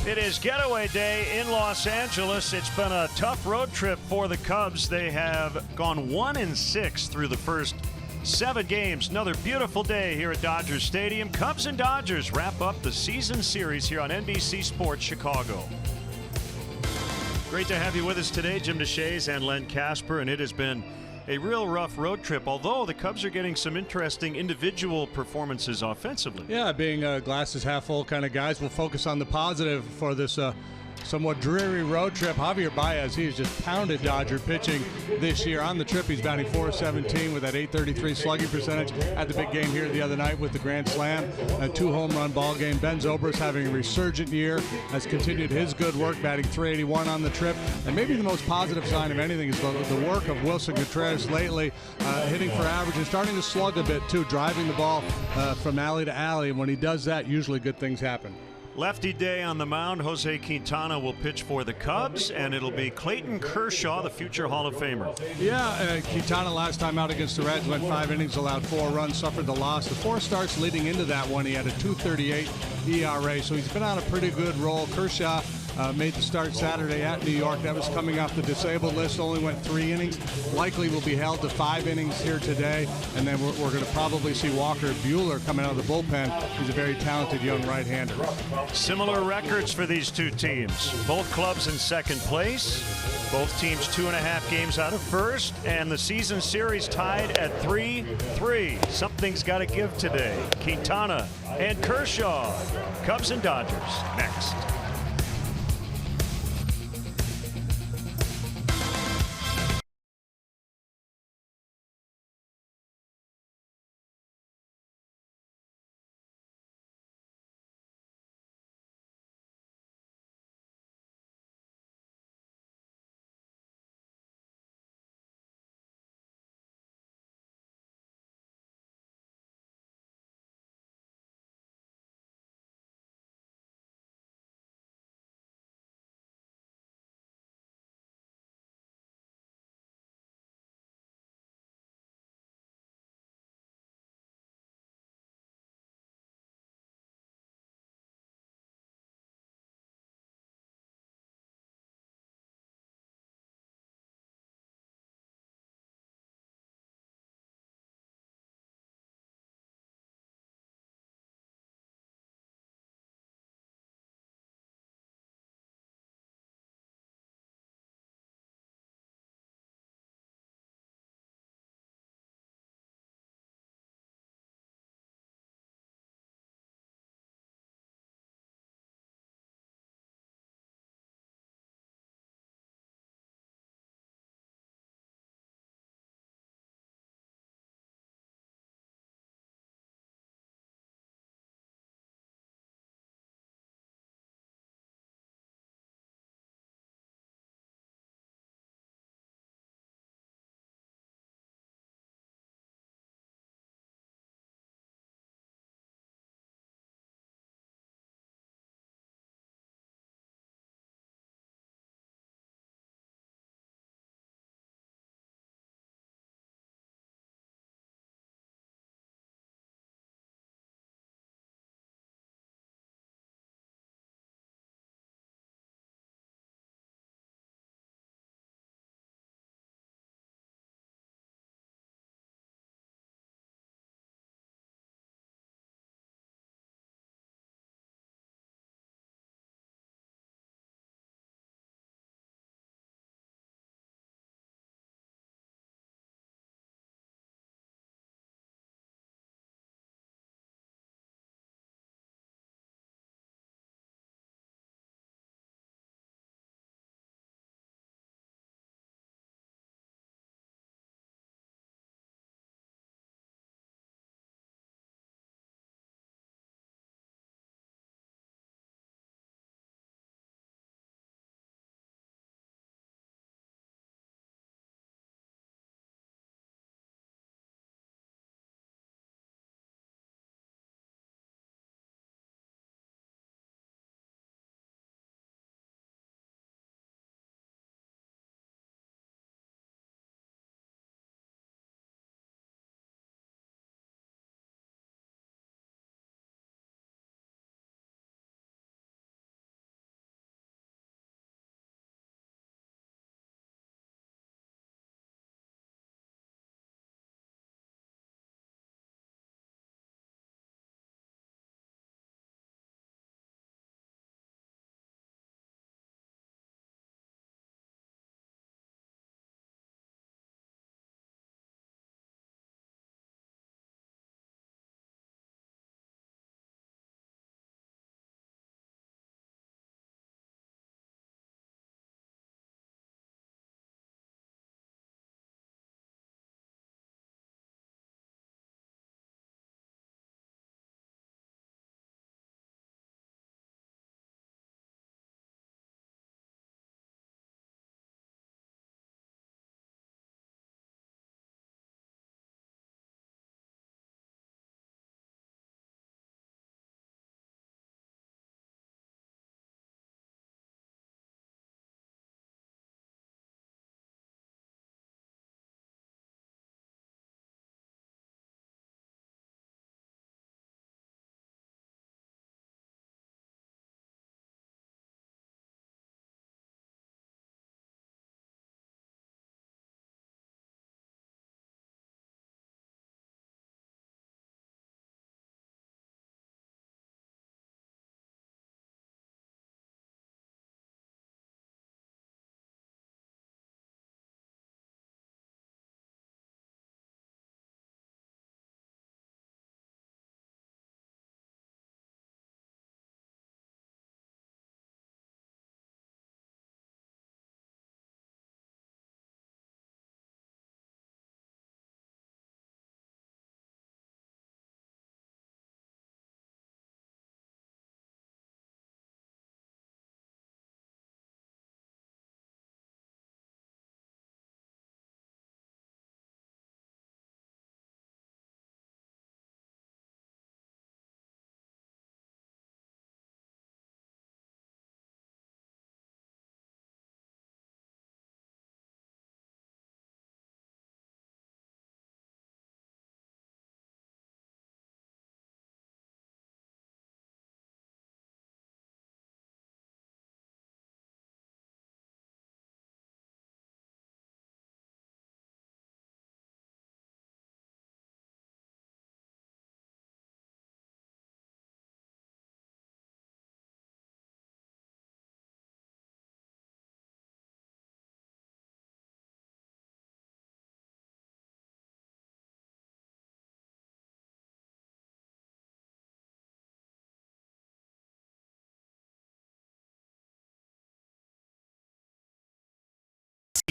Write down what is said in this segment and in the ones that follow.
It is getaway day in Los Angeles. It's been a tough road trip for the Cubs. They have gone 1-6 through the first 7 games. Another beautiful day here at Dodger Stadium. Cubs and Dodgers wrap up the season series here on NBC Sports Chicago. Great to have you with us today, Jim DeShays and Len Casper, and it has been a real rough road trip, although the Cubs are getting some interesting individual performances offensively. Yeah, being glasses half full kind of guys, we'll focus on the positive for this somewhat dreary road trip. Javier Baez, he has just pounded Dodger pitching this year. On the trip, he's batting .417 with that .833 slugging percentage. Had the big game here the other night with the grand slam, a 2-home run ball game. Ben Zobrist having a resurgent year, has continued his good work, batting .381 on the trip. And maybe the most positive sign of anything is the work of Wilson Contreras lately, hitting for average and starting to slug a bit too, driving the ball from alley to alley. And when he does that, usually good things happen. Lefty day on the mound. Jose Quintana will pitch for the Cubs, and it'll be Clayton Kershaw, the future Hall of Famer. Yeah, Quintana last time out against the Reds went 5 innings, allowed 4 runs, suffered the loss. The 4 starts leading into that one, he had a .238 ERA, so he's been on a pretty good roll. Kershaw made the start Saturday at New York. That was coming off the disabled list, only went 3 innings. Likely will be held to 5 innings here today, and then we're going to probably see Walker Buehler coming out of the bullpen. He's a very talented young right-hander. Similar records for these two teams. Both clubs in second place. Both teams 2.5 games out of first, and the season series tied at 3-3. Something's got to give today. Quintana and Kershaw. Cubs and Dodgers next.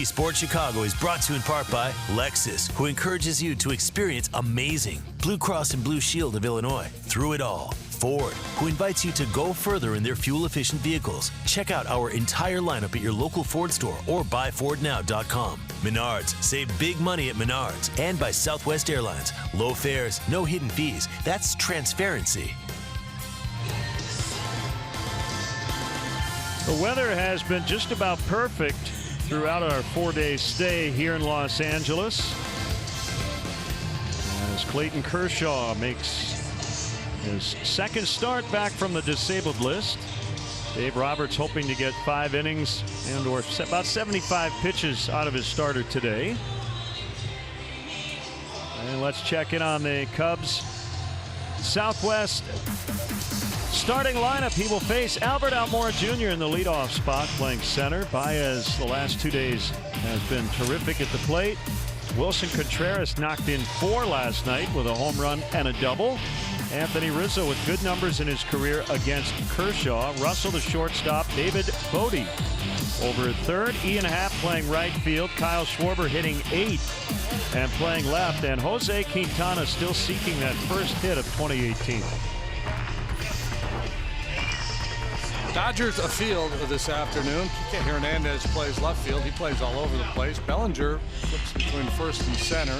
Sports Chicago is brought to you in part by Lexus, who encourages you to experience amazing. Blue Cross and Blue Shield of Illinois, through it all. Ford, who invites you to go further in their fuel-efficient vehicles. Check out our entire lineup at your local Ford store or buyfordnow.com. Menards, save big money at Menards. And by Southwest Airlines, low fares, no hidden fees. That's transparency. The weather has been just about perfect throughout our 4-day stay here in Los Angeles, as Clayton Kershaw makes his second start back from the disabled list. Dave Roberts hoping to get 5 innings and or about 75 pitches out of his starter today. And let's check in on the Cubs Southwest starting lineup. He will face Albert Almora Jr. in the leadoff spot, playing center. Baez the last 2 days has been terrific at the plate. Wilson Contreras knocked in 4 last night with a home run and a double. Anthony Rizzo with good numbers in his career against Kershaw. Russell the shortstop. David Bodie over at third. Ian Happ playing right field. Kyle Schwarber hitting 8th and playing left. And Jose Quintana still seeking that first hit of 2018. Dodgers afield this afternoon. Kike Hernandez plays left field. He plays all over the place. Bellinger flips between first and center.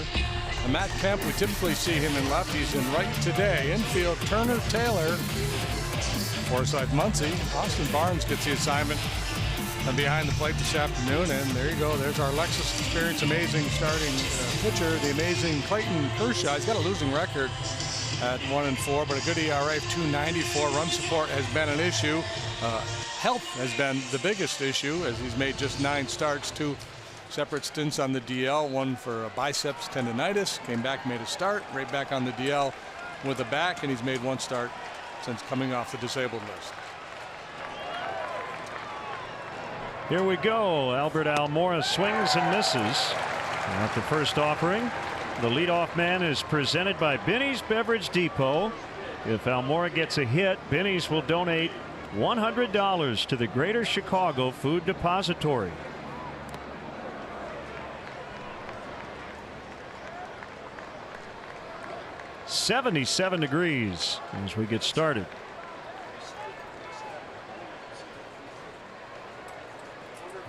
And Matt Kemp, we typically see him in left. He's in right today. Infield, Turner, Taylor, Forsythe, Muncy. Austin Barnes gets the assignment and behind the plate this afternoon. And there you go. There's our Lexus Experience amazing starting pitcher, the amazing Clayton Kershaw. He's got a losing record at 1-4, but a good ERA of 2.94. Run support has been an issue. Health has been the biggest issue, as he's made just 9 starts, 2 separate stints on the DL, one for a biceps tendonitis, came back, made a start, right back on the DL with a back, and he's made 1 start since coming off the disabled list. Here we go. Albert Almora swings and misses at the first offering. The leadoff man is presented by Binny's Beverage Depot. If Almora gets a hit, Binny's will donate $100 to the Greater Chicago Food Depository. .77 degrees as we get started.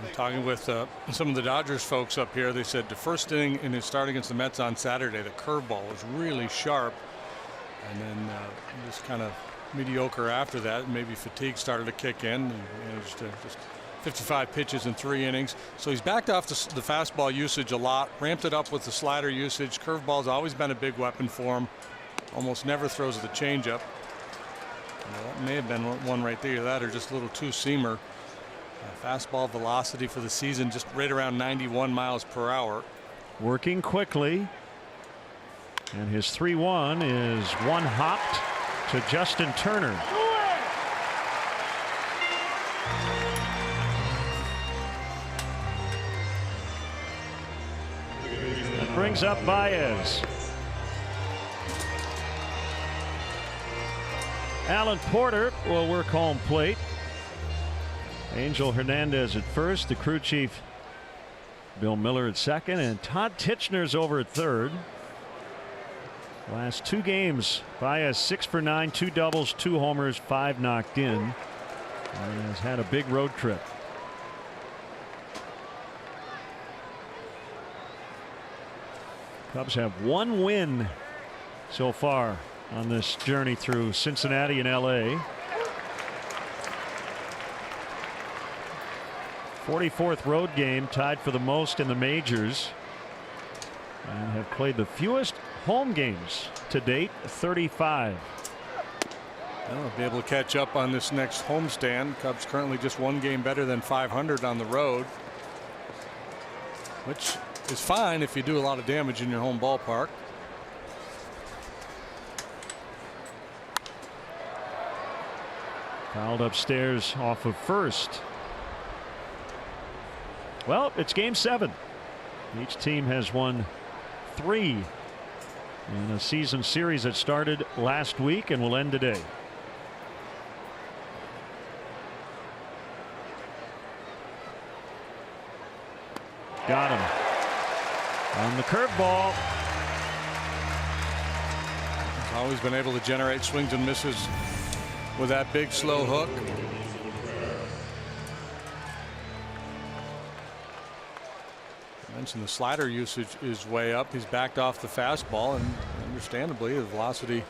I'm talking with some of the Dodgers folks up here. They said the first inning in his start against the Mets on Saturday, the curveball was really sharp, and then just kind of mediocre after that. Maybe fatigue started to kick in. And managed to just 55 pitches in 3 innings. So he's backed off the fastball usage a lot, ramped it up with the slider usage. Curveball's always been a big weapon for him. Almost never throws the changeup. That may have been one right there, that or just a little two-seamer. Fastball velocity for the season just right around 91 miles per hour. Working quickly. And his 3-1 is one hopped to Justin Turner. That brings up Baez. Alan Porter will work home plate. Angel Hernandez at first, the crew chief Bill Miller at second, and Todd Titchener's over at third. Last 2 games, Baez 6 for 9, 2 doubles, 2 homers, 5 knocked in, and has had a big road trip. Cubs have 1 win so far on this journey through Cincinnati and LA. 44th road game, tied for the most in the majors, and have played the fewest home games to date, 35. They'll be able to catch up on this next homestand. Cubs currently just 1 game better than 500 on the road, which is fine if you do a lot of damage in your home ballpark. Fouled upstairs off of first. Well, it's game 7. Each team has won 3 in a season series that started last week and will end today. Got him on the curveball. He's always been able to generate swings and misses with that big slow hook. I mentioned the slider usage is way up. He's backed off the fastball, and understandably the velocity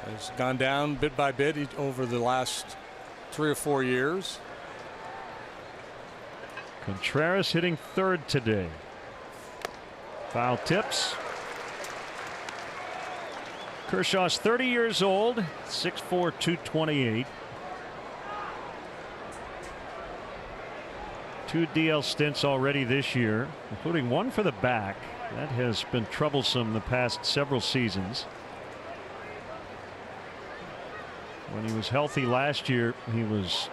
has gone down bit by bit over the last 3 or 4 years. Contreras hitting third today. Foul tips. Kershaw's 30 years old, 6'4", 228. 2 DL stints already this year, including one for the back. That has been troublesome the past several seasons. When he was healthy last year, he was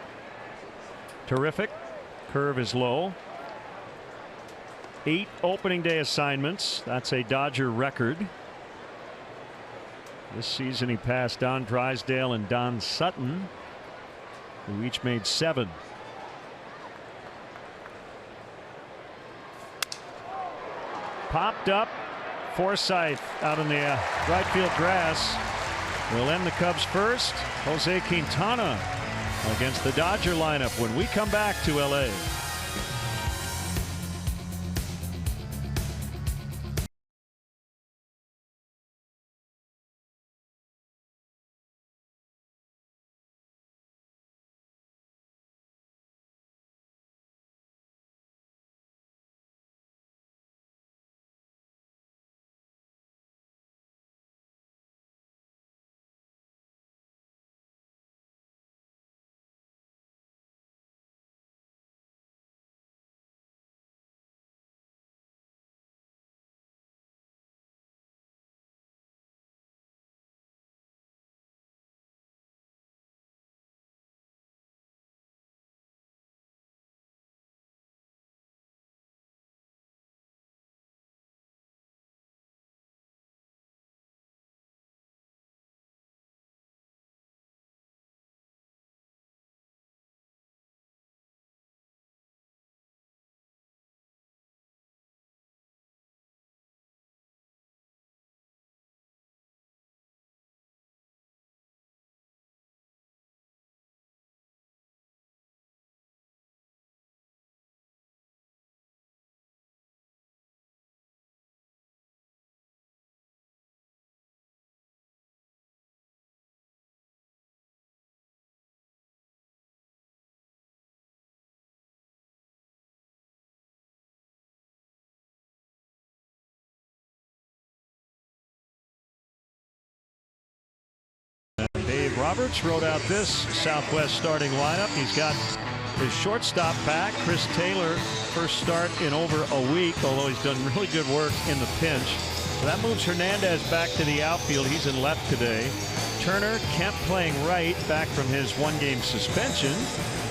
terrific. Curve is low. 8 opening day assignments. That's a Dodger record. This season he passed Don Drysdale and Don Sutton, who each made 7. Popped up. Forsythe out in the right field grass will end the Cubs first. Jose Quintana against the Dodger lineup when we come back to LA. Dave Roberts wrote out this Southwest starting lineup. He's got his shortstop back, Chris Taylor, first start in over a week, although he's done really good work in the pinch. So that moves Hernandez back to the outfield. He's in left today. Turner, Kemp playing right, back from his 1-game suspension.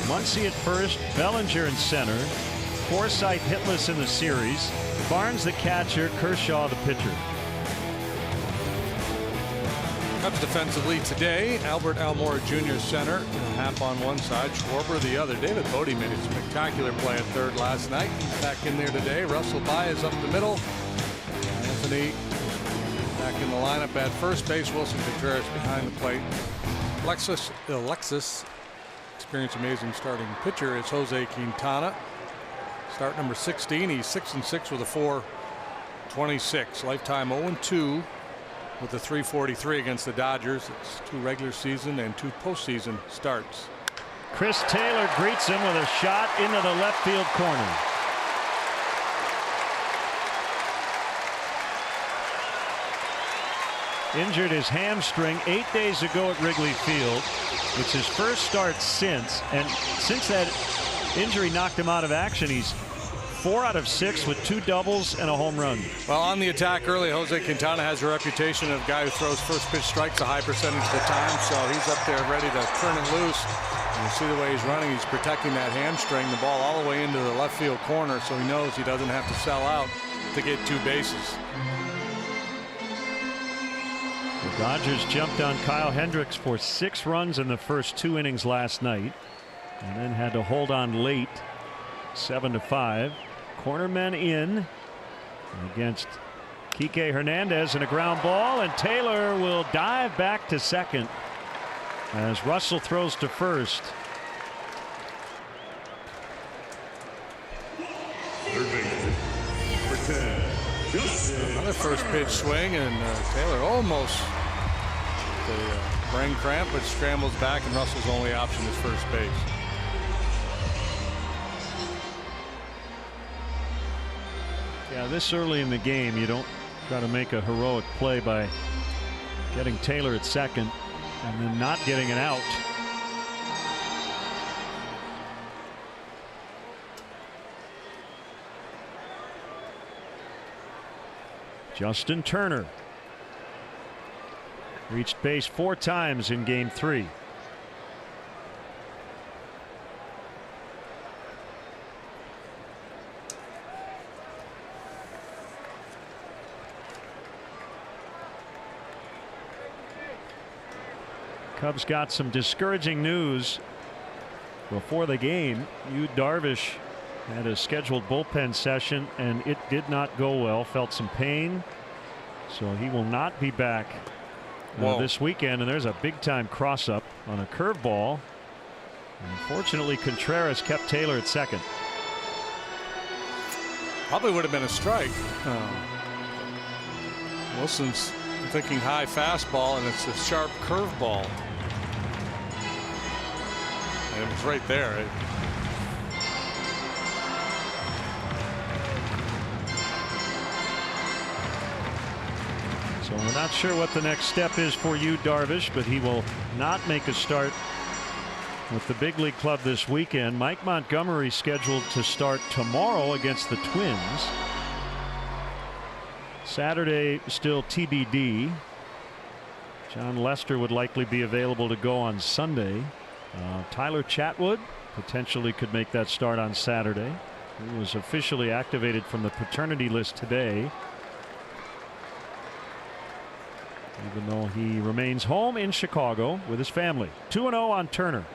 Muncy at first, Bellinger in center. Forsythe hitless in the series. Barnes the catcher, Kershaw the pitcher. Cubs defensive lead today. Albert Almora Jr. center, Happ on one side, Schwarber the other. David Bodie made a spectacular play at third last night. He's back in there today. Russell Baez up the middle. Anthony back in the lineup at first base. Wilson Contreras behind the plate. Alexis, experienced amazing starting pitcher is Jose Quintana. Start number 16. He's 6-6 with a 4.26. Lifetime 0-2. With the 343 against the Dodgers. It's 2 regular season and 2 postseason starts. Chris Taylor greets him with a shot into the left field corner. Injured his hamstring 8 days ago at Wrigley Field. It's his first start since, and since that injury knocked him out of action, he's 4 out of 6 with 2 doubles and a home run. Well, on the attack early, Jose Quintana has a reputation of a guy who throws first pitch strikes a high percentage of the time, so he's up there ready to turn it loose. And you see the way he's running. He's protecting that hamstring, the ball all the way into the left field corner, so he knows he doesn't have to sell out to get 2 bases. The Dodgers jumped on Kyle Hendricks for 6 runs in the first 2 innings last night, and then had to hold on late, 7-5. Cornermen in against Kike Hernandez, and a ground ball, and Taylor will dive back to second as Russell throws to first. Another first pitch swing, and Taylor almost the brain cramp, but scrambles back, and Russell's only option is first base. Yeah, this early in the game, you don't try to make a heroic play by getting Taylor at second and then not getting an out. Justin Turner reached base 4 times in game 3. Cubs got some discouraging news before the game. Yu Darvish had a scheduled bullpen session and it did not go well. Felt some pain, so he will not be back this weekend. And there's a big time cross up on a curveball. Unfortunately, Contreras kept Taylor at second. Probably would have been a strike. Wilson's thinking high fastball, and it's a sharp curveball. And it was right there. So we're not sure what the next step is for Yu Darvish, but he will not make a start with the big league club this weekend. Mike Montgomery scheduled to start tomorrow against the Twins. Saturday still TBD. John Lester would likely be available to go on Sunday. Tyler Chatwood potentially could make that start on Saturday. He was officially activated from the paternity list today, even though he remains home in Chicago with his family. 2-0 on Turner.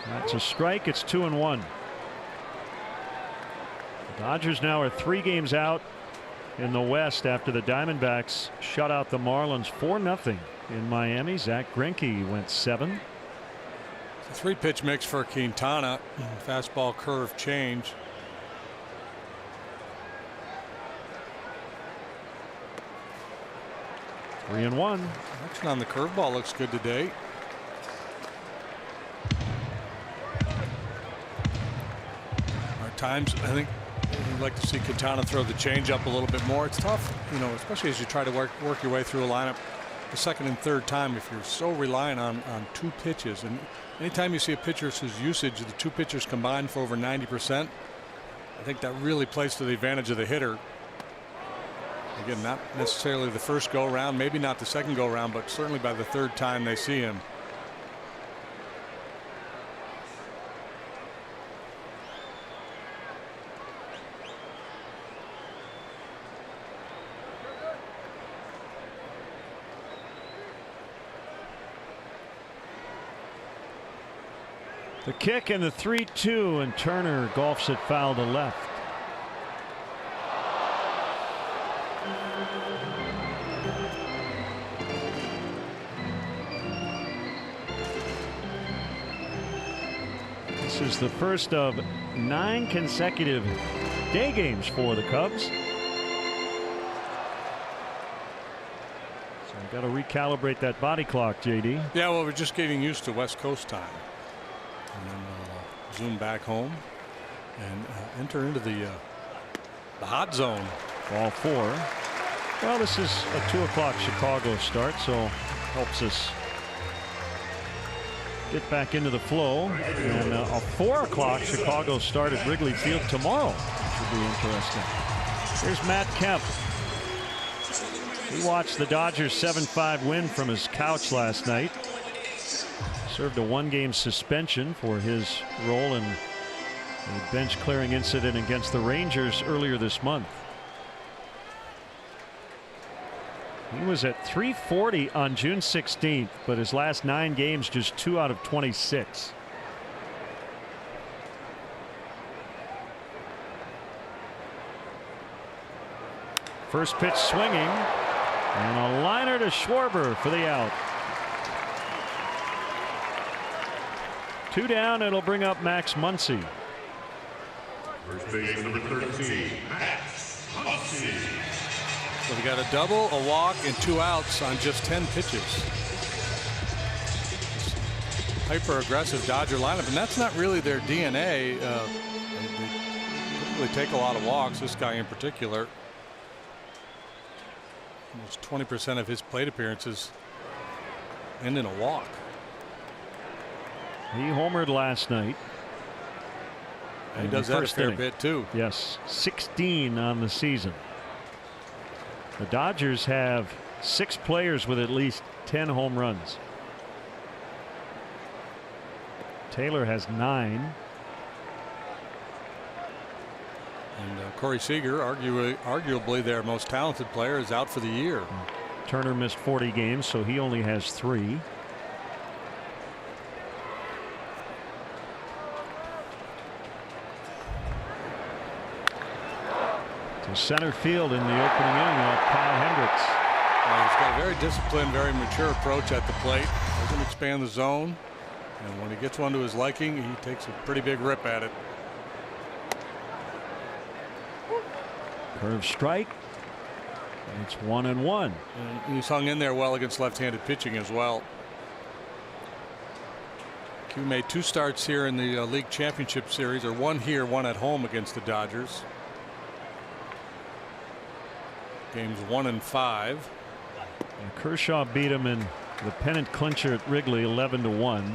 That's a strike. It's 2-1. The Dodgers now are 3 games out in the West after the Diamondbacks shut out the Marlins 4-0 in Miami. Zach Greinke went 7. It's a 3-pitch mix for Quintana. Fastball curve change. Three and 1. Action on the curveball looks good today. Times I think you'd like to see Quintana throw the changeup a little bit more. It's tough, you know, especially as you try to work your way through a lineup the second and third time, if you're so reliant on 2 pitches. And anytime you see a pitcher's usage of the 2 pitchers combined for over 90%, I think that really plays to the advantage of the hitter. Again, not necessarily the first go round, maybe not the second go round, but certainly by the third time they see him. The kick and the 3-2, and Turner golfs it foul to left. This is the first of 9 consecutive day games for the Cubs. So I've got to recalibrate that body clock, JD. Yeah, well, we're just getting used to West Coast time. And then zoom back home and enter into the hot zone. Ball 4. Well, this is a 2 o'clock Chicago start, so helps us get back into the flow. And a 4 o'clock Chicago start at Wrigley Field tomorrow. Should be interesting. Here's Matt Kemp. He watched the Dodgers 7-5 win from his couch last night. Served a 1-game suspension for his role in A bench clearing incident against the Rangers earlier this month. He was at .340 on June 16th, but his last 9 games just 2 out of 26. First pitch swinging, and a liner to Schwarber for the out. 2 down. It'll bring up Max Muncy. First base number 13, Max Muncy. So we got a double, a walk, and 2 outs on just 10 pitches. Hyper aggressive Dodger lineup, and that's not really their DNA. They typically take a lot of walks. This guy in particular. Almost 20% of his plate appearances end in a walk. He homered last night. And he does that a fair bit too. Yes, 16 on the season. The Dodgers have 6 players with at least 10 home runs. Taylor has 9. And Corey Seager, arguably their most talented player, is out for the year. Turner missed 40 games, so he only has 3. To center field in the opening inning of Kyle Hendricks. He's got a very disciplined, very mature approach at the plate. Doesn't expand the zone. And when he gets one to his liking, he takes a pretty big rip at it. Curve strike. It's 1-1. And he's hung in there well against left-handed pitching as well. Q made 2 starts here in the league championship series, or 1 here, 1 at home against the Dodgers. Games 1 and 5. And Kershaw beat him in the pennant clincher at Wrigley 11-1.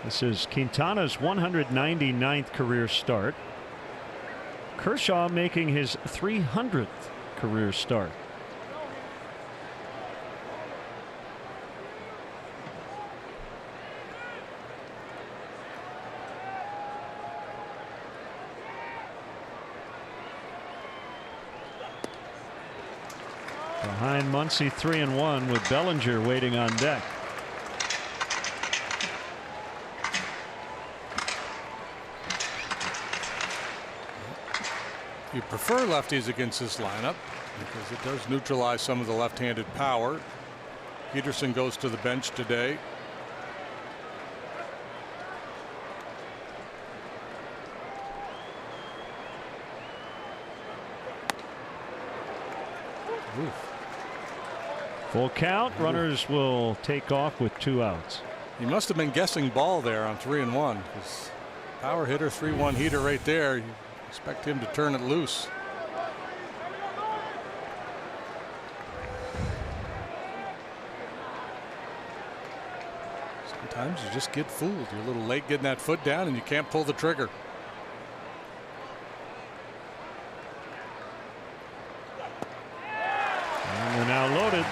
This is Quintana's 199th career start. Kershaw making his 300th career start. Behind Muncy 3-1 with Bellinger waiting on deck. You prefer lefties against this lineup because it does neutralize some of the left-handed power. Peterson goes to the bench today. Oof. Full count. Runners will take off with 2 outs. He must have been guessing ball there on 3-1 because power hitter, 3-1 heater right there. You expect him to turn it loose. Sometimes you just get fooled. You're a little late getting that foot down and you can't pull the trigger. And we're now loaded.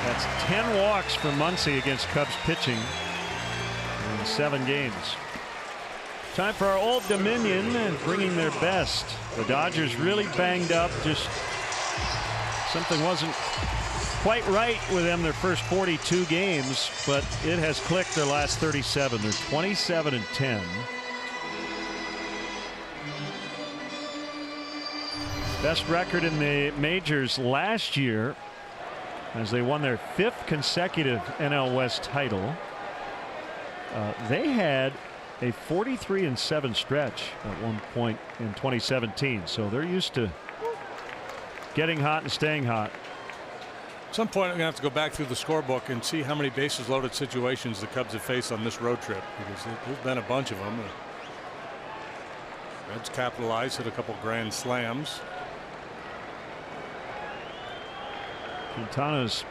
That's 10 walks for Muncy against Cubs pitching in 7 games. Time for our Old Dominion and bringing their best. The Dodgers really banged up. Just something wasn't quite right with them their first 42 games, but it has clicked their last 37. They're 27-10. Best record in the majors last year as they won their 5th consecutive NL West title. They had a 43-7 stretch at one point in 2017, so they're used to getting hot and staying hot. At some point, I'm going to have to go back through the scorebook and see how many bases loaded situations the Cubs have faced on this road trip, because there's been a bunch of them. Reds capitalized, hit a couple grand slams. Quintana's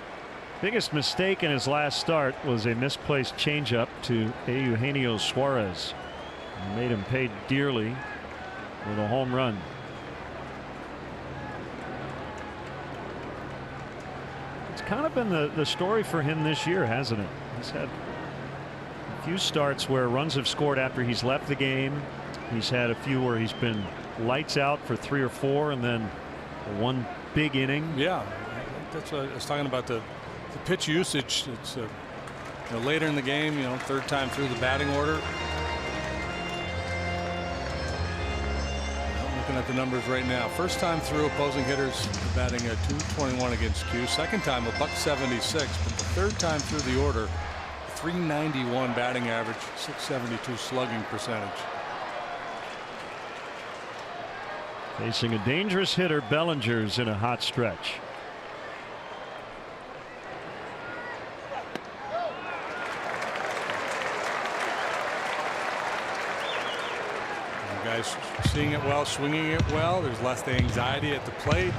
biggest mistake in his last start was a misplaced changeup to Eugenio Suarez. It made him pay dearly with a home run. It's kind of been the story for him this year, hasn't it? He's had few starts where runs have scored after he's left the game. He's had a few where he's been lights out for 3 or 4 and then one big inning. Yeah, that's what I was talking about, the pitch usage. It's later in the game, third time through the batting order. I'm looking at the numbers right now. First time through, opposing hitters batting at .221 against Q. Second time, $176. But the third time through the order, .391 batting average, .672 slugging percentage. Facing a dangerous hitter, Bellinger's in a hot stretch. Guys seeing it well, swinging it well. There's less anxiety at the plate.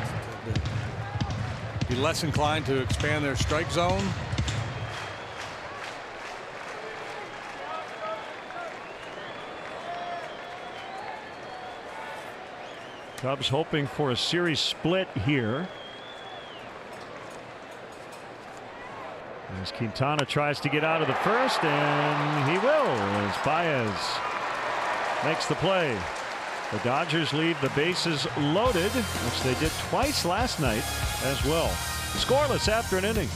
Be less inclined to expand their strike zone. Cubs hoping for a series split here. As Quintana tries to get out of the first, and he will as Baez makes the play. The Dodgers leave the bases loaded, which they did twice last night as well. Scoreless after an inning.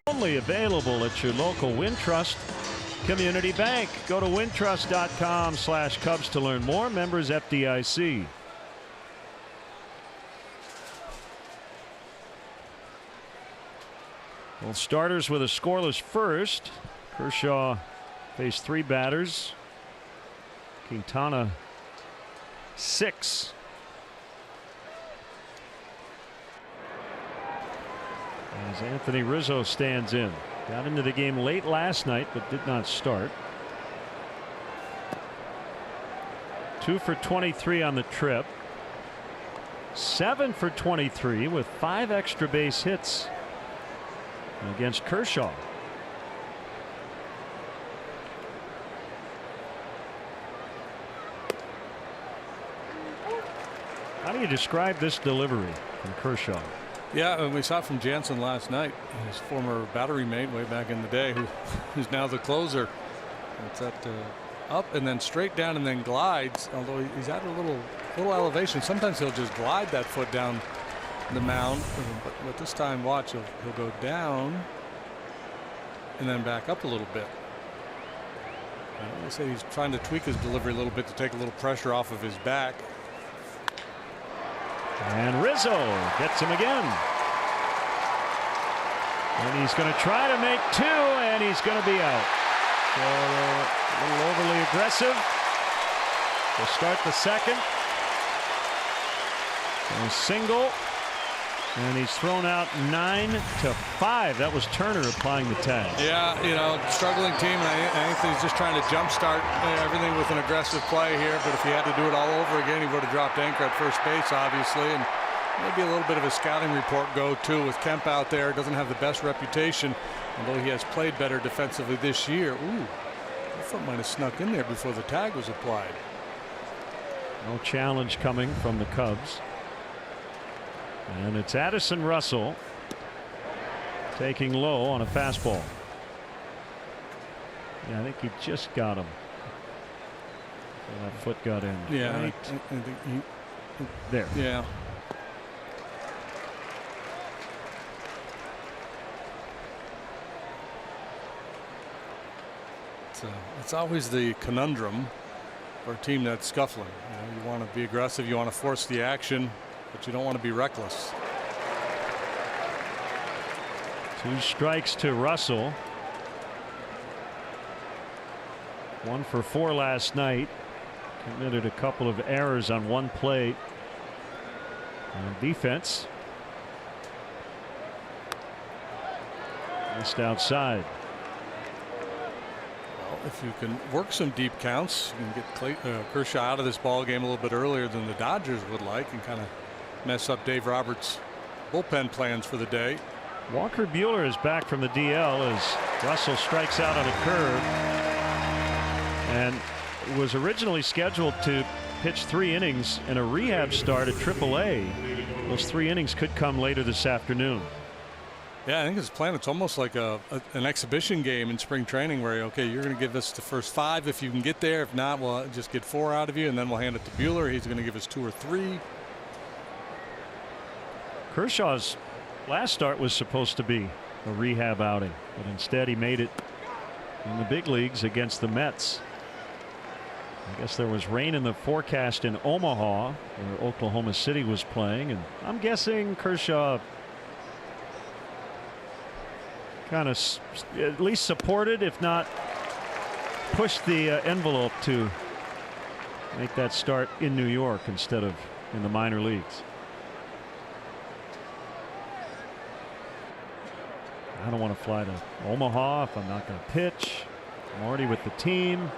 Only available at your local Wintrust Community Bank. Go to wintrust.com/Cubs to learn more. Members FDIC. Well, starters with a scoreless first. Kershaw faced 3 batters. Quintana 6. As Anthony Rizzo stands in. Got into the game late last night but did not start. 2 for 23 on the trip. 7 for 23 with 5 extra base hits against Kershaw. How do you describe this delivery from Kershaw? Yeah, and we saw it from Jansen last night, his former battery mate way back in the day, who's now the closer. It's that up and then straight down and then glides, although he's at a little elevation. Sometimes he'll just glide that foot down the mound, but this time watch, he'll go down and then back up a little bit. I say he's trying to tweak his delivery a little bit to take a little pressure off of his back. And Rizzo gets him again. And he's going to try to make 2, and he's going to be out. So a little overly aggressive to start the second. A single. And he's thrown out 9-5. That was Turner applying the tag. Yeah, you know, struggling team, and I think he's just trying to jumpstart everything with an aggressive play here. But if he had to do it all over again, he would have dropped anchor at first base, obviously, and maybe a little bit of a scouting report go too with Kemp out there. Doesn't have the best reputation, although he has played better defensively this year. Ooh, that foot might have snuck in there before the tag was applied. No challenge coming from the Cubs. And it's Addison Russell taking low on a fastball. Yeah, I think he just got him. So that foot got in. Yeah, right I think there. Yeah. It's always the conundrum for a team that's scuffling. You want to be aggressive, you want to force the action, but you don't want to be reckless. 2 strikes to Russell. 1 for 4 last night. Committed a couple of errors on one play. On defense. Missed outside. Well, if you can work some deep counts, you can get Kershaw out of this ball game a little bit earlier than the Dodgers would like, and kind of mess up Dave Roberts' bullpen plans for the day. Walker Buehler is back from the DL as Russell strikes out on a curve, and was originally scheduled to pitch 3 innings in a rehab start at AAA. Those 3 innings could come later this afternoon. Yeah, I think his plan, it's almost like an exhibition game in spring training where, okay, you're going to give us the first 5 if you can get there. If not, we'll just get 4 out of you, and then we'll hand it to Buehler. He's going to give us 2 or 3. Kershaw's last start was supposed to be a rehab outing, but instead he made it in the big leagues against the Mets. I guess there was rain in the forecast in Omaha, where Oklahoma City was playing, and I'm guessing Kershaw kind of at least supported, if not pushed the envelope to make that start in New York instead of in the minor leagues. I don't want to fly to Omaha if I'm not going to pitch. I'm already with the team.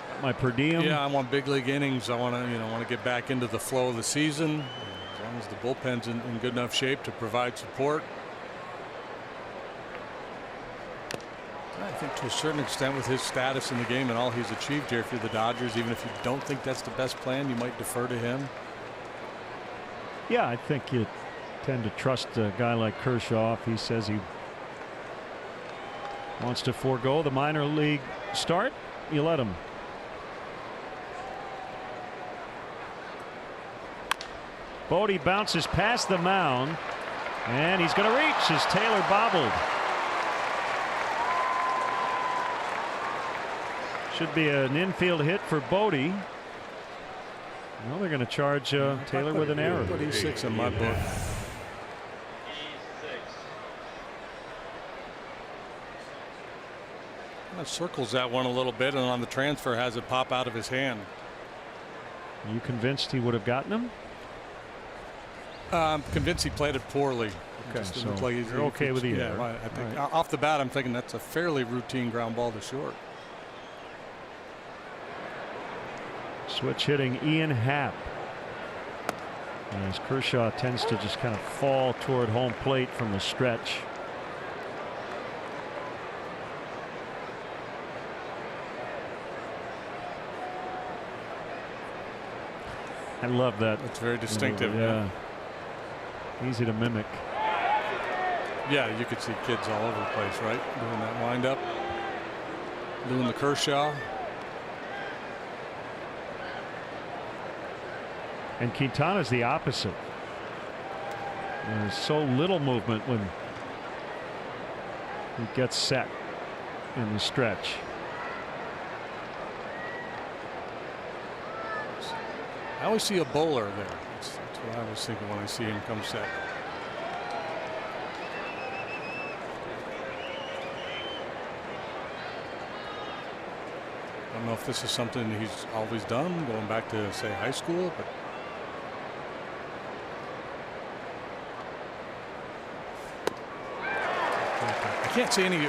Got my per diem. Yeah, I want big league innings. I want to get back into the flow of the season. As long as the bullpen's in good enough shape to provide support. I think to a certain extent, with his status in the game and all he's achieved here for the Dodgers, even if you don't think that's the best plan, you might defer to him. Yeah, I think you tend to trust a guy like Kershaw if he says he wants to forego the minor league start. You let him. Bodie bounces past the mound, and he's going to reach as Taylor bobbled. Should be an infield hit for Bodie. Well, they're going to charge Taylor with an error. Put E6 in my book. Circles that one a little bit, and on the transfer has it pop out of his hand. Are you convinced he would have gotten him? I'm convinced he played it poorly. Okay, so like you're okay with the error. I think off the bat I'm thinking that's a fairly routine ground ball to short. Switch hitting Ian Happ, as Kershaw tends to just kind of fall toward home plate from the stretch. I love that. It's very distinctive. Yeah. Easy to mimic. Yeah, you could see kids all over the place, right? Doing that windup, doing the Kershaw. And Quintana's the opposite. There's so little movement when he gets set in the stretch. I always see a bowler there. That's what I was thinking when I see him come set. I don't know if this is something he's always done, going back to, say, high school, but I can't see any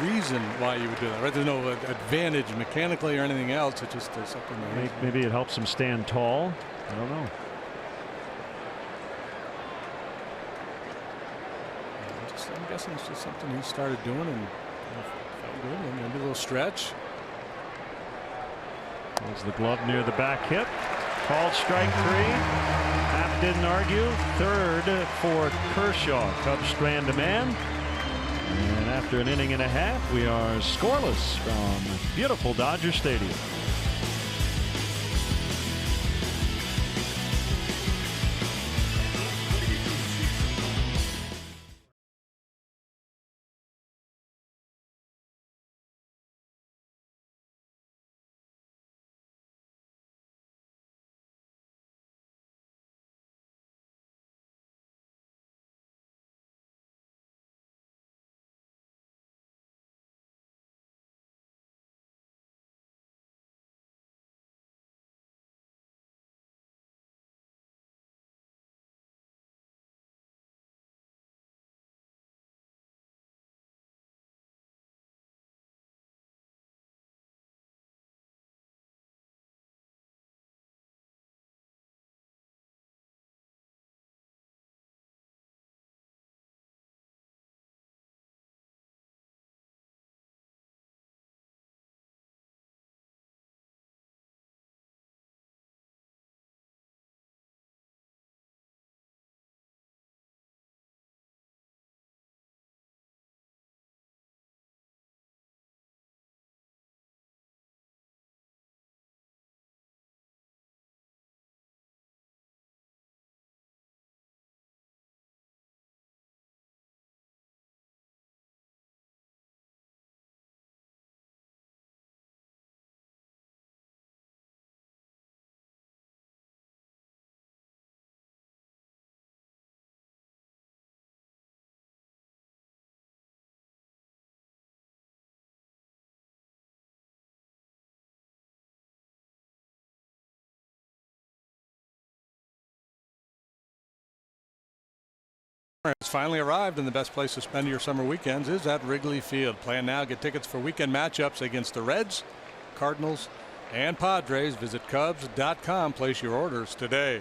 reason why you would do that. Right? There's no advantage mechanically or anything else. It's just something that Maybe it helps him stand tall. I don't know. I'm guessing it's just something he started doing and felt good. And maybe a little stretch. There's the glove near the back hip. Called strike 3. Happ didn't argue. Third for Kershaw. Cubs strand a man. And after an inning and a half, we are scoreless from beautiful Dodger Stadium. It's finally arrived, and the best place to spend your summer weekends is at Wrigley Field. Plan now. Get tickets for weekend matchups against the Reds, Cardinals, and Padres. Visit Cubs.com. Place your orders today.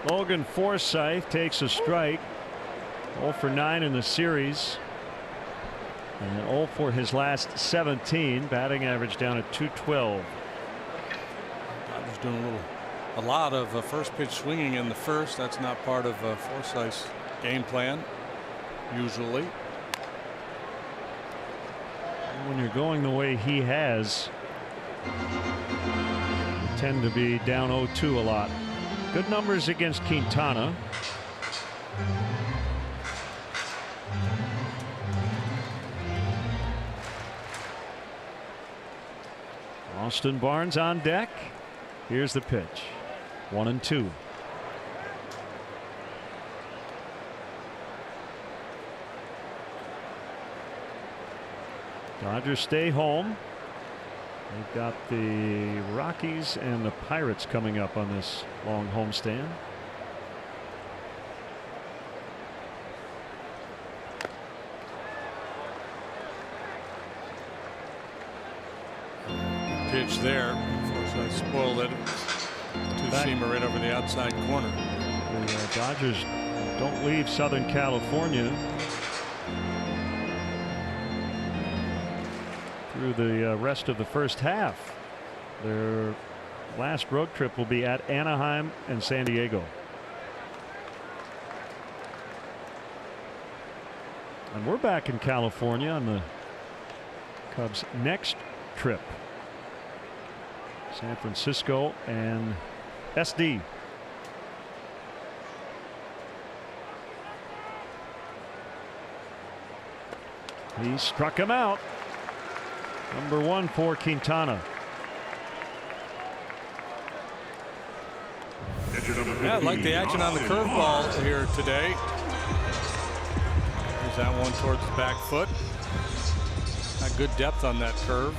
Logan Forsythe takes a strike. 0 for 9 in the series. And 0 for his last 17. Batting average down at .212. Dodgers doing a lot of first pitch swinging in the first. That's not part of Forsythe's game plan usually. When you're going the way he has, you tend to be down 0-2 a lot. Good numbers against Quintana. Austin Barnes on deck. Here's the pitch. 1-2. Dodgers stay home. They've got the Rockies and the Pirates coming up on this long homestand. Pitch there. Forsythe spoiled it. Two-seamer right over the outside corner. The Dodgers don't leave Southern California through the rest of the first half. Their last road trip will be at Anaheim and San Diego. And we're back in California on the Cubs' next trip. San Francisco and SD. He struck him out. Number 1 for Quintana. Yeah, I like the action on the curveball here today. There's that one towards the back foot. Got good depth on that curve.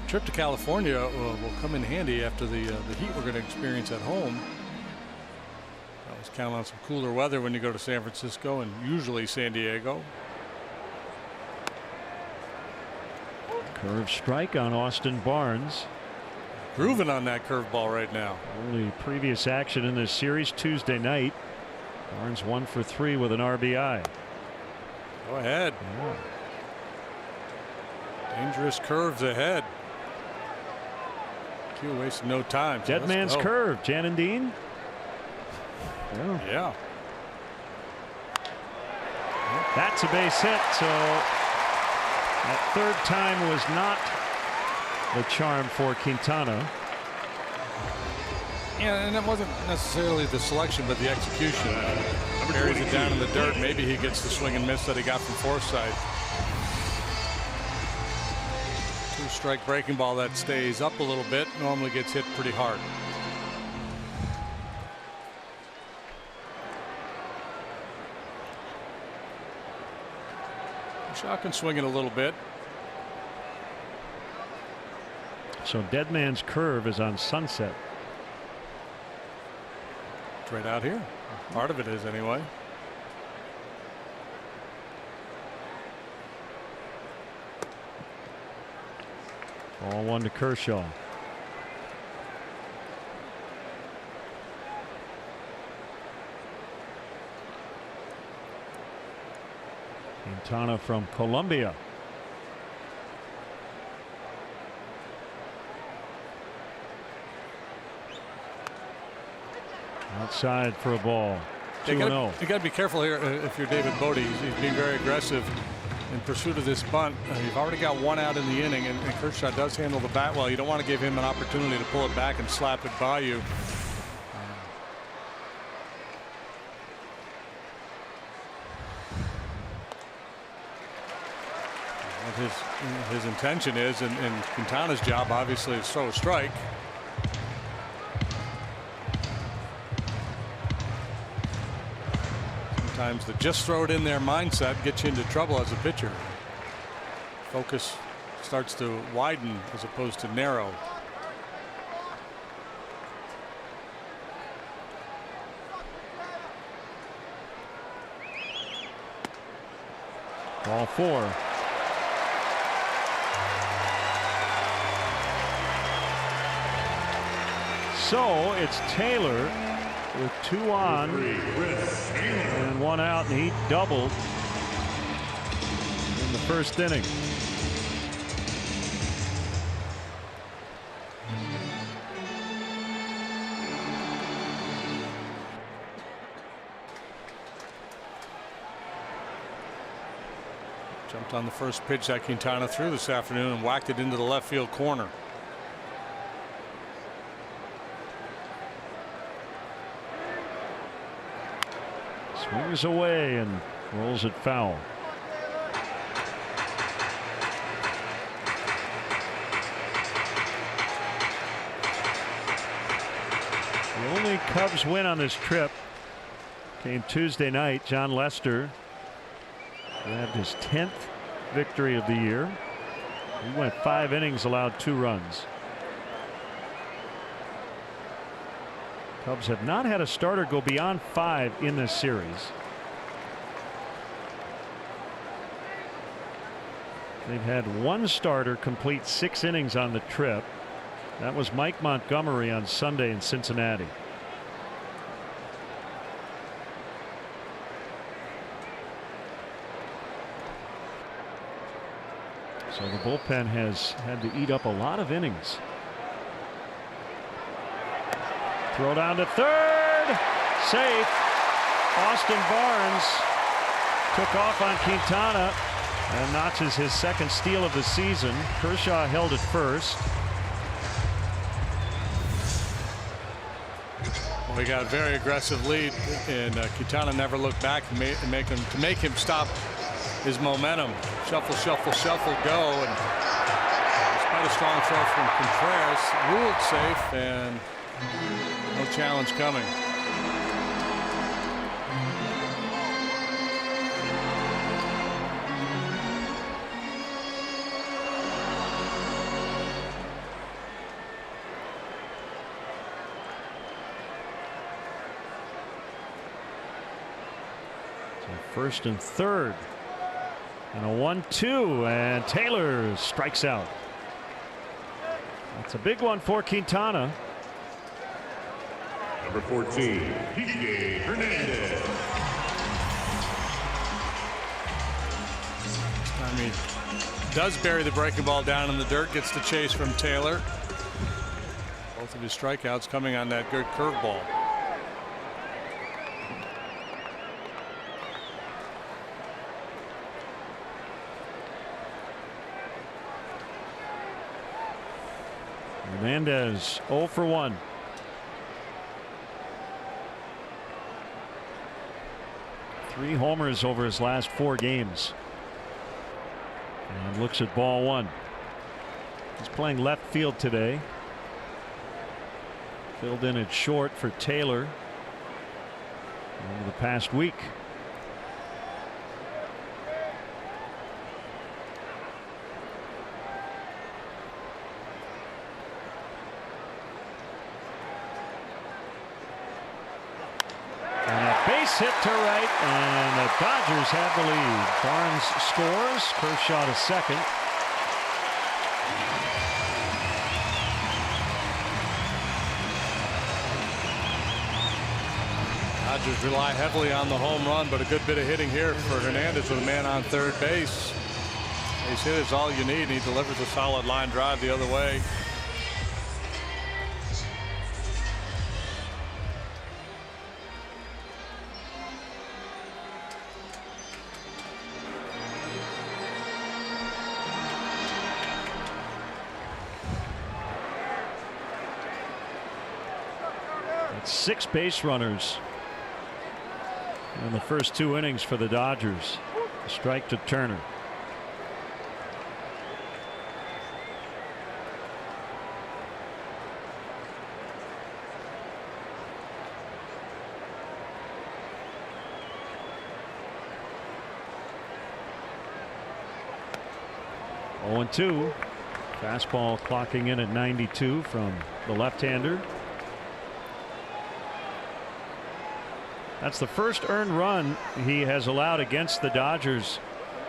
Trip to California will come in handy after the heat we're going to experience at home. I was counting on some cooler weather when you go to San Francisco and usually San Diego. Curve strike on Austin Barnes. Grooving on that curveball right now. Only previous action in this series Tuesday night. Barnes 1 for 3 with an RBI. Go ahead. Yeah. Dangerous curves ahead. Q wasting no time. So Dead man's go. curve. Janandine. Yeah. That's a base hit. So that third time was not the charm for Quintana. Yeah, and it wasn't necessarily the selection, but the execution. Buries it down in the dirt. Maybe he gets the swing and miss that he got from Forsythe. 2-strike breaking ball that stays up a little bit. Normally gets hit pretty hard. Shaw can swing it a little bit. So dead man's curve is on Sunset. It's right out here. Part of it is anyway. Ball 1 to Kershaw. Quintana from Colombia. Outside for a ball. 2-0. You got to be careful here if you're David Bodie. He's being very aggressive in pursuit of this bunt. You've already got 1 out in the inning, and Kershaw does handle the bat well. You don't want to give him an opportunity to pull it back and slap it by you. What his intention is, and Quintana's job obviously is throw a strike. Sometimes the just throw it in there mindset gets you into trouble as a pitcher. Focus starts to widen as opposed to narrow. Ball 4. So it's Taylor with 2 on and 1 out, and he doubled in the first inning. Jumped on the first pitch that Quintana threw this afternoon and whacked it into the left field corner. Swings away and rolls it foul. The only Cubs win on this trip came Tuesday night. John Lester grabbed his 10th victory of the year. He went 5 innings, allowed 2 runs. Cubs have not had a starter go beyond 5 in this series. They've had 1 starter complete 6 innings on the trip. That was Mike Montgomery on Sunday in Cincinnati. So the bullpen has had to eat up a lot of innings. Throw down to third. Safe. Austin Barnes took off on Quintana and notches his 2nd steal of the season. Kershaw held at first. Well, we got a very aggressive lead, and Quintana never looked back to make him stop his momentum. Shuffle, shuffle, shuffle, go. And despite a strong throw from Contreras, ruled safe, and no challenge coming. So first and third. And a 1-2, and Taylor strikes out. That's a big one for Quintana. Number 14, PJ Hernandez. I mean, does bury the breaking ball down in the dirt, gets the chase from Taylor. Both of his strikeouts coming on that good curveball. Hernandez 0 for 1. Three homers over his last 4 games. And looks at ball 1. He's playing left field today. Filled in at short for Taylor over the past week. Hit to right, and the Dodgers have the lead. Barnes scores. Kershaw to second. Dodgers rely heavily on the home run, but a good bit of hitting here for Hernandez with a man on third base. Base hit is all you need. He delivers a solid line drive the other way. That's 6 base runners in the first 2 innings for the Dodgers. A strike to Turner. Oh and 2. Fastball clocking in at 92 from the left-hander. That's the first earned run he has allowed against the Dodgers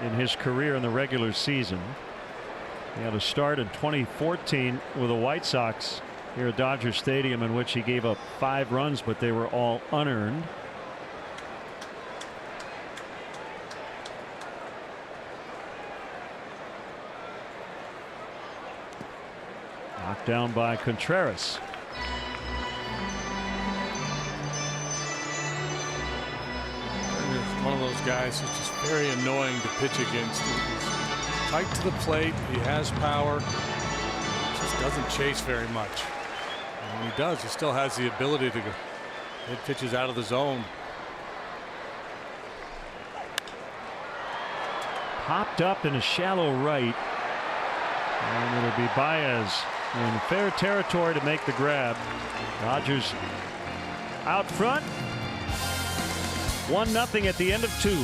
in his career in the regular season. He had a start in 2014 with the White Sox here at Dodger Stadium, in which he gave up 5 runs, but they were all unearned. Knocked down by Contreras. One of those guys who's just very annoying to pitch against. He's tight to the plate. He has power. Just doesn't chase very much. And when he does, he still has the ability to hit pitches out of the zone. Popped up in a shallow right. And it'll be Baez in fair territory to make the grab. Dodgers out front. 1-0 at the end of 2.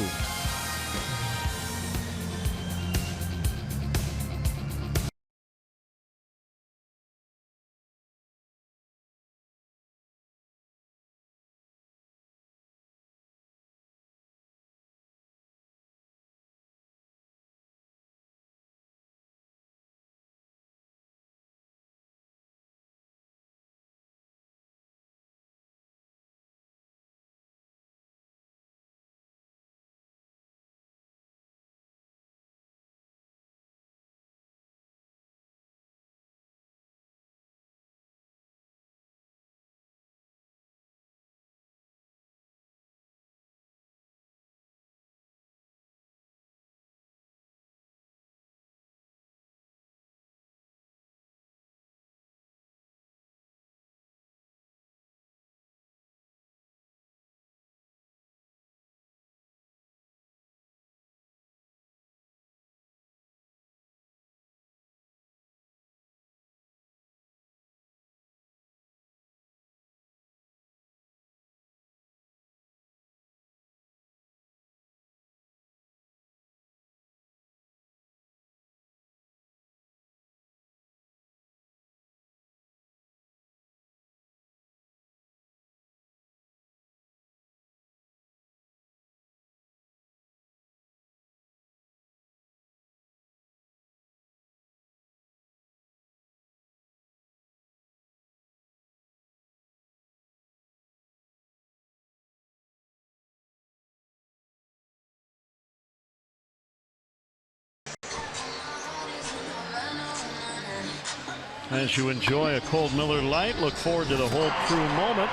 As you enjoy a cold Miller Lite, look forward to the whole crew moment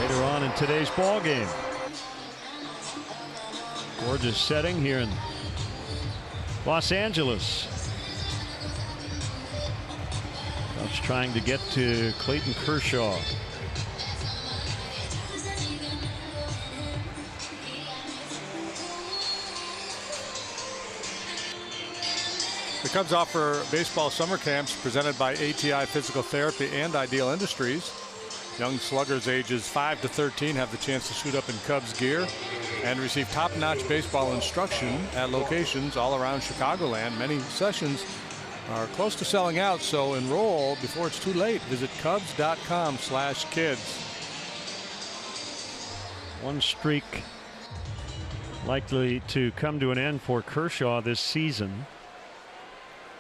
later on in today's ball game. Gorgeous setting here in Los Angeles. Cubs trying to get to Clayton Kershaw. The Cubs offer baseball summer camps presented by ATI Physical Therapy and Ideal Industries. Young sluggers ages 5 to 13 have the chance to suit up in Cubs gear and receive top-notch baseball instruction at locations all around Chicagoland. Many sessions are close to selling out, so enroll before it's too late. Visit Cubs.com/kids. One streak likely to come to an end for Kershaw this season.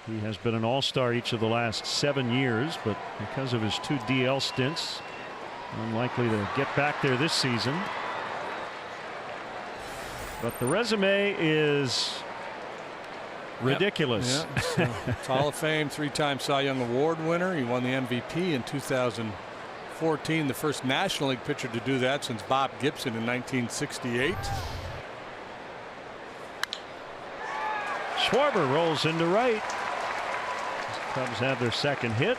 He has been an all-star each of the last 7 years, but because of his 2 DL stints, unlikely to get back there this season. But the resume is ridiculous. Yeah, it's Hall of Fame, 3-time Cy Young Award winner. He won the MVP in 2014, the first National League pitcher to do that since Bob Gibson in 1968. Schwarber rolls into right. Cubs have their second hit.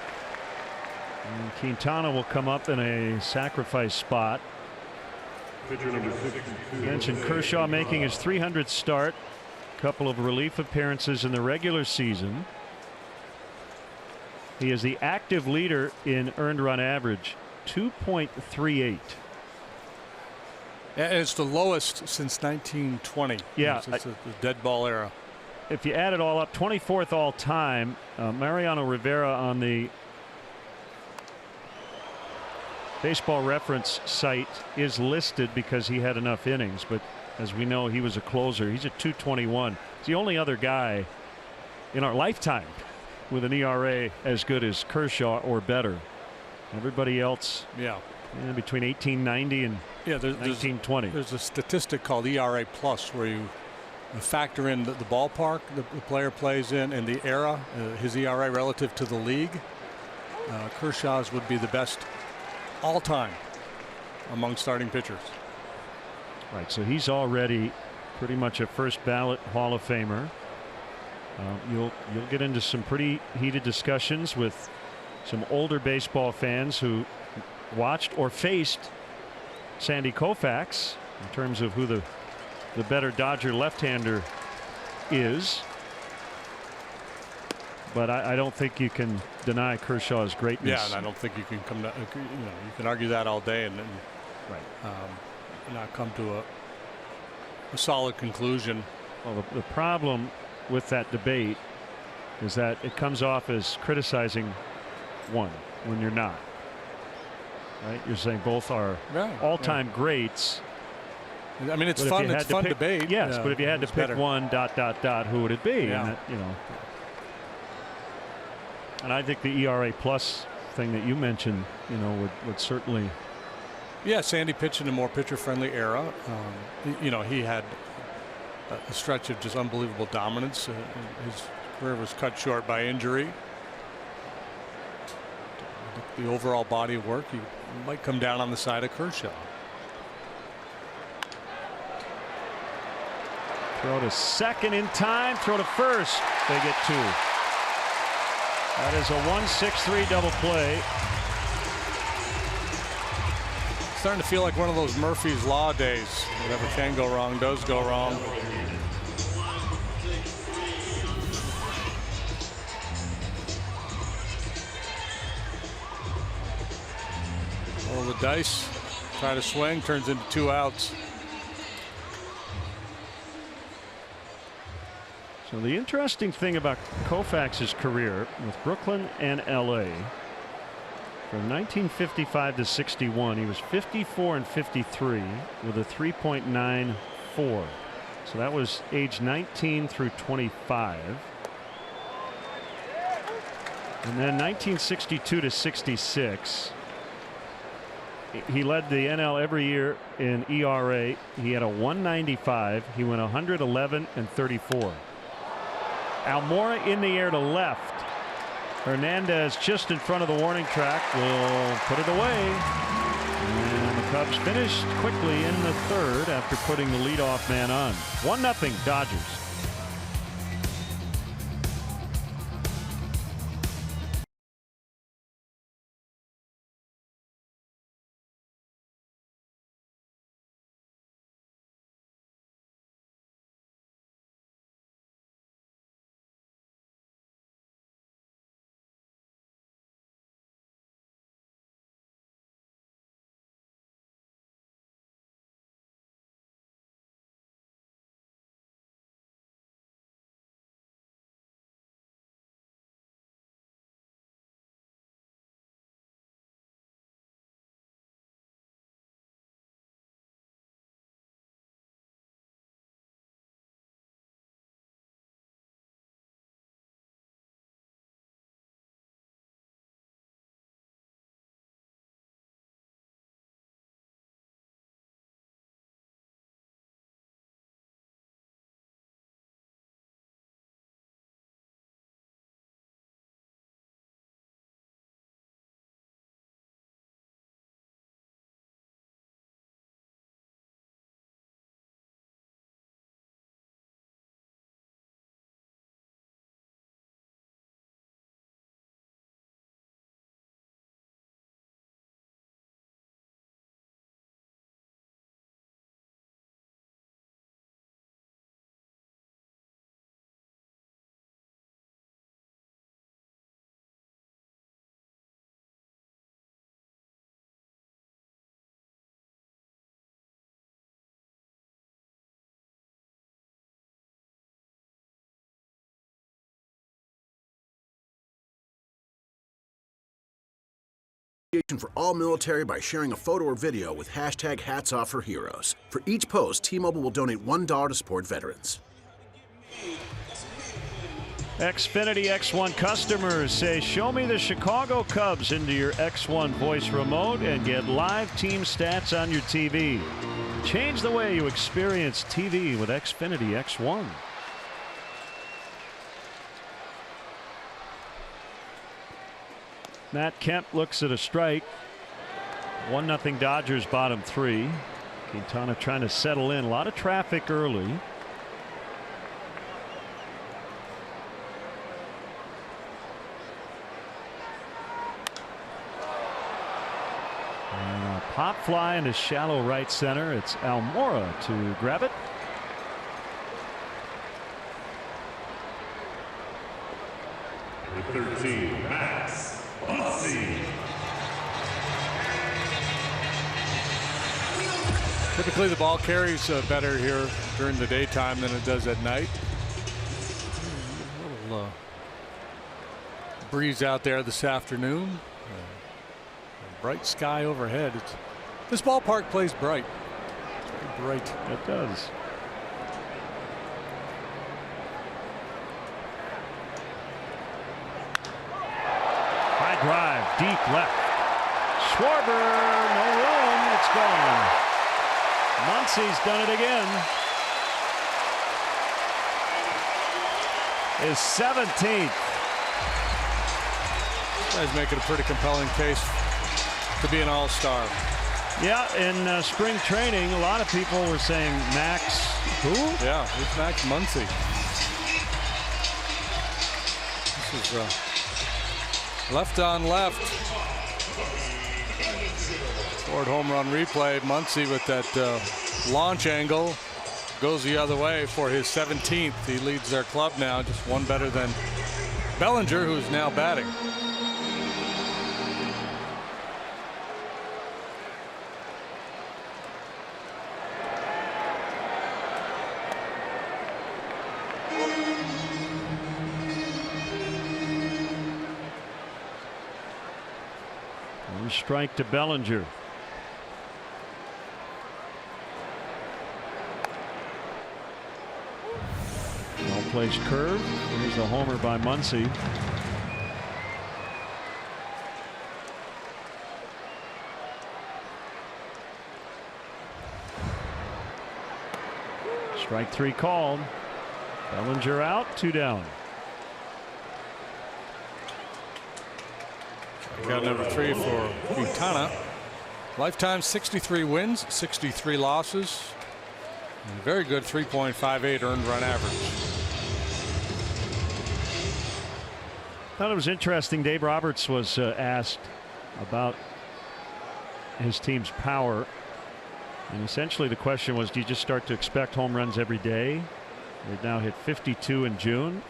And Quintana will come up in a sacrifice spot. Mentioned Kershaw making his 300th start. A couple of relief appearances in the regular season. He is the active leader in earned run average, 2.38. And it's the lowest since 1920. Yeah, it's the dead ball era. If you add it all up, 24th all time. Mariano Rivera on the Baseball Reference site is listed because he had enough innings, but as we know, he was a closer. He's at 2.21. He's the only other guy in our lifetime with an ERA as good as Kershaw or better. Everybody else, between 1890 and 1920. There's a statistic called ERA plus where you factor in the ballpark the player plays in and the era, his ERA relative to the league. Kershaw's would be the best all time among starting pitchers. Right, so he's already pretty much a first ballot Hall of Famer. You'll get into some pretty heated discussions with some older baseball fans who watched or faced Sandy Koufax in terms of who the better Dodger left-hander is. But I don't think you can deny Kershaw's greatness. Yeah, and I don't think you can come to, you can argue that all day and then not come to a solid conclusion. Well, the problem with that debate is that it comes off as criticizing one when you're not. Right? You're saying both are all-time greats. I mean, it's fun. It's fun debate. Yes, but if you had to pick one, who would it be? Yeah. And and I think the ERA plus thing that you mentioned, would certainly. Yeah, Sandy pitched in a more pitcher-friendly era. He had a stretch of just unbelievable dominance. His career was cut short by injury. The overall body of work, he might come down on the side of Kershaw. Throw to second in time. Throw to first. They get 2. That is a 1-6-3 double play. Starting to feel like one of those Murphy's Law days. Whatever can go wrong does go wrong. Roll the dice. Try to swing. Turns into 2 outs. So the interesting thing about Koufax's career with Brooklyn and LA, from 1955 to 61, he was 54 and 53 with a 3.94. So that was age 19 through 25. And then 1962 to 66. He led the NL every year in ERA. He had a 195. He went 111 and 34. Almora in the air to left. Hernandez just in front of the warning track will put it away. And the Cubs finished quickly in the third after putting the leadoff man on. 1-0 Dodgers. For all military by sharing a photo or video with hashtag #HatsOffForHeroes. For each post, T-Mobile will donate $1 to support veterans. Xfinity X1 customers say, show me the Chicago Cubs into your X1 voice remote and get live team stats on your TV. Change the way you experience TV with Xfinity X1. Matt Kemp looks at a strike. 1-0 Dodgers, bottom 3. Quintana trying to settle in. A lot of traffic early. And a pop fly into shallow right center. It's Almora to grab it. The 13, Max. Typically the ball carries better here during the daytime than it does at night. A little breeze out there this afternoon. Bright sky overhead. This ballpark plays bright. It's very bright. It does. Drive deep left. Schwarber, no room. It's gone. Muncy's done it again. His 17th. Guy's making a pretty compelling case to be an all-star. Yeah, in spring training, a lot of people were saying Max. Who? Yeah, it's Max Muncy. This is left on left. Forward home run replay. Muncy with that launch angle goes the other way for his 17th. He leads their club now, just one better than Bellinger, who's now batting. Strike to Bellinger. Well placed curve. Here's the homer by Muncy. Strike 3 called. Bellinger out, 2 down. Got number 3 for Quintana. Lifetime 63 wins, 63 losses. And a very good 3.58 earned run average. Thought it was interesting. Dave Roberts was asked about his team's power. And essentially the question was, do you just start to expect home runs every day? They've now hit 52 in June.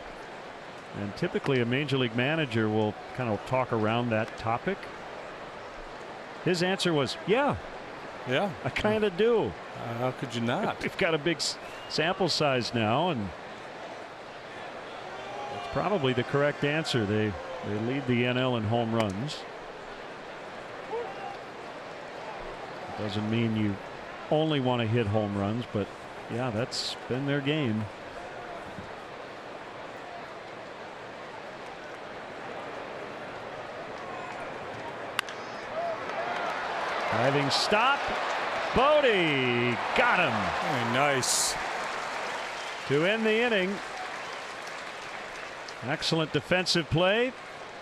And typically a major league manager will kind of talk around that topic. His answer was, yeah, I kind of do. How could you not? We've got a big sample size now, and it's probably the correct answer. They lead the NL in home runs. It doesn't mean you only want to hit home runs, but yeah, that's been their game. Diving stop. Bodie got him. Very nice. To end the inning. Excellent defensive play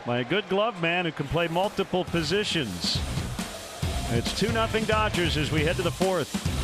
by a good glove man who can play multiple positions. It's 2-0 Dodgers as we head to the 4th.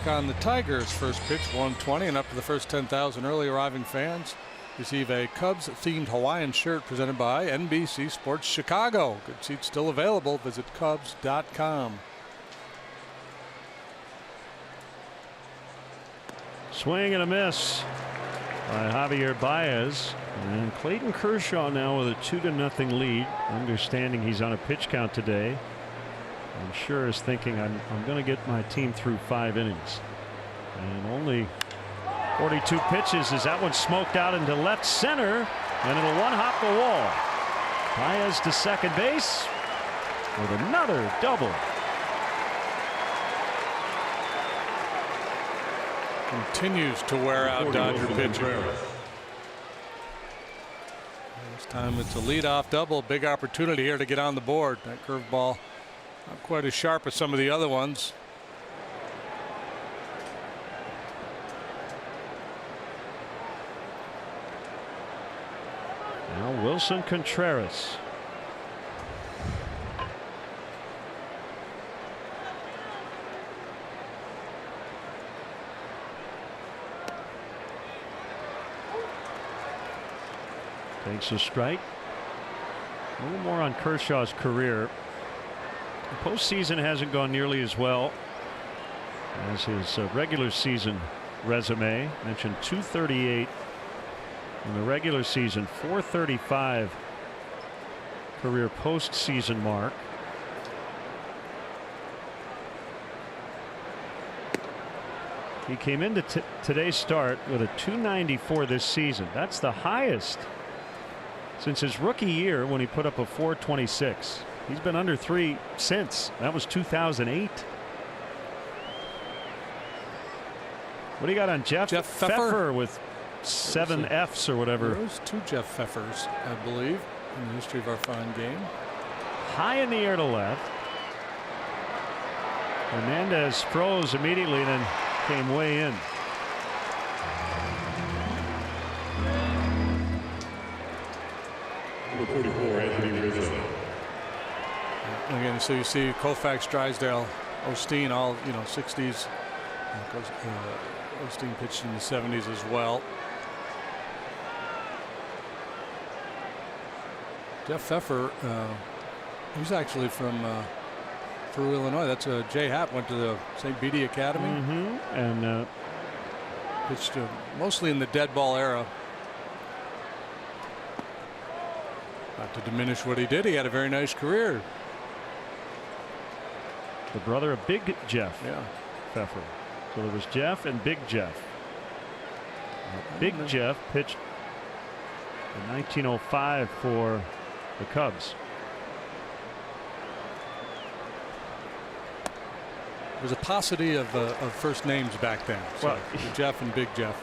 On the Tigers, first pitch 120, and up to the first 10,000 early arriving fans receive a Cubs themed Hawaiian shirt presented by NBC Sports Chicago. Good seats still available. Visit Cubs.com. Swing and a miss by Javier Baez, and Clayton Kershaw now with a 2-0 lead. Understanding he's on a pitch count today, I'm sure is thinking I'm going to get my team through 5 innings. And only 42 pitches as that one smoked out into left center, and it'll one-hop the wall. Baez to second base with another double. Continues to wear out Dodger pitcher. This time it's a leadoff double. Big opportunity here to get on the board. That curveball not quite as sharp as some of the other ones. Now Wilson Contreras. Takes a strike. A little more on Kershaw's career. The postseason hasn't gone nearly as well as his regular season resume. Mentioned 238 in the regular season, 435 career postseason mark. He came into today's start with a 294 this season. That's the highest since his rookie year when he put up a 426. He's been under 3 since. That was 2008. What do you got on Jeff Pfeffer with 7 Fs or whatever? There's 2 Jeff Pfeffers, I believe, in the history of our fine game. High in the air to left. Hernandez froze immediately and then came way in. Number 44, Anthony Rizzo. Again, so you see Koufax, Drysdale, Osteen, all 60s. Osteen pitched in the 70s as well. Jeff Pfeffer, he's actually from Peru, Illinois. That's Jay Happ went to the St. Bede Academy. And pitched mostly in the dead ball era. Not to diminish what he did, he had a very nice career. The brother of Big Jeff Pfeffer. So there was Jeff and Big Jeff. Big Jeff pitched in 1905 for the Cubs. There's a paucity of first names back then. So well, Jeff and Big Jeff.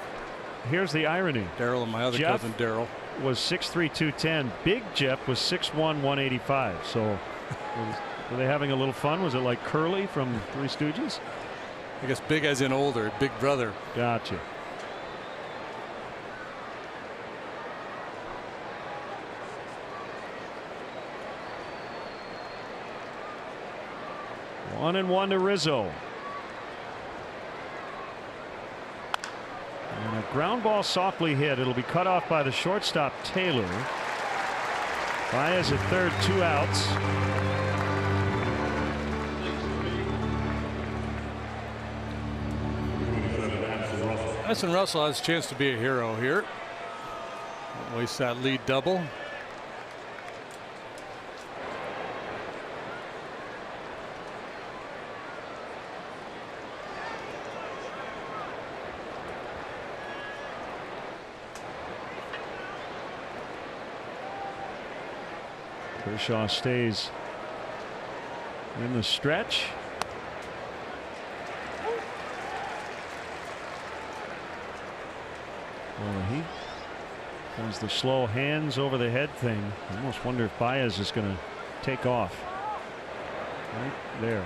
Here's the irony. Daryl and my other cousin Daryl was 6'3", 210. Big Jeff was 6'1", 185. So were they having a little fun? Was it like Curly from Three Stooges? I guess big as in older, big brother. Gotcha. One and one to Rizzo. And a ground ball softly hit. It'll be cut off by the shortstop Taylor. Baez at third, 2 outs. Madison Russell has a chance to be a hero here. Don't waste that lead double. Kershaw stays in the stretch. Well, he does the slow hands over the head thing. I almost wonder if Baez is going to take off right there.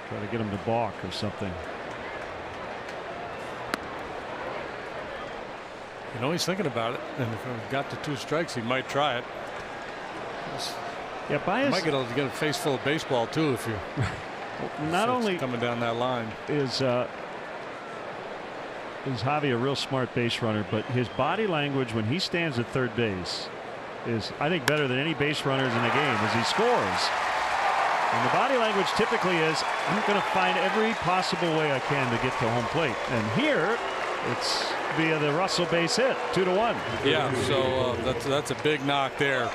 Try to get him to balk or something. He's thinking about it, and if he got to 2 strikes, he might try it. Yeah, Baez might get a face full of baseball too if you. Not only coming down that line is Javi a real smart base runner, but his body language when he stands at third base is, I think, better than any base runners in the game as he scores. And the body language typically is, I'm going to find every possible way I can to get to home plate. And here it's via the Russell base hit, 2-1. Yeah, so that's a big knock there.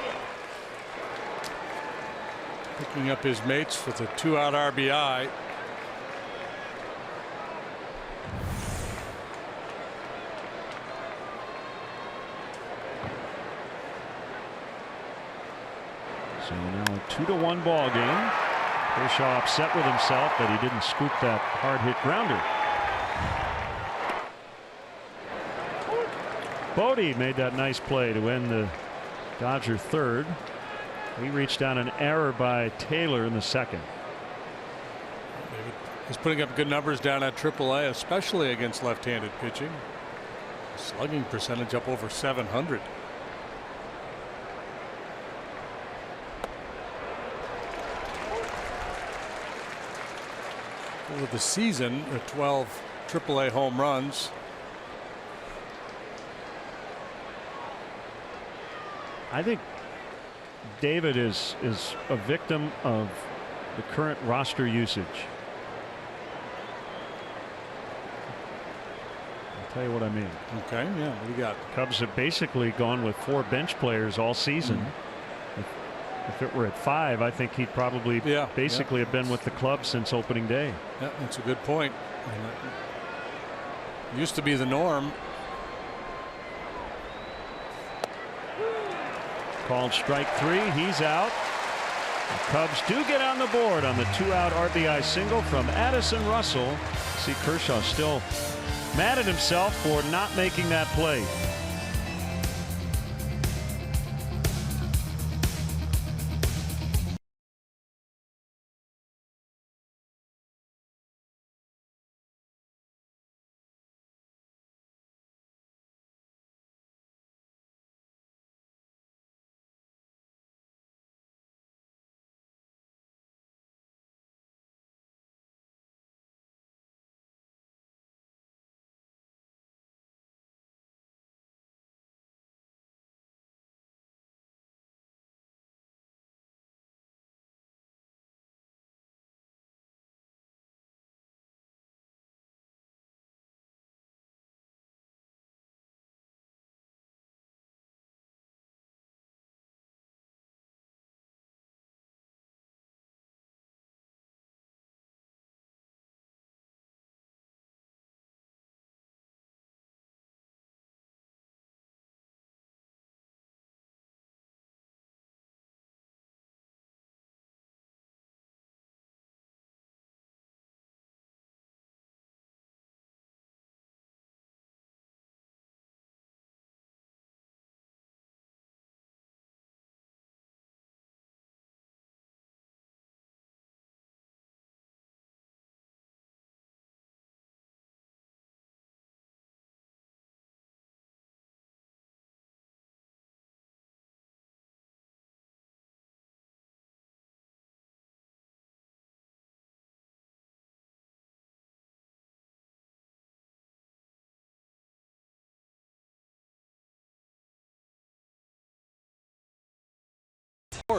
Picking up his mates with a 2-out RBI. So now a 2-1 ball game. Kershaw upset with himself that he didn't scoop that hard hit grounder. Bodie made that nice play to end the Dodger third. He reached on an error by Taylor in the second. He's putting up good numbers down at AAA, especially against left-handed pitching. Slugging percentage up over 700. Over the season, 12 AAA home runs. I think David is a victim of the current roster usage. I'll tell you what I mean. Okay, yeah, what do you got? Cubs have basically gone with 4 bench players all season. If it were at 5, I think he'd probably basically have been with the club since opening day. Yeah, that's a good point. Used to be the norm. Called strike 3. He's out. The Cubs do get on the board on the 2-out RBI single from Addison Russell. See, Kershaw still mad at himself for not making that play.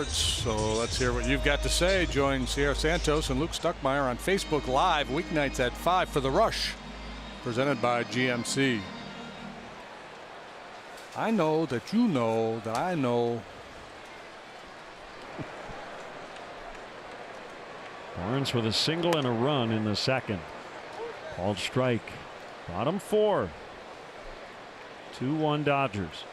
So let's hear what you've got to say. Join Sierra Santos and Luke Stuckmeyer on Facebook Live weeknights at 5 for The Rush, presented by GMC. I know that you know that I know. Barnes with a single and a run in the second. Called strike. Bottom 4. 2-1 Dodgers.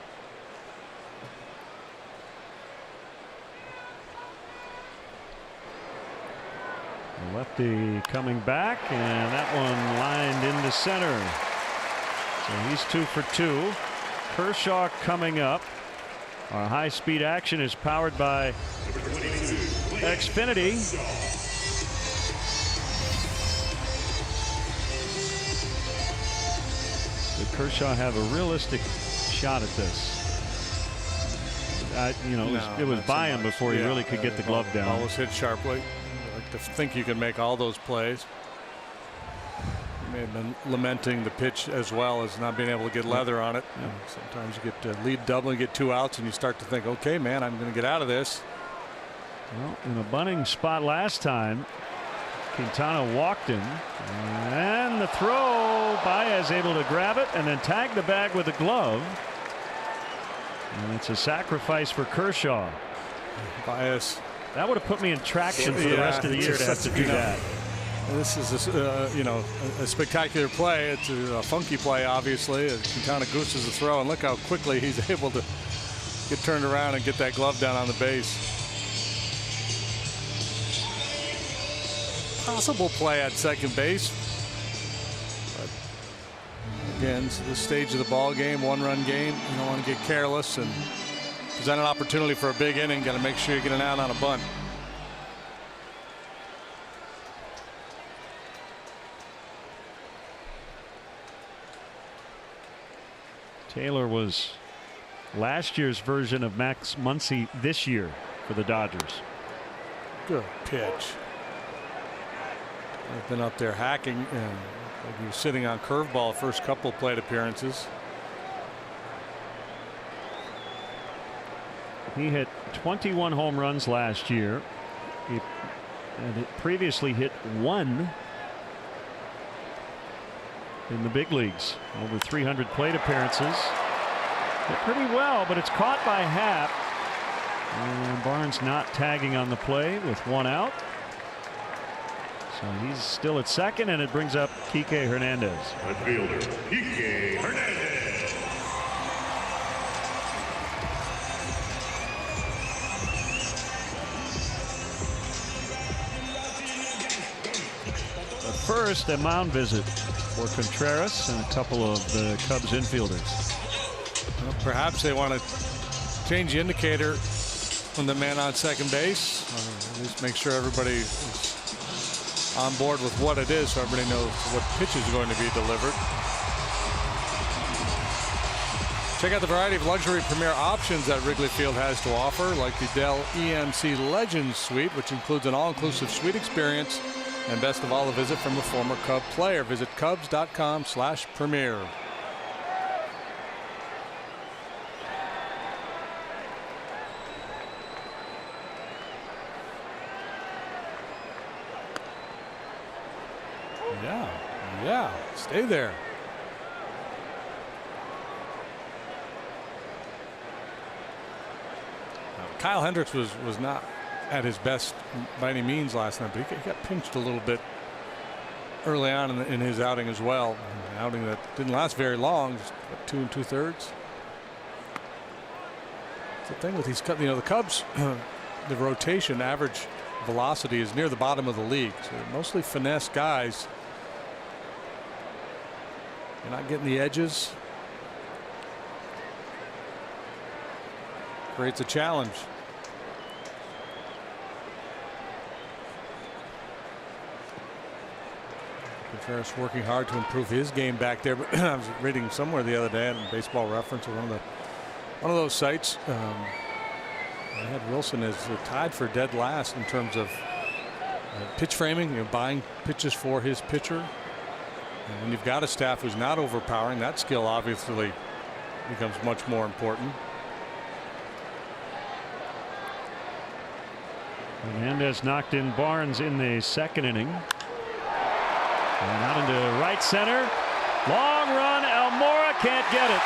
Lefty coming back, and that one lined into center. So he's 2 for 2. Kershaw coming up. Our high-speed action is powered by Xfinity. Did Kershaw have a realistic shot at this? It was by him before he really could get the glove down. Ball was hit sharply. To think you can make all those plays. He may have been lamenting the pitch as well as not being able to get leather on it. Yeah. Sometimes you get lead double and get 2 outs and you start to think, okay, man, I'm going to get out of this. Well, in a bunting spot last time, Quintana walked him, and the throw, Baez able to grab it and then tag the bag with a glove. And it's a sacrifice for Kershaw. Baez. That would have put me in traction for the rest of the year to have to do that. This is a spectacular play. It's a funky play, obviously. Quintana gooses the throw, and look how quickly he's able to get turned around and get that glove down on the base. Possible play at second base. But again, it's this stage of the ball game, 1-run game. You don't want to get careless and present an opportunity for a big inning. Got to make sure you get an out on a bunt. Taylor was last year's version of Max Muncy this year for the Dodgers. Good pitch. I've been up there hacking, and he was sitting on curveball first couple plate appearances. He hit 21 home runs last year. He had previously hit 1 in the big leagues. Over 300 plate appearances. Hit pretty well, but it's caught by Happ. And Barnes not tagging on the play with 1 out. So he's still at second, and it brings up Kike Hernandez. Left fielder, Kike Hernandez. But first, a mound visit for Contreras and a couple of the Cubs infielders. Well, perhaps they want to change the indicator from the man on second base, or at least make sure everybody is on board with what it is, so everybody knows what pitch is going to be delivered. Check out the variety of luxury premier options that Wrigley Field has to offer, like the Dell EMC Legends Suite, which includes an all-inclusive suite experience, and best of all, a visit from a former Cub player. Visit Cubs.com/premier. Yeah, stay there. Kyle Hendricks was not at his best by any means last night, but he got pinched a little bit early on in his outing as well. An outing that didn't last very long, just 2 2/3. The thing with these Cubs, the Cubs, the rotation average velocity is near the bottom of the league. So they're mostly finesse guys. You're not getting the edges. Creates a challenge. Contreras working hard to improve his game back there. But I was reading somewhere the other day in Baseball Reference, or one of those sites. They had Wilson as tied for dead last in terms of pitch framing, buying pitches for his pitcher. And when you've got a staff who's not overpowering, that skill obviously becomes much more important. Hernandez knocked in Barnes in the second inning. And out into right center. Long run. Almora can't get it.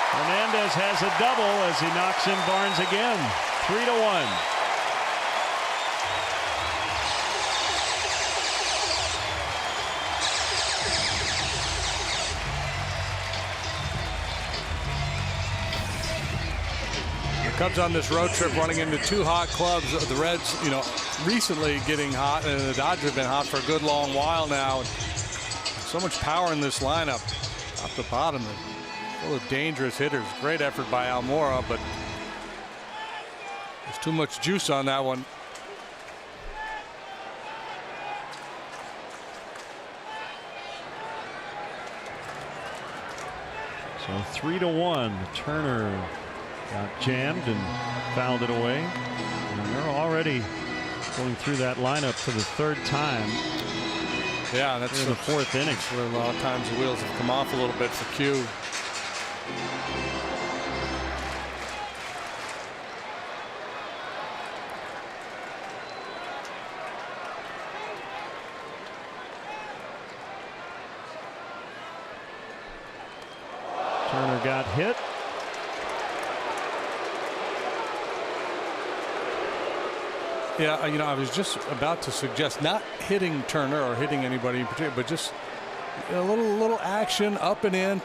Hernandez has a double as he knocks in Barnes again. 3-1. Cubs on this road trip running into 2 hot clubs. The Reds, recently getting hot, and the Dodgers have been hot for a good long while now. So much power in this lineup, top to bottom, full of dangerous hitters. Great effort by Almora, but there's too much juice on that one. So 3-1. Turner got jammed and fouled it away. And they're already going through that lineup for the 3rd time. Yeah, that's in the 4th inning. Where a lot of times the wheels have come off a little bit for Q. Turner got hit. Yeah, I was just about to suggest not hitting Turner or hitting anybody in particular, but just a little action up and in,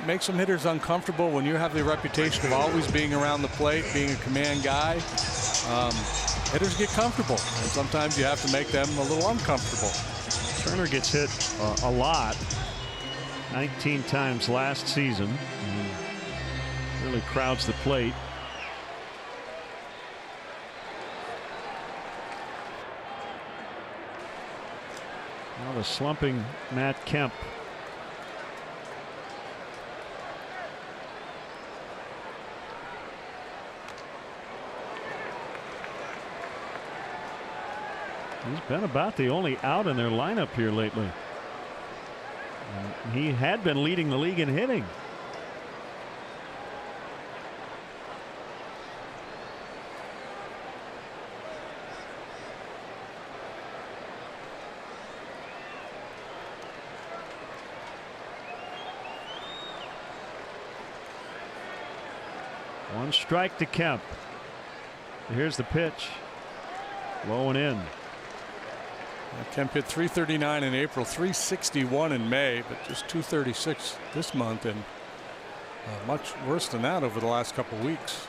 make some hitters uncomfortable. When you have the reputation of always being around the plate, being a command guy, hitters get comfortable, and sometimes you have to make them a little uncomfortable. Turner gets hit a lot, 19 times last season. Really crowds the plate. Now the slumping Matt Kemp. He's been about the only out in their lineup here lately. And he had been leading the league in hitting. One strike to Kemp. Here's the pitch. Low and in. Kemp hit .339 in April, .361 in May, but just .236 this month, and much worse than that over the last couple weeks.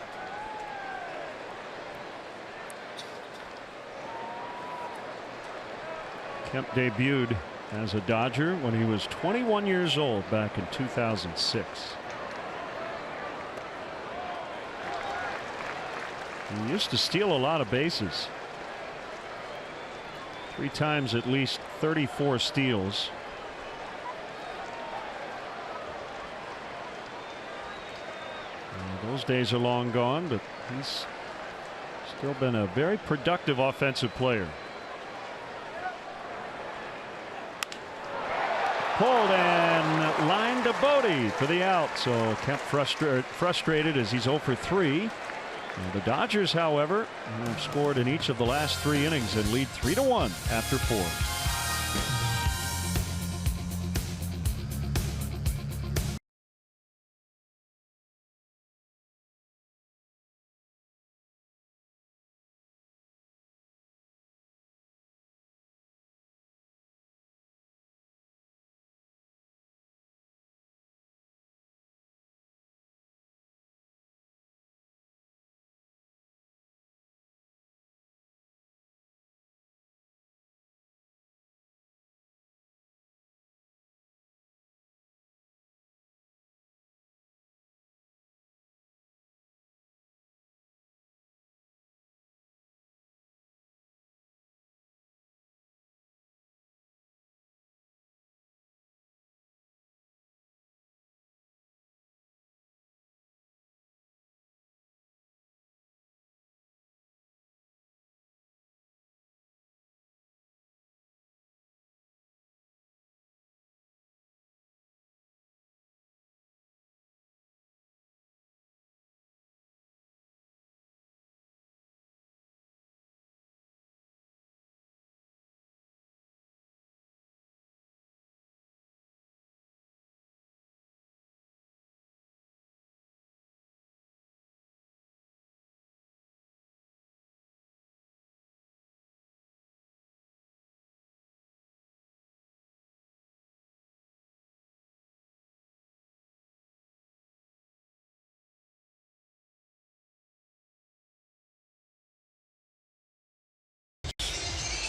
Kemp debuted as a Dodger when he was 21 years old back in 2006. He used to steal a lot of bases. 3 times at least 34 steals. Those days are long gone, but he's still been a very productive offensive player. Pulled and lined to Bodie for the out. So Kemp frustrated as he's 0 for 3. The Dodgers, however, have scored in each of the last 3 innings and lead 3-1 after 4.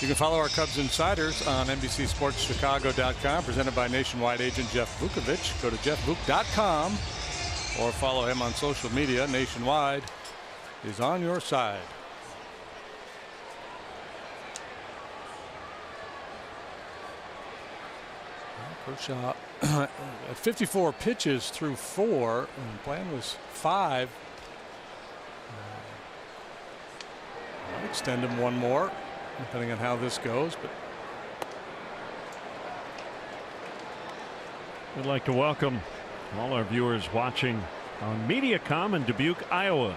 You can follow our Cubs Insiders on NBCSportsChicago.com, presented by Nationwide agent Jeff Vukovich. Go to jeffvuk.com or follow him on social media. Nationwide is on your side. Kershaw at 54 pitches through 4, and the plan was 5. I'll extend him 1 more, depending on how this goes. But we'd like to welcome all our viewers watching on Mediacom in Dubuque, Iowa,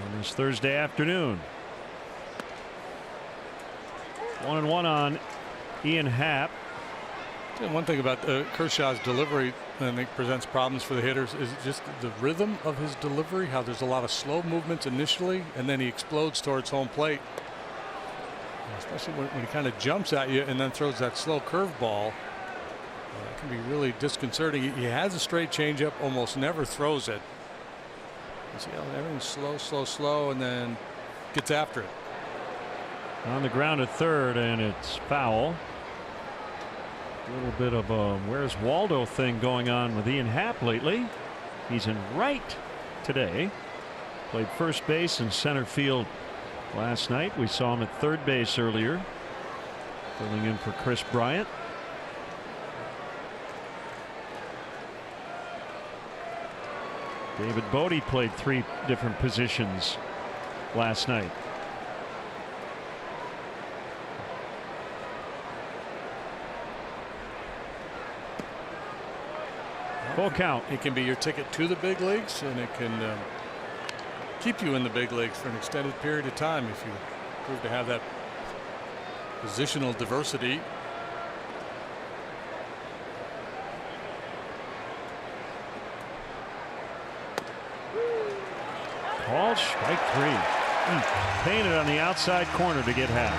on this Thursday afternoon. 1-1 on Ian Happ. One thing about Kershaw's delivery that I think presents problems for the hitters is just the rhythm of his delivery, how there's a lot of slow movements initially and then he explodes towards home plate, especially when he kind of jumps at you and then throws that slow curveball. It can be really disconcerting. He has a straight changeup, almost never throws it. You see how everything's slow, and then gets after it. On the ground at third, and it's foul. A little bit of a where's Waldo thing going on with Ian Happ lately. He's in right today. Played first base and center field last night. We saw him at third base earlier, filling in for Chris Bryant. David Bodie played 3 different positions last night. Full count. It can be your ticket to the big leagues, and it can keep you in the big leagues for an extended period of time if you prove to have that positional diversity. Called strike 3. Painted on the outside corner to get Happ.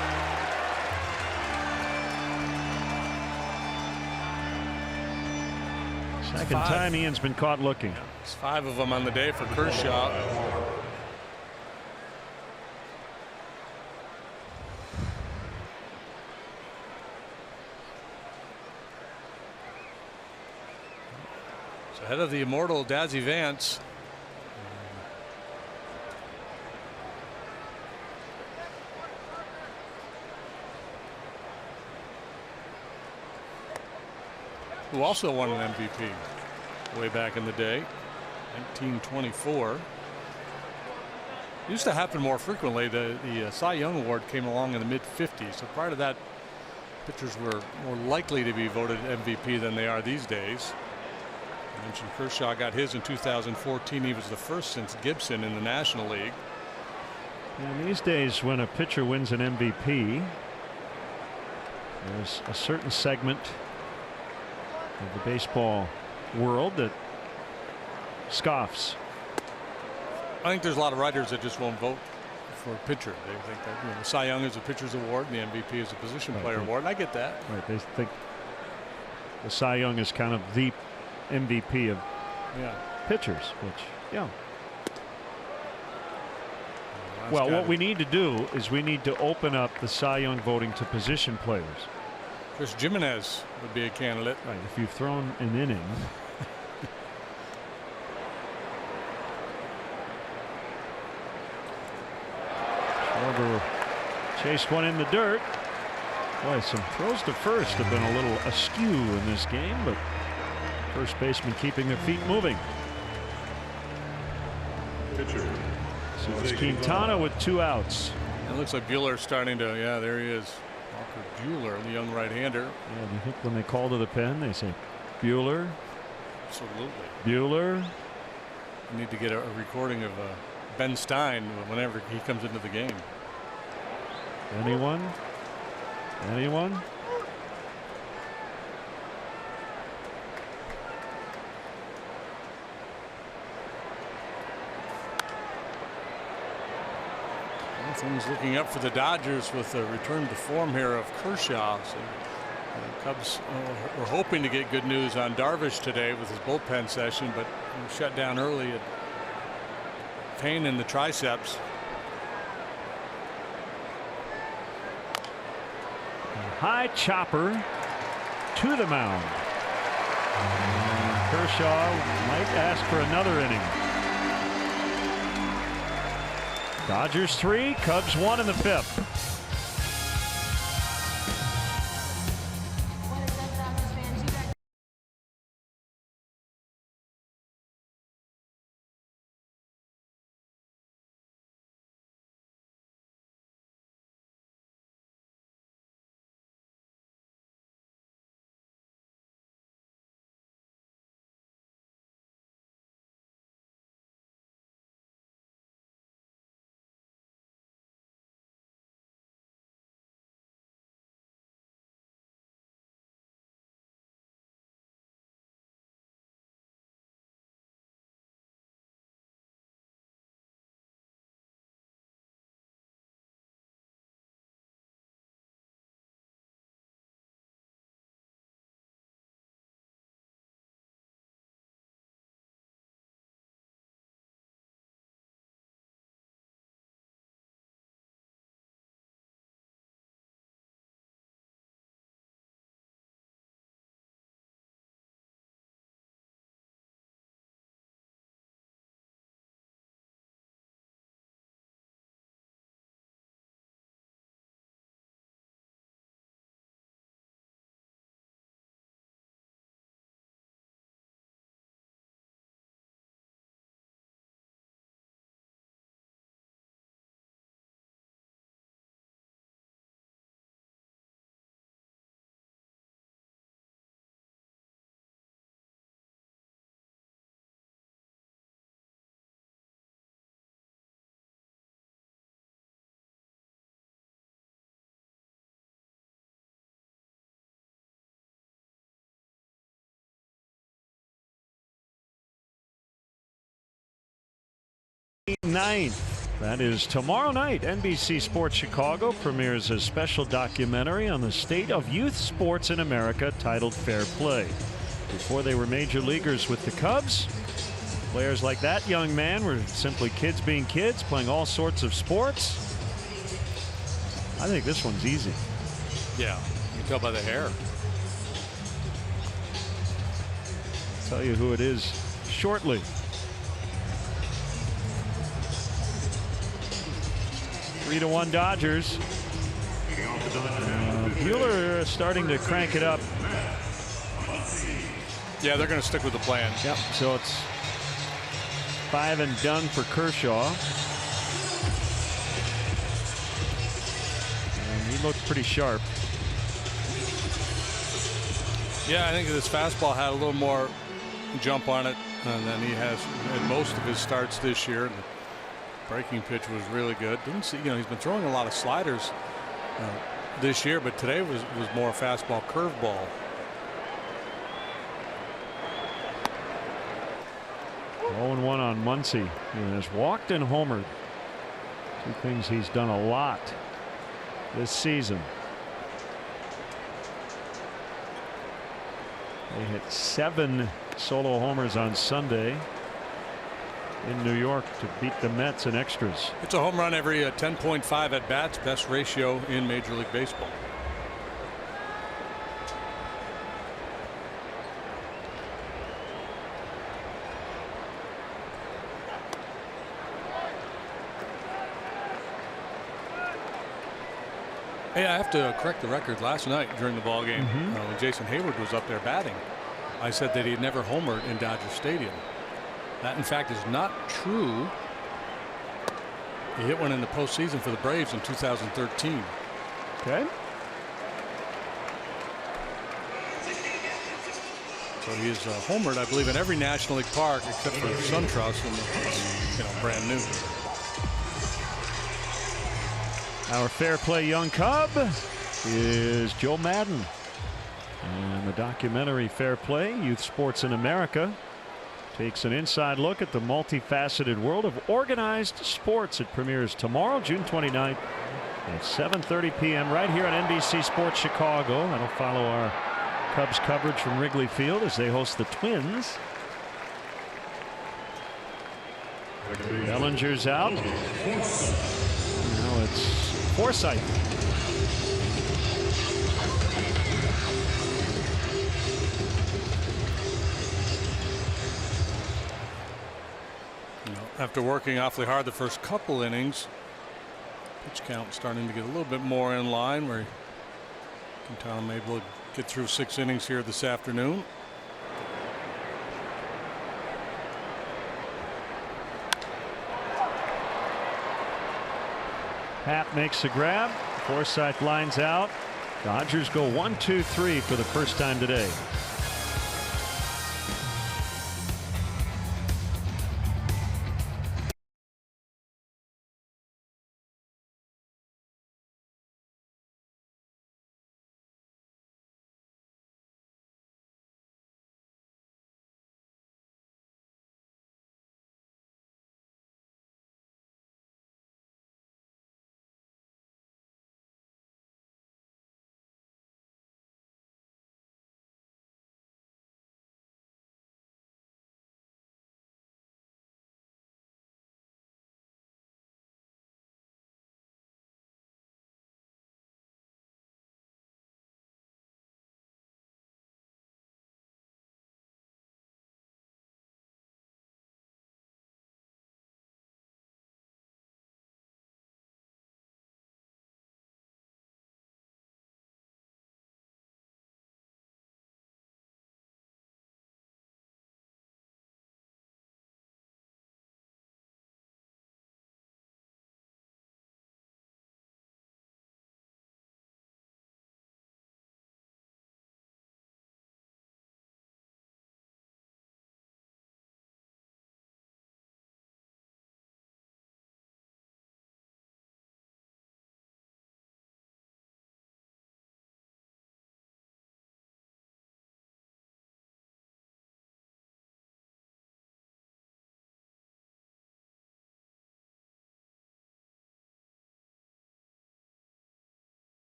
Second time Ian's been caught looking. It's 5 of them on the day for Kershaw. It's ahead of the immortal Dazzy Vance. Who also won an MVP way back in the day, 1924. Used to happen more frequently. The Cy Young Award came along in the mid-50s. So prior to that, pitchers were more likely to be voted MVP than they are these days. I mentioned Kershaw got his in 2014. He was the first since Gibson in the National League. And these days, when a pitcher wins an MVP, there's a certain segment of the baseball world that scoffs. I think there's a lot of writers that just won't vote for a pitcher. They think that the Cy Young is a pitcher's award and the MVP is a position player award. And I get that. Right. They think the Cy Young is kind of the MVP of pitchers, which, yeah. Well, what we need to do is we need to open up the Cy Young voting to position players. Chris Jimenez would be a candidate. Right, if you've thrown an inning. Schwarber chased one in the dirt. Boy, some throws to first have been a little askew in this game, but first baseman keeping their feet moving. Pitcher. So it's Quintana with 2 outs. It looks like Buehler's starting to, there he is. Walker Buehler, the young right-hander. Yeah, do you think when they call to the pen, they say Buehler? Absolutely. Buehler. We need to get a recording of Ben Stein whenever he comes into the game. Anyone? Anyone? Things looking up for the Dodgers with a return to form here of Kershaw. So the Cubs were hoping to get good news on Darvish today with his bullpen session, but he was shut down early at pain in the triceps. A high chopper to the mound. And Kershaw might ask for another inning. Dodgers 3, Cubs 1 in the 5th. Ninth. That is tomorrow night. NBC Sports Chicago premieres a special documentary on the state of youth sports in America titled Fair Play. Before they were major leaguers with the Cubs, players like that young man were simply kids being kids, playing all sorts of sports. I think this one's easy. Yeah, you can tell by the hair. I'll tell you who it is shortly. Three to 1 Dodgers. Buehler starting to crank it up. Yeah, they're going to stick with the plan. Yep. So it's 5 and done for Kershaw. And he looked pretty sharp. Yeah, I think this fastball had a little more jump on it than he has in most of his starts this year. The breaking pitch was really good. Didn't see, he's been throwing a lot of sliders this year, but today was more fastball curveball. Oh, 0-1 on Muncy. He has walked and homered. Two things he's done a lot this season. They hit 7 solo homers on Sunday in New York to beat the Mets in extras. It's a home run every 10.5 at bats, best ratio in Major League Baseball. Hey, I have to correct the record. Last night during the ball game, when Jason Hayward was up there batting, I said that he had never homered in Dodger Stadium. That, in fact, is not true. He hit one in the postseason for the Braves in 2013. Okay. So he is homered, I believe, in every National League park except for SunTrust, and it's brand new. Our fair play young Cub is Joe Madden. And the documentary Fair Play, Youth Sports in America, takes an inside look at the multifaceted world of organized sports. It premieres tomorrow, June 29th at 7:30 p.m. right here on NBC Sports Chicago. That'll follow our Cubs coverage from Wrigley Field as they host the Twins. Bellinger's out. Now it's Forsythe. After working awfully hard the first couple innings, pitch count starting to get a little bit more in line, where Quintana may be able to get through 6 innings here this afternoon. Happ makes the grab. Forsythe lines out. Dodgers go 1-2-3 for the first time today.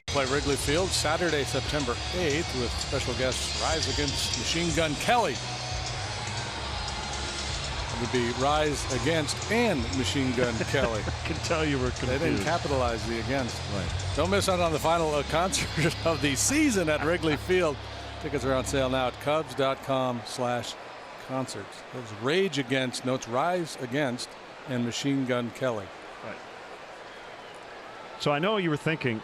Play Wrigley Field Saturday, September 8th with special guests Rise against Machine Gun Kelly. It would be Rise against and Machine Gun Kelly. I can tell you were confused. They didn't capitalize the against. Right. Don't miss out on the final concert of the season at Wrigley Field. Tickets are on sale now at Cubs.com/concerts. Those Rage Against, notes Rise Against, and Machine Gun Kelly. Right. So I know you were thinking,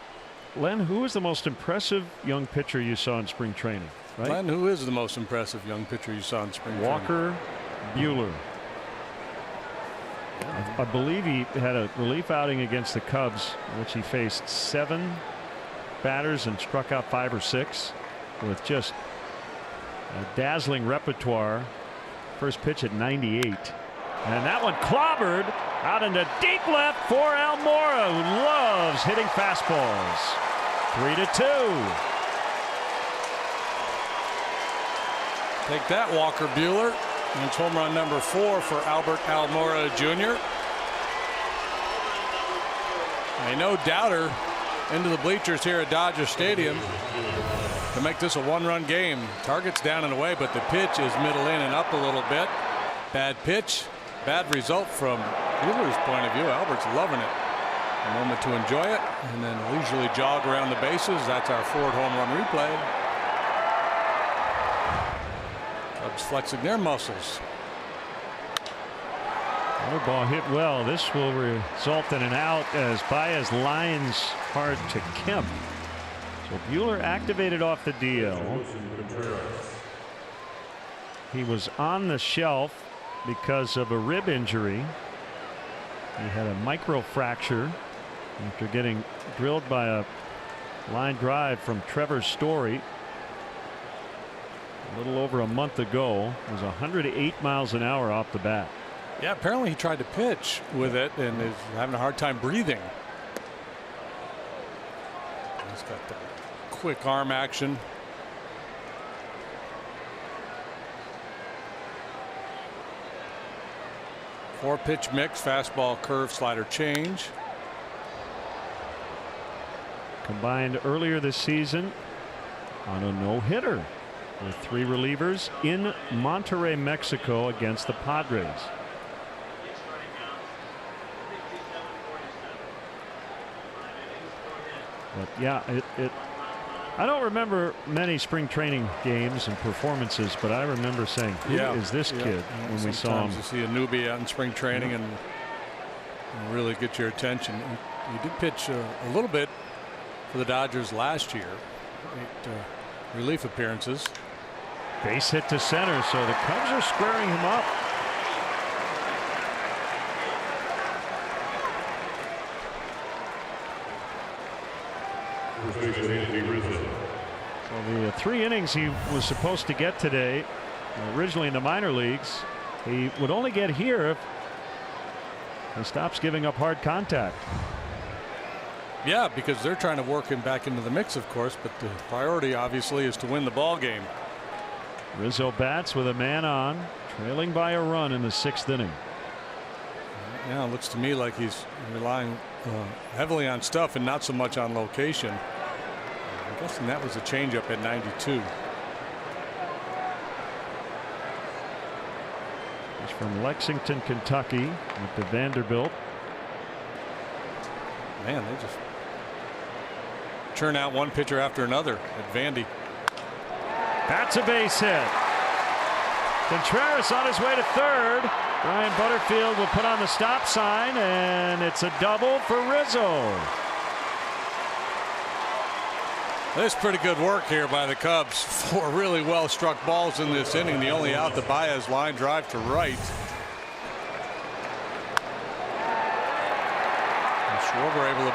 Len, who was the most impressive young pitcher you saw in spring training? Right? Len, who is the most impressive young pitcher you saw in spring training? Walker Buehler. I believe he had a relief outing against the Cubs, in which he faced 7 batters and struck out 5 or 6 with just a dazzling repertoire. First pitch at 98. And that one clobbered out into deep left for Almora, who loves hitting fastballs. 3-2. Take that, Walker Buehler. And it's home run number 4 for Albert Almora Jr. A no doubter into the bleachers here at Dodger Stadium to make this a 1-run game. Target's down and away, but the pitch is middle in and up a little bit. Bad pitch, bad result from Buehler's point of view. Albert's loving it. A moment to enjoy it, and then leisurely jog around the bases. That's our 4th home run replay. Cubs flexing their muscles. Another ball hit well. This will result in an out as Baez lines hard to Kemp. So Buehler activated off the DL. He was on the shelf because of a rib injury. He had a microfracture after getting drilled by a line drive from Trevor Story a little over a month ago. It was 108 miles an hour off the bat. Yeah, apparently he tried to pitch with it and is having a hard time breathing. He's got the quick arm action. Four-pitch mix, fastball, curve, slider, change. Combined earlier this season on a no-hitter with 3 relievers in Monterrey, Mexico against the Padres. But yeah, I don't remember many spring training games and performances, but I remember saying, who is this kid when we saw him? You see a newbie out in spring training and really get your attention. He did pitch a little bit for the Dodgers last year. 8 relief appearances. Base hit to center, so the Cubs are squaring him up. So the 3 innings he was supposed to get today, originally in the minor leagues, he would only get here if he stops giving up hard contact. Yeah, because they're trying to work him back into the mix, of course, but the priority obviously is to win the ball game. Rizzo bats with a man on, trailing by a run in the 6th inning. Yeah, it looks to me like he's relying heavily on stuff and not so much on location. I'm guessing that was a changeup at 92. He's from Lexington, Kentucky, with the Vanderbilt. Man, they just churn out one pitcher after another at Vandy. That's a base hit. Contreras on his way to 3rd. Brian Butterfield will put on the stop sign, and it's a double for Rizzo. This is pretty good work here by the Cubs. 4 really well struck balls in this inning. The only out, the Baez line drive to right. And Schwarber able to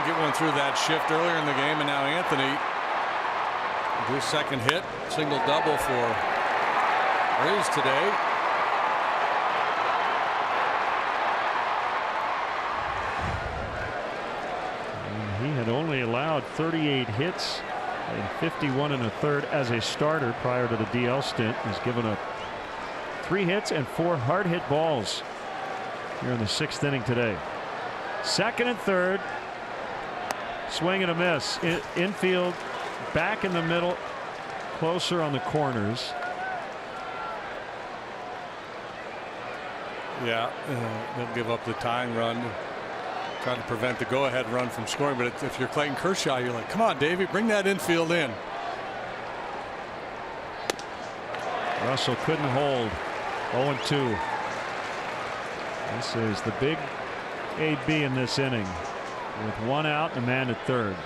get one through that shift earlier in the game, and now Anthony with his 2nd hit, single double for Riz today. And he had only allowed 38 hits and 51 1/3 as a starter prior to the DL stint. He's given up 3 hits and 4 hard hit balls here in the 6th inning today. 2nd and 3rd. Swing and a miss. Infield, back in the middle, closer on the corners. Yeah, they'll give up the tying run, trying to prevent the go-ahead run from scoring. But if you're Clayton Kershaw, you're like, come on, Davey, bring that infield in. Russell couldn't hold. 0-2. This is the big AB in this inning, with one out and a man at third.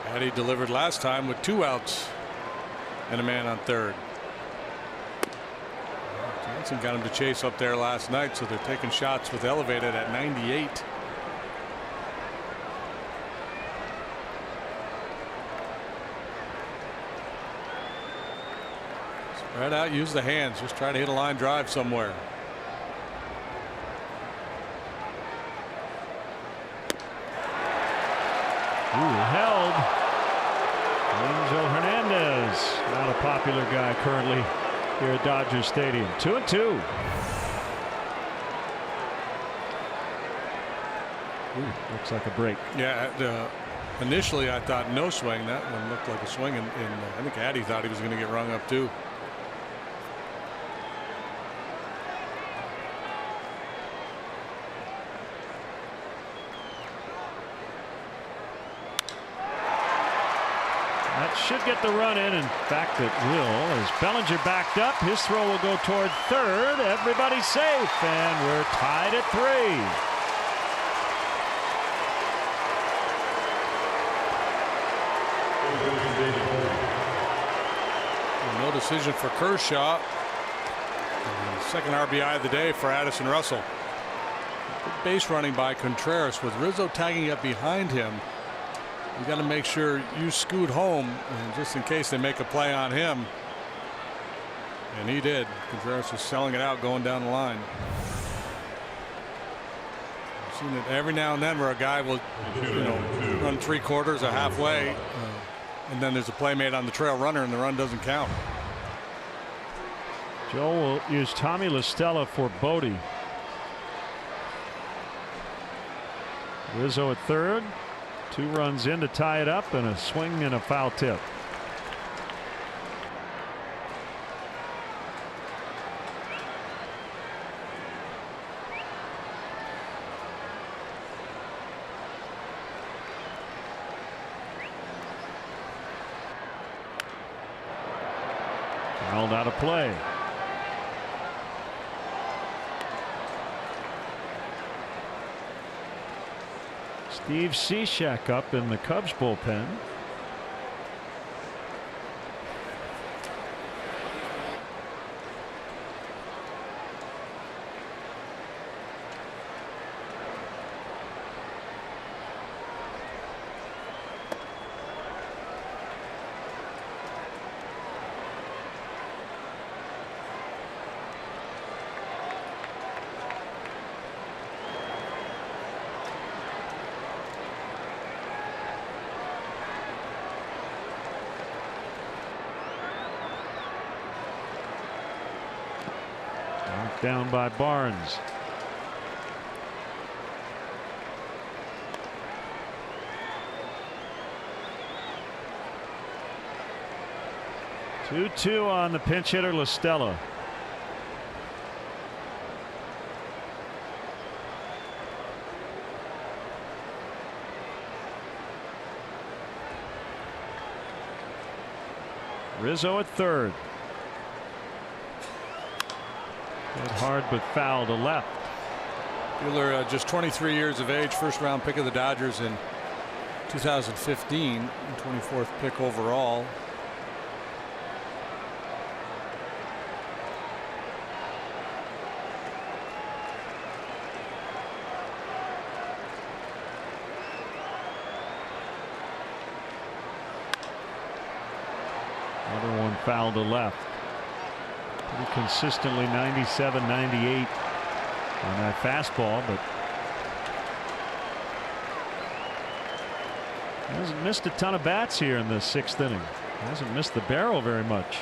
Addy delivered last time with 2 outs and a man on third. Johnson got him to chase up there last night, so they're taking shots with elevated at 98. Spread out, use the hands, just try to hit a line drive somewhere. Held. Angel Hernandez, not a popular guy currently here at Dodger Stadium. 2-2. Looks like a break. Yeah, initially I thought no swing. That one looked like a swing, and I think Addy thought he was going to get rung up too. That should get the run in. In fact, it will. As Bellinger backed up, his throw will go toward third. Everybody's safe, and we're tied at 3. No decision for Kershaw. Second RBI of the day for Addison Russell. Good base running by Contreras, with Rizzo tagging up behind him. You got to make sure you scoot home, just in case they make a play on him. And he did. Contreras was selling it out going down the line. I've seen it every now and then where a guy will, run 3/4 or halfway, and then there's a play made on the trail runner and the run doesn't count. Joe will use Tommy La Stella for Bodie. Rizzo at third. 2 runs in to tie it up, and a swing and a foul tip. Fouled out of play. Steve Cishek up in the Cubs bullpen. Down by Barnes. Two on the pinch hitter La Stella. Rizzo at third. Hit hard but foul to left. Buehler, just 23 years of age, first round pick of the Dodgers in 2015, 24th pick overall. Another one foul to left. Pretty consistently 97, 98 on that fastball, but hasn't missed a ton of bats here in the 6th inning. Hasn't missed the barrel very much.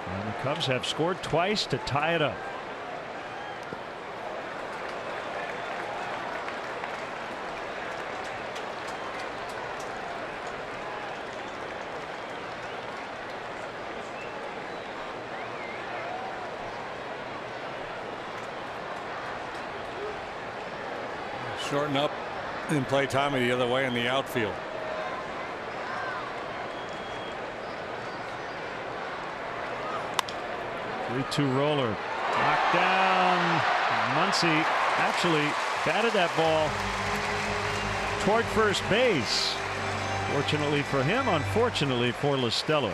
And the Cubs have scored twice to tie it up. Shorten up and play Tommy the other way in the outfield. Three-two roller. Knocked down. Muncy actually batted that ball toward first base. Fortunately for him, unfortunately for Listella.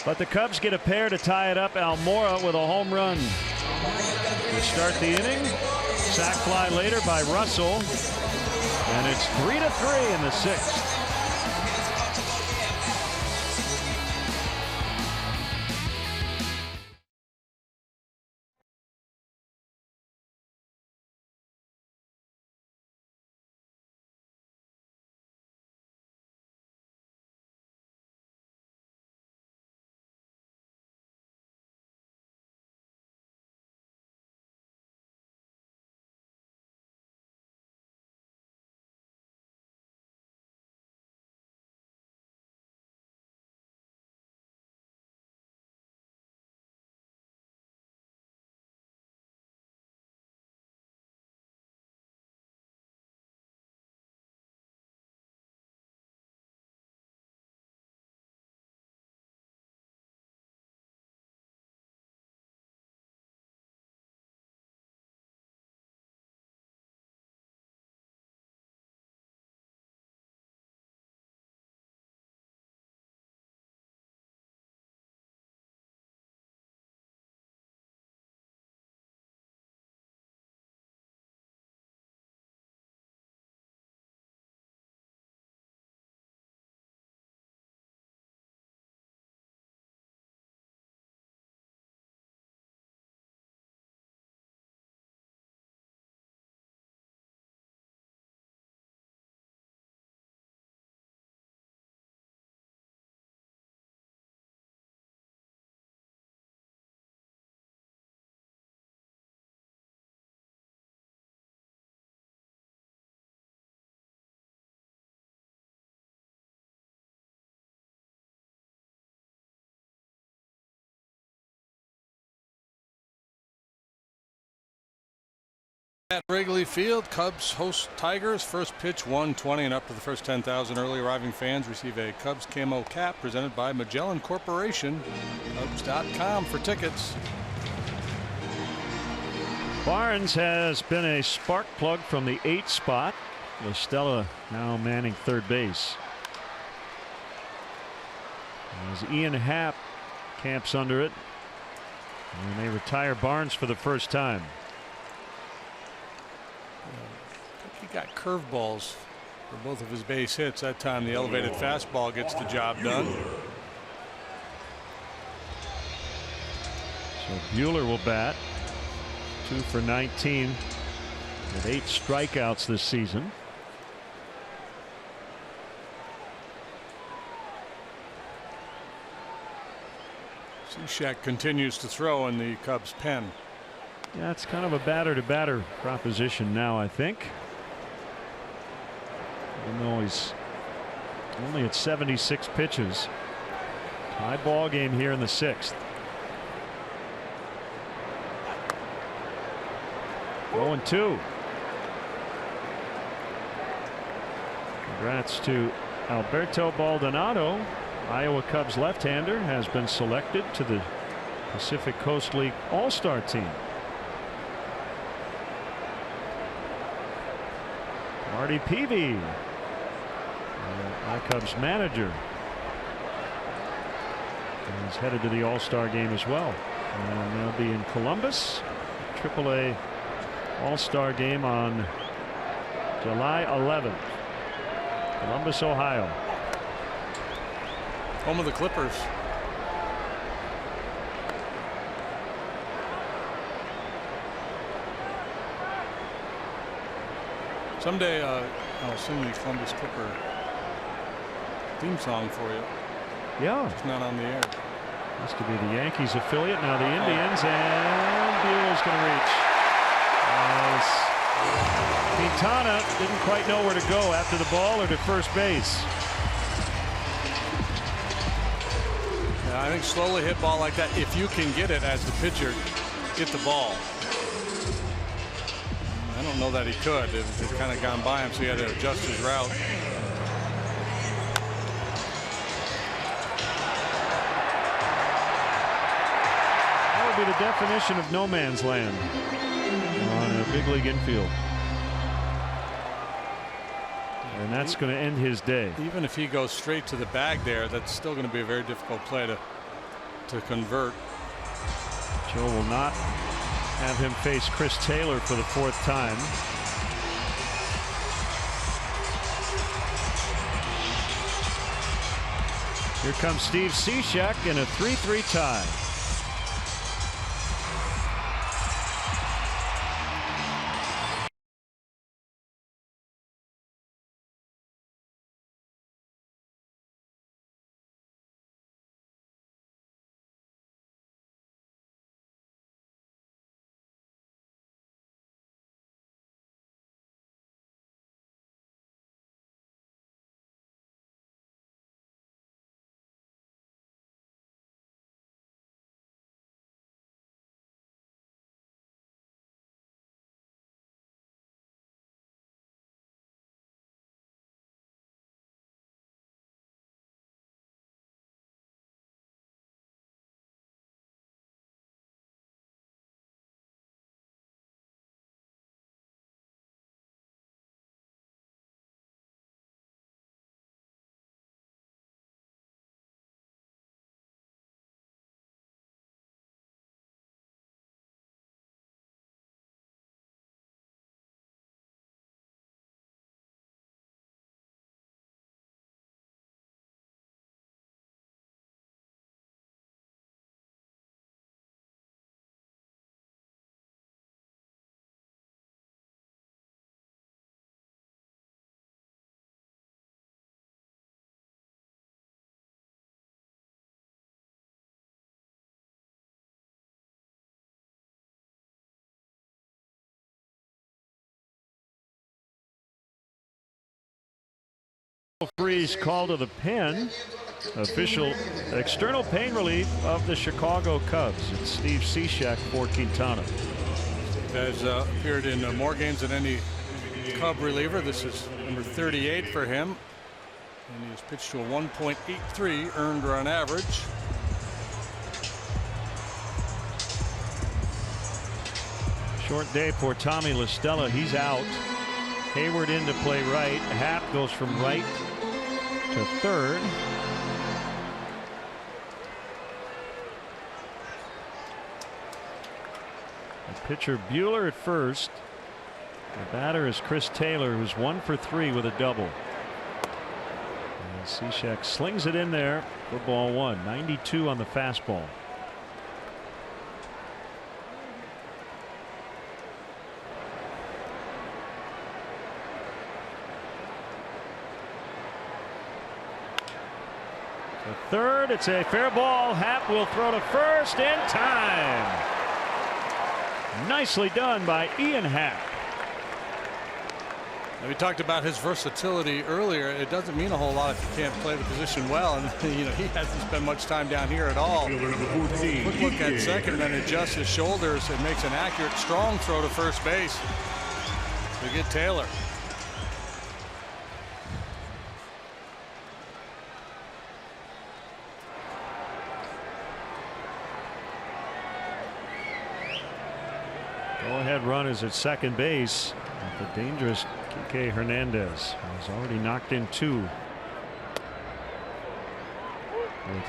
But the Cubs get a pair to tie it up. Almora with a home run to start the inning. Sac fly later by Russell. And it's 3-3 in the sixth. At Wrigley Field, Cubs host Tigers. First pitch 1:20 and up to the first 10,000 early arriving fans receive a Cubs camo cap presented by Magellan Corporation. Cubs.com for tickets. Barnes has been a spark plug from the 8th spot. Listella now manning third base. As Ian Happ camps under it. And they retire Barnes for the first time. He got curveballs for both of his base hits. That time the elevated fastball gets the job done. So Buehler will bat. 2 for 19 with 8 strikeouts this season. Cishek continues to throw in the Cubs pen. Yeah, it's kind of a batter to batter proposition now, I think. Even though he's only at 76 pitches. Tie ball game here in the 6th. 0-2. Congrats to Alberto Baldonado. Iowa Cubs left-hander has been selected to the Pacific Coast League All-Star team. Marty Peavy, Cubs manager, is headed to the All-Star game as well. And they'll be in Columbus. AAA All-Star game on July 11th. Columbus, Ohio. Home of the Clippers. Someday I'll sing the Columbus Clipper theme song for you. Yeah. It's not on the air. Used to be the Yankees affiliate, now the Indians, and Buell's going to reach. As Quintana didn't quite know where to go after the ball or to first base. Yeah, I think slowly hit ball like that, if you can get it as the pitcher, get the ball. I don't know that he could. It kind of gone by him, so he had to adjust his route. That would be the definition of no man's land on a big league infield. And that's going to end his day. Even if he goes straight to the bag there, that's still going to be a very difficult play to convert. Joe will not have him face Chris Taylor for the 4th time. Here comes Steve Cishek in a 3-3 tie. Freeze call to the pen. Official external pain relief of the Chicago Cubs. It's Steve Cishek for Quintana. Has appeared in more games than any Cub reliever. This is number 38 for him. And he has pitched to a 1.83 earned run average. Short day for Tommy La Stella. He's out. Hayward in to play right. Happ goes from right to third. The pitcher Buehler at first. The batter is Chris Taylor, who's 1 for 3 with a double. And Cishek slings it in there for ball 1. 92 on the fastball. The third, it's a fair ball. Happ will throw to first in time. Nicely done by Ian Happ. We talked about his versatility earlier. It doesn't mean a whole lot if you can't play the position well, and he hasn't spent much time down here at all. Quick look at second, then adjusts his shoulders and makes an accurate, strong throw to first base to get Taylor. Go-ahead run is at second base. The dangerous Kike Hernandez has already knocked in 2 with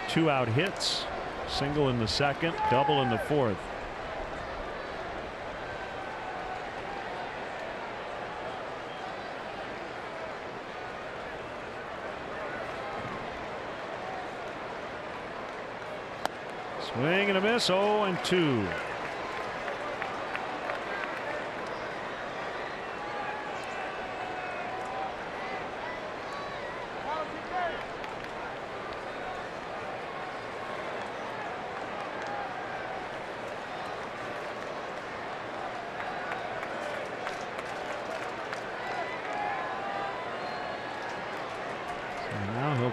2 out hits, single in the second, double in the fourth. Swing and a miss. 0-2.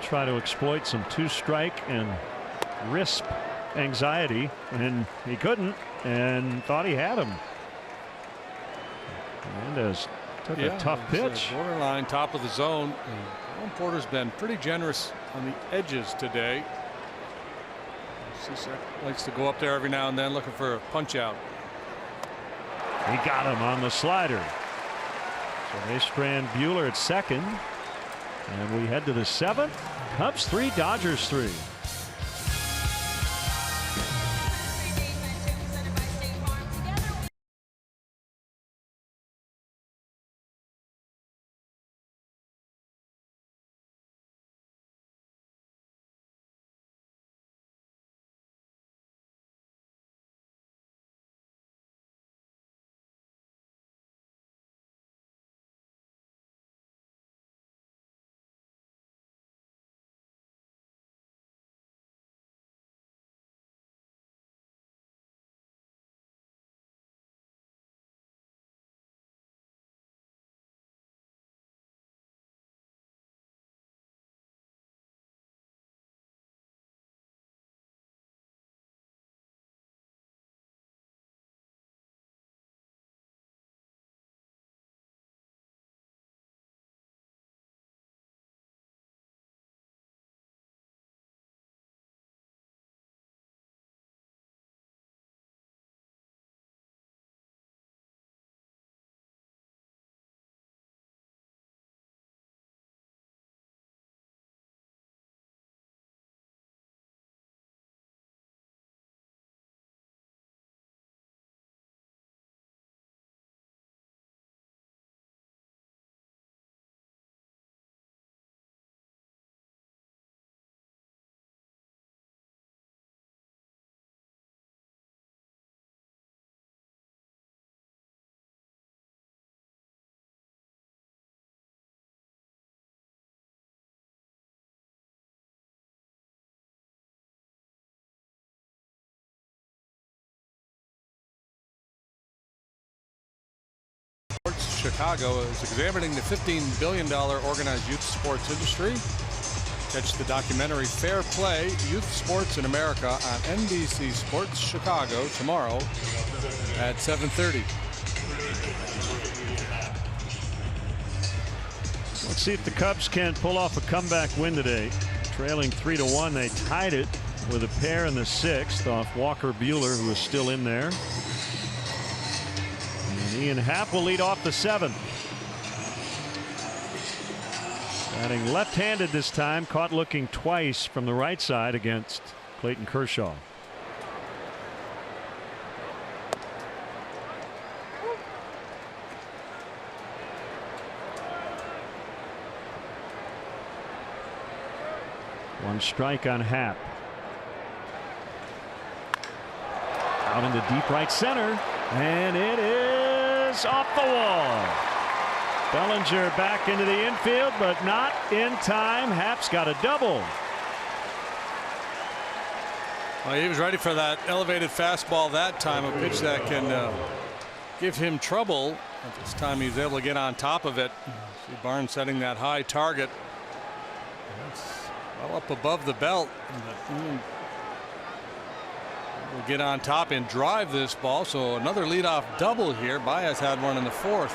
Try to exploit some 2-strike and risp anxiety, and he couldn't, and thought he had him. Hernandez took a tough pitch. Borderline top of the zone. Alan Porter's been pretty generous on the edges today. Cishek likes to go up there every now and then looking for a punch out. He got him on the slider. So they strand Buehler at second. And we head to the 7th. Cubs 3, Dodgers 3. Chicago is examining the $15 billion organized youth sports industry. Catch the documentary Fair Play, Youth Sports in America on NBC Sports Chicago tomorrow at 7:30. Let's see if the Cubs can pull off a comeback win today. Trailing 3-1, they tied it with a pair in the 6th off Walker Buehler, who is still in there. And Ian Happ will lead off the 7th. Batting left-handed this time, caught looking twice from the right side against Clayton Kershaw. One strike on Happ. Out into deep right center, and it is off the wall. Bellinger back into the infield, but not in time. Happ's got a double. Well, he was ready for that elevated fastball that time, a pitch that can give him trouble. At this time, he was able to get on top of it. See Barnes setting that high target. That's well up above the belt. Will get on top and drive this ball. So another leadoff double here. Baez had one in the 4th.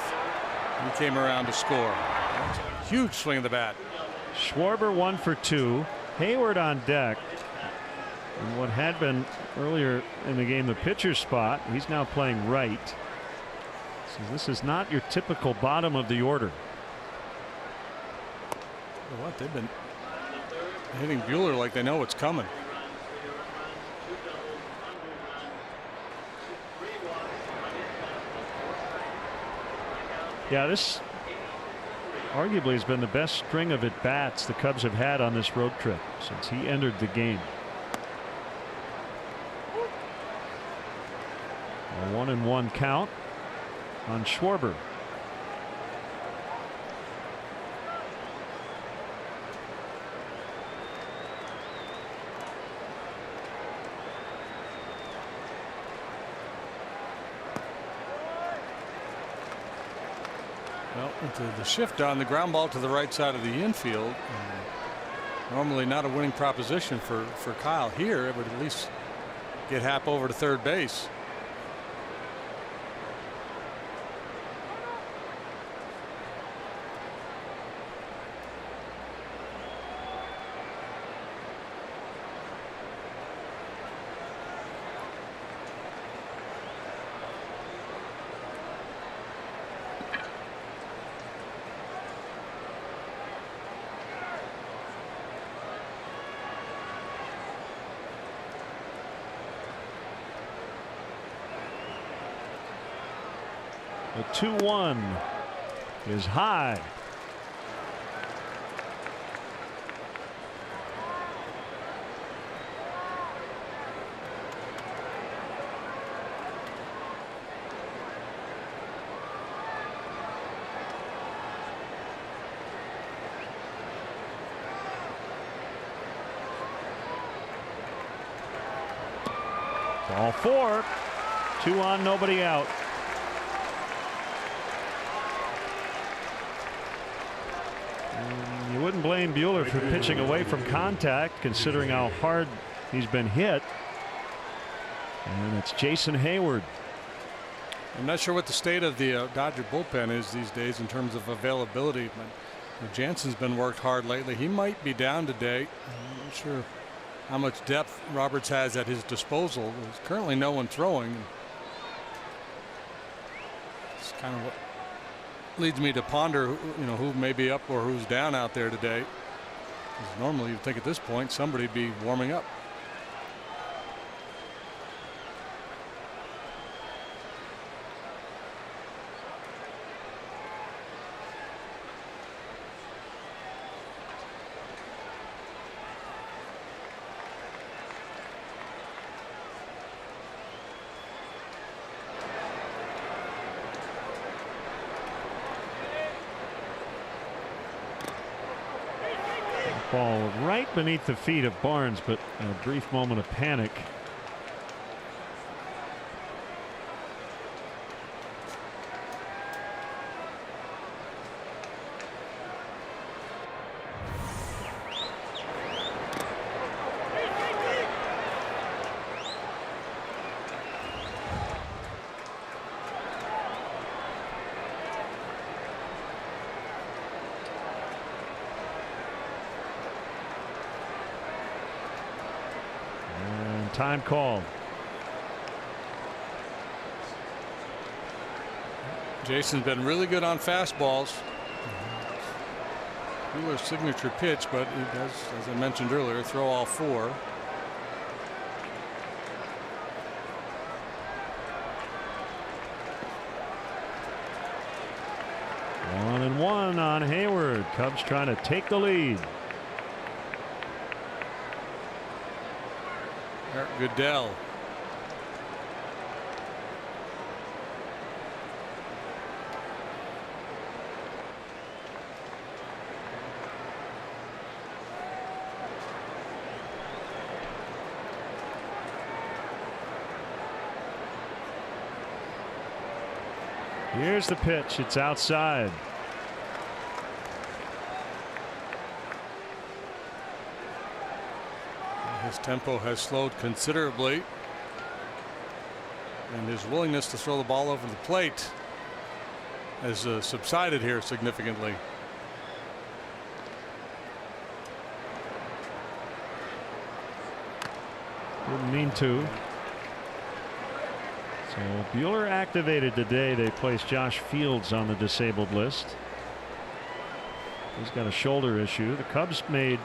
He came around to score. That's a huge swing of the bat. Schwarber 1 for 2. Hayward on deck. And what had been earlier in the game the pitcher spot, he's now playing right. So this is not your typical bottom of the order. You know what, they've been hitting Buehler like they know what's coming. Yeah, this arguably has been the best string of at-bats the Cubs have had on this road trip since he entered the game. A 1-1 count on Schwarber. Well, the shift on the ground ball to the right side of the infield. Normally not a winning proposition for Kyle. Here it would at least get Happ over to third base. The 2-1 is high. Ball 4. 2 on, nobody out. You wouldn't blame Buehler for pitching away from contact, considering how hard he's been hit. And it's Jason Hayward. I'm not sure what the state of the Dodger bullpen is these days in terms of availability, but Jansen's been worked hard lately. He might be down today. I'm not sure how much depth Roberts has at his disposal. There's currently no one throwing. It's kind of what leads me to ponder, who may be up or who's down out there today. Because normally you'd think at this point somebody'd be warming up. Ball right beneath the feet of Barnes, but a brief moment of panic. Time called. Jason's been really good on fastballs. Buehler's signature pitch, but he does, as I mentioned earlier, throw all 4. One and one on Hayward. Cubs trying to take the lead. Goodell. Here's the pitch. It's outside. His tempo has slowed considerably, and his willingness to throw the ball over the plate has subsided here significantly. Didn't mean to. So Buehler activated today. They placed Josh Fields on the disabled list. He's got a shoulder issue. The Cubs made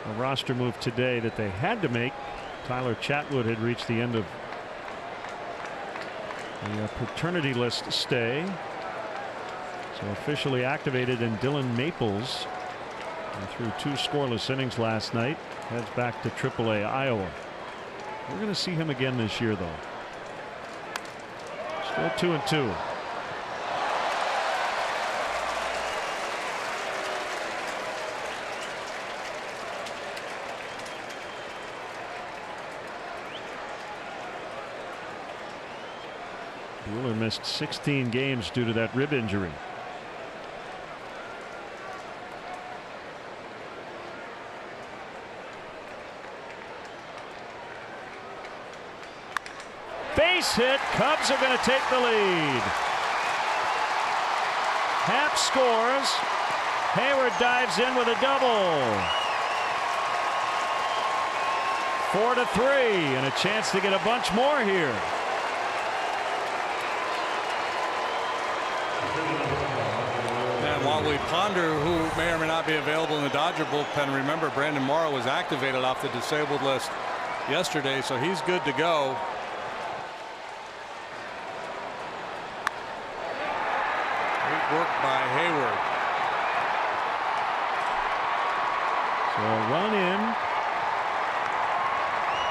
a roster move today that they had to make. Tyler Chatwood had reached the end of the paternity list stay, so officially activated, and Dylan Maples, who threw 2 scoreless innings last night, heads back to AAA Iowa. We're going to see him again this year, though. Still 2-2. Buehler missed 16 games due to that rib injury. Base hit. Cubs are going to take the lead. Happ scores. Hayward dives in with a double. 4-3, and a chance to get a bunch more here. While we ponder who may or may not be available in the Dodger bullpen, remember Brandon Morrow was activated off the disabled list yesterday, so he's good to go. Great work by Hayward. So a run in.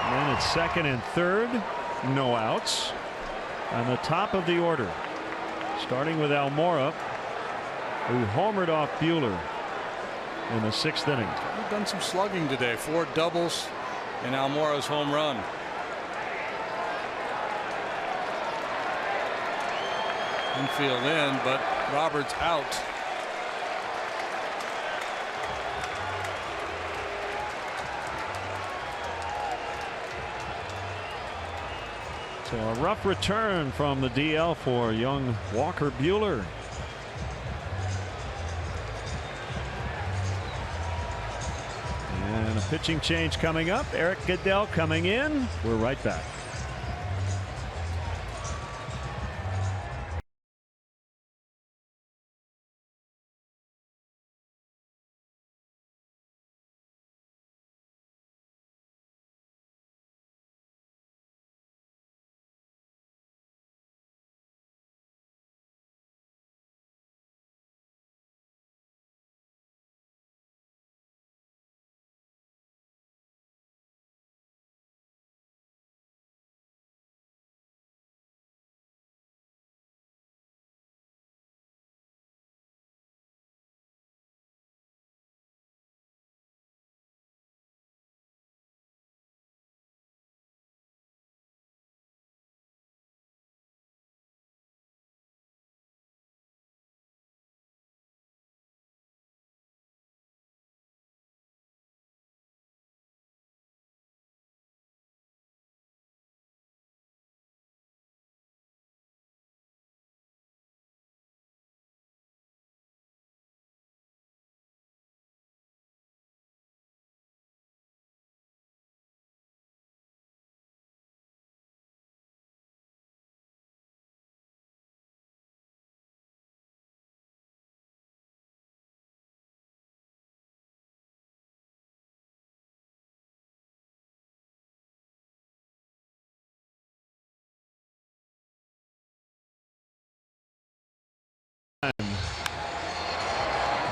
And then it's second and third. No outs. On the top of the order, starting with Almora, who homered off Buehler in the 6th inning. We've done some slugging today. 4 doubles and Almora's home run. Infield in, but Roberts out. So a rough return from the DL for young Walker Buehler. And a pitching change coming up. Eric Goodell coming in. We're right back.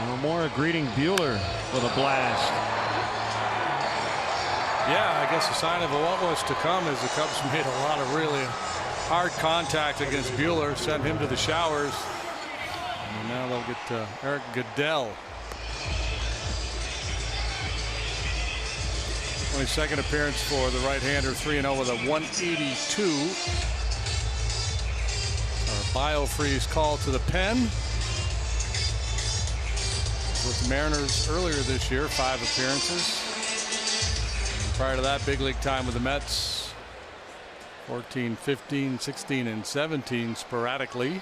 Almora greeting Buehler with a blast. Yeah, I guess a sign of what was to come as the Cubs made a lot of really hard contact against Buehler, sent him to the showers. And now they'll get Eric Goodell. 22nd appearance for the right-hander, 3-0 with a 182. Our biofreeze call to the pen. With the Mariners earlier this year, 5 appearances. Prior to that, big league time with the Mets, 14, 15, 16, and 17 sporadically.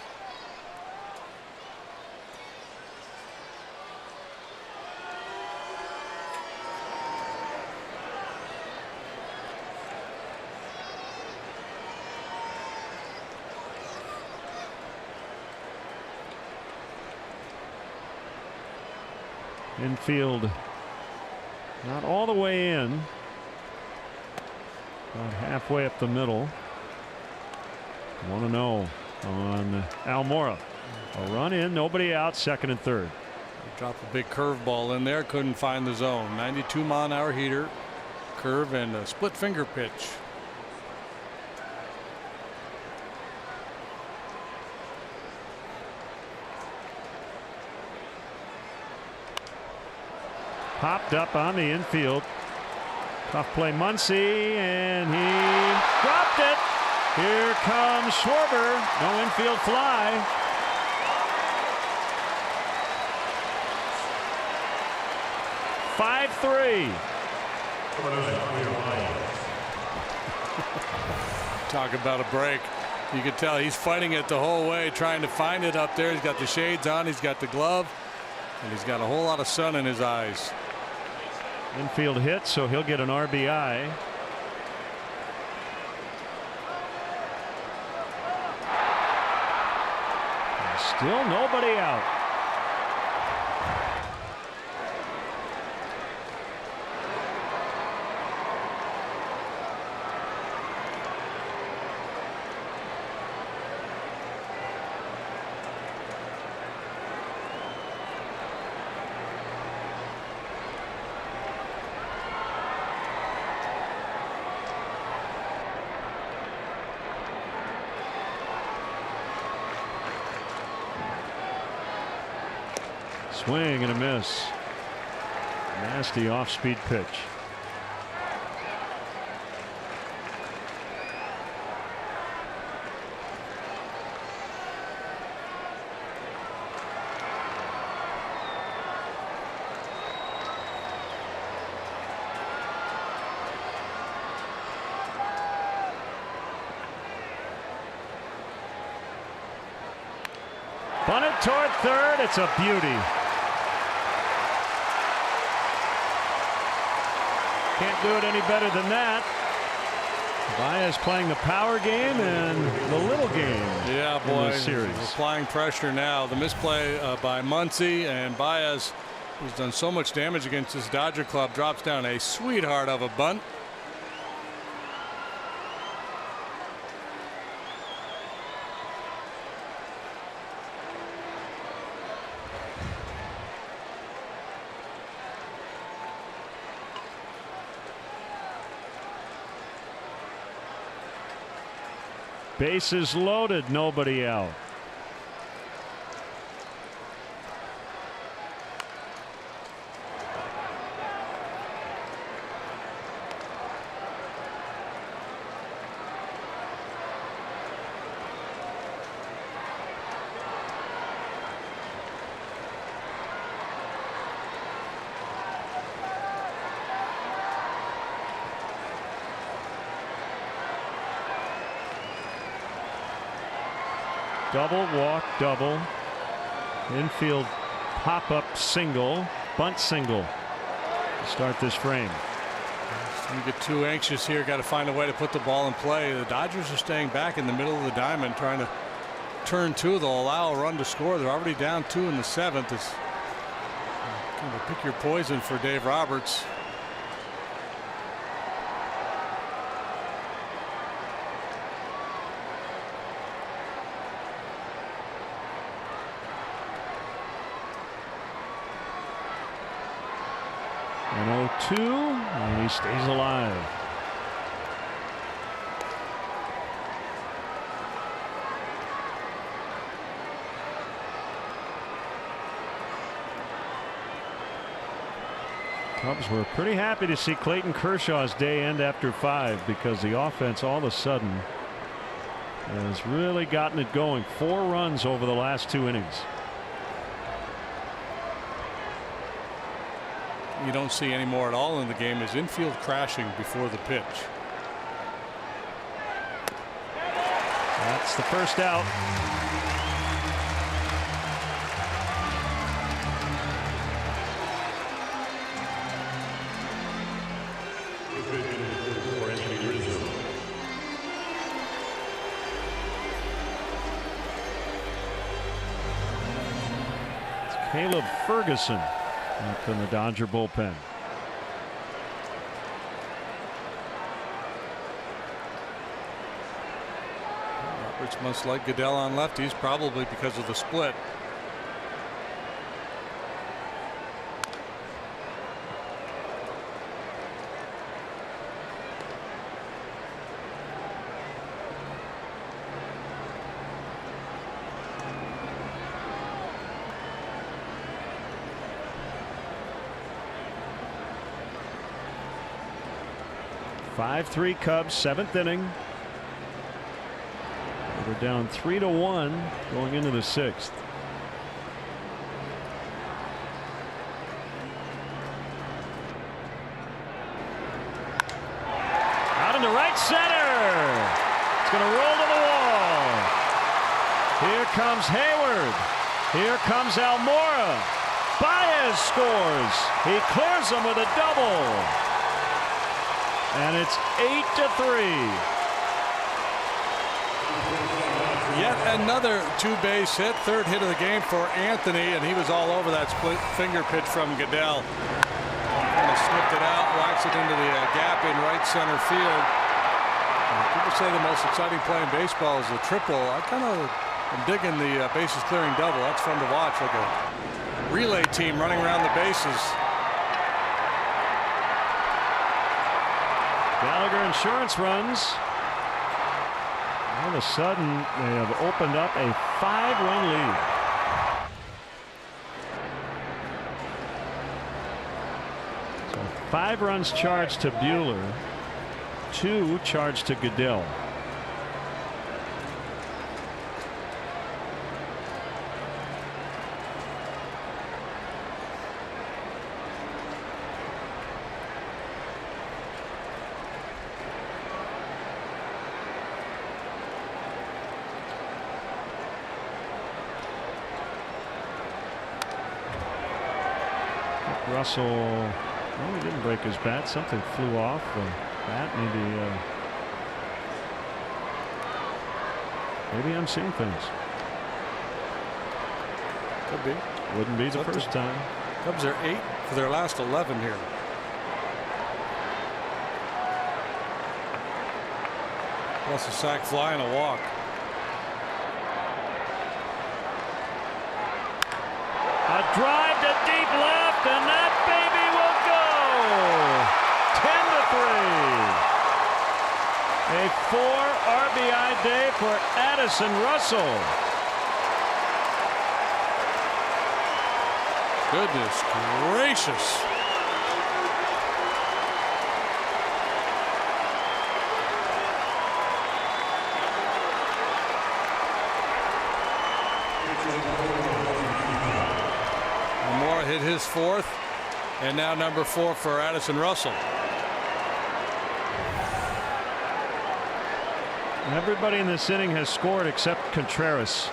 Infield not all the way in, about halfway up the middle. 1-0 on Almora. A run in, nobody out, second and third. Dropped a big curveball in there, couldn't find the zone. 92-mile-an-hour heater, curve, and a split finger pitch. Popped up on the infield. Tough play, Muncy, and he dropped it. Here comes Schwarber. No infield fly. "5-3. Talk about a break. You can tell he's fighting it the whole way, trying to find it up there. He's got the shades on, he's got the glove, and he's got a whole lot of sun in his eyes. Infield hit, so he'll get an RBI. Still nobody out. Swing and a miss. Nasty off-speed pitch. Bunted toward third. It's a beauty. Can't do it any better than that. Baez playing the power game and the little game. Yeah, boy. Series. Applying pressure now. The misplay by Muncy, and Baez, who's done so much damage against this Dodger club, drops down a sweetheart of a bunt. Bases loaded, nobody out. Double, walk, double. Infield pop-up single, bunt single to start this frame. You get too anxious here. Got to find a way to put the ball in play. The Dodgers are staying back in the middle of the diamond, trying to turn two. They'll allow a run to score. They're already down 2 in the 7th. It's kind of pick your poison for Dave Roberts. And 0-2, and he stays alive. Cubs were pretty happy to see Clayton Kershaw's day end after 5, because the offense all of a sudden has really gotten it going. 4 runs over the last 2 innings. You don't see any more at all in the game is infield crashing before the pitch. That's the first out. It's Caleb Ferguson up in the Dodger bullpen. Roberts must like Goodell on lefties, probably because of the split. Five-3 Cubs, 7th inning. They're down 3-1 going into the 6th. Out into right center. It's going to roll to the wall. Here comes Hayward. Here comes Almora. Baez scores. He clears them with a double. And it's 8-3. Yet another 2-base hit, 3rd hit of the game for Anthony, and he was all over that split finger pitch from Goodell. Kind of snipped it out, whacks it into the gap in right center field. People say the most exciting play in baseball is the triple. I kind of am digging the bases clearing double. That's fun to watch, like a relay team running around the bases. Gallagher Insurance runs. All of a sudden, they have opened up a 5-run lead. 5 runs charged to Buehler, 2 charged to Goodell. Russell, well, he didn't break his bat. Something flew off the bat. Maybe I'm seeing things. Could be. Wouldn't be the first time. Cubs are 8 for their last 11 here. Plus a sac fly and a walk. A drive to deep left, and that baby will go. 10-3. A 4 RBI day for Addison Russell. Goodness gracious. Moore hit his 4th, and now number 4 for Addison Russell. Everybody in this inning has scored except Contreras.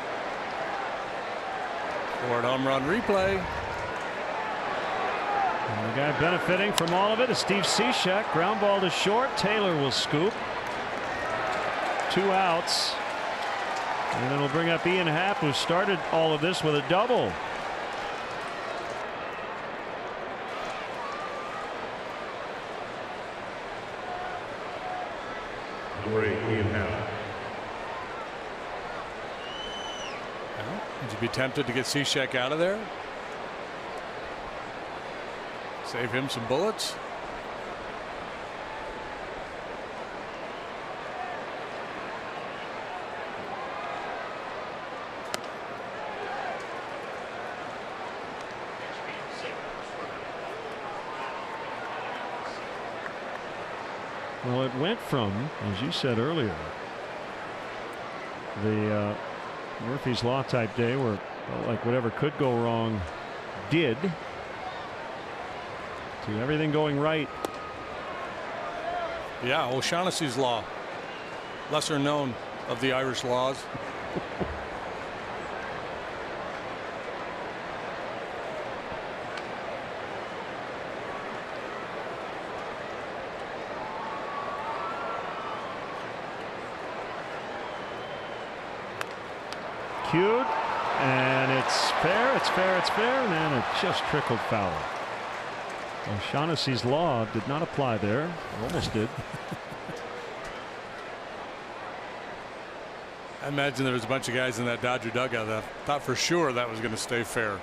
Ford home run replay. And the guy benefiting from all of it is Steve Cishek. Ground ball to short. Taylor will scoop. 2 outs. And it'll bring up Ian Happ, who started all of this with a double. Ian Happ. Would you be tempted to get Cishek out of there? Save him some bullets. Well, it went from, as you said earlier, the Murphy's Law type day where it felt like whatever could go wrong did, to everything going right. Yeah, O'Shaughnessy's law, lesser known of the Irish laws. Cued, and it's fair, it's fair, it's fair, and then it just trickled foul. O'Shaughnessy's law did not apply there. It almost did. I imagine there was a bunch of guys in that Dodger dugout that thought for sure that was going to stay fair.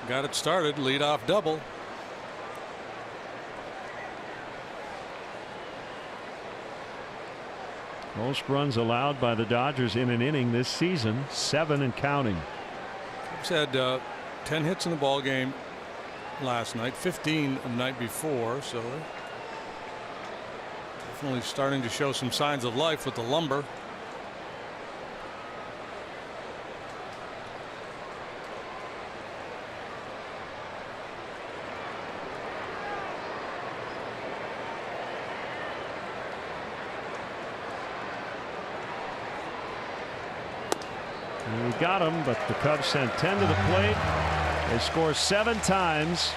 Got it started, leadoff double. Most runs allowed by the Dodgers in an inning this season, 7 and counting. Cubs had 10 hits in the ball game last night, 15 the night before, so definitely starting to show some signs of life with the lumber. And he got him, but the Cubs sent 10 to the plate. They score 7 times.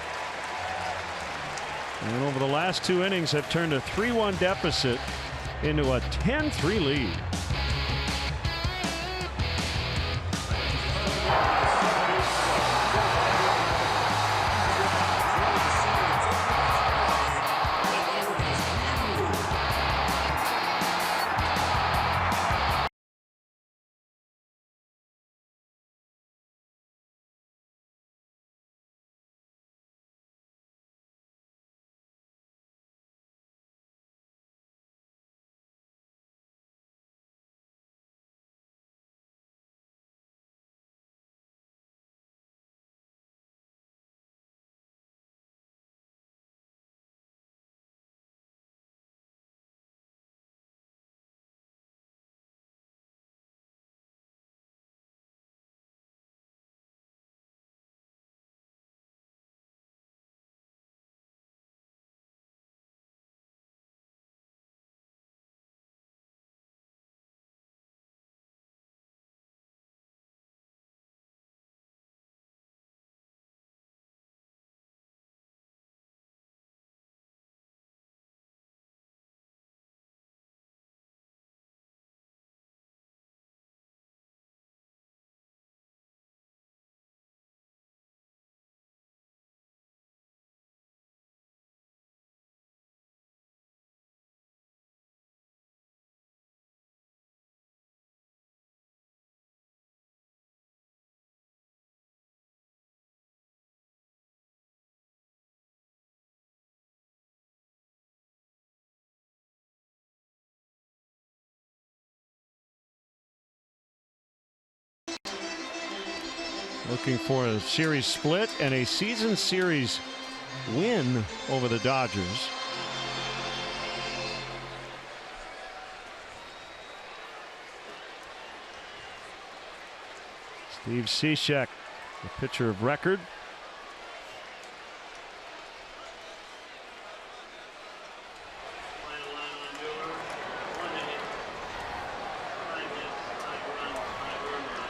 And over the last 2 innings have turned a 3-1 deficit into a 10-3 lead. looking for a series split and a season series win over the Dodgers. Steve Cishek, the pitcher of record.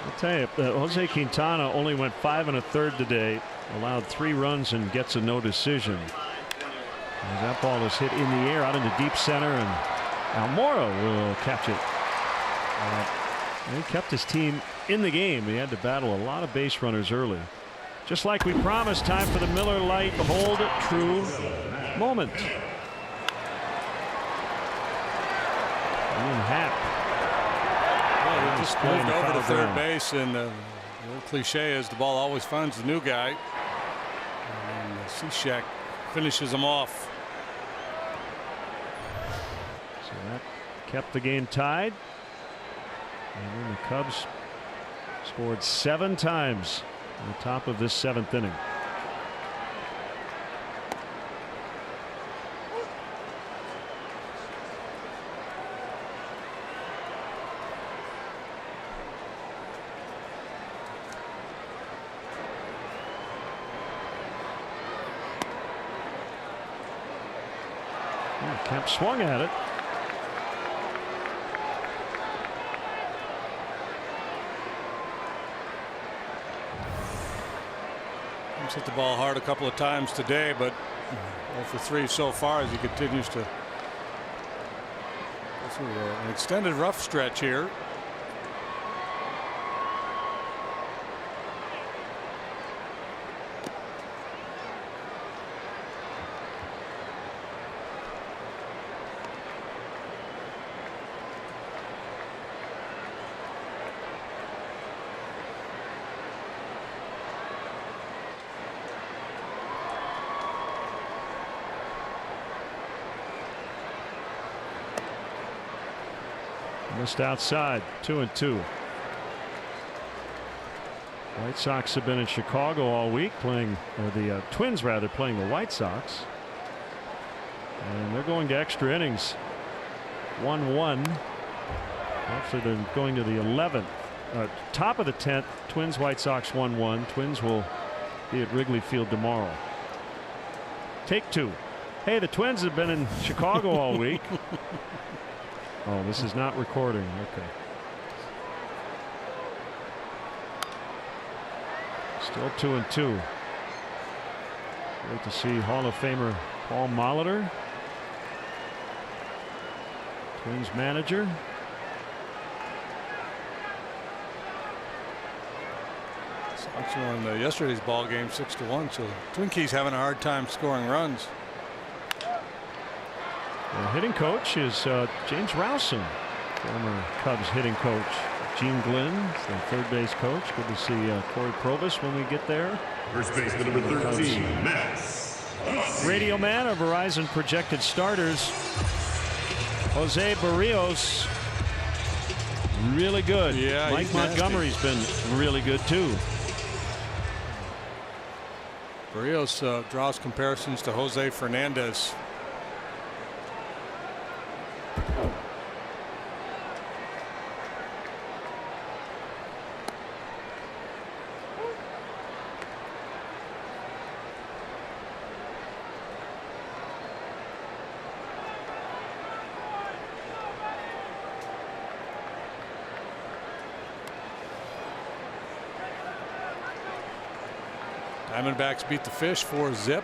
I'll tell you, Jose Quintana only went 5 1/3 today, allowed 3 runs and gets a no decision. As that ball is hit in the air out into deep center, and Almora will catch it. He kept his team in the game. He had to battle a lot of base runners early. Just like we promised, time for the Miller Lite Hold True moment. Ian Happ. Well, he just moved over to third base, and the old cliche is the ball always finds the new guy. And Cishek finishes him off. So that kept the game tied. And then the Cubs scored 7 times on the top of this 7th inning. Kemp swung at it. He's hit the ball hard a couple of times today, but 0 for 3 so far as he continues to go through an extended rough stretch here. Missed outside, 2-2. White Sox have been in Chicago all week playing, or the Twins rather, playing the White Sox. And they're going to extra innings. 1-1. Actually, they're going to the 11th. Top of the 10th. Twins, White Sox 1-1. Twins will be at Wrigley Field tomorrow. Take 2. Hey, the Twins have been in Chicago all week. Oh, this is not recording. Okay. Still 2-2. Great to see Hall of Famer Paul Molitor, Twins manager. Sox won yesterday's ball game 6-1, so Twinkies having a hard time scoring runs. The hitting coach is James Rowson, former Cubs hitting coach. Gene Glynn is the third base coach. Good to see Corey Provis when we get there. First baseman number 13, Max. Radio man of Verizon projected starters, Jose Barrios. Really good. Yeah, Mike Montgomery's been really good too. Barrios draws comparisons to Jose Fernandez. Diamondbacks beat the Fish 4-0.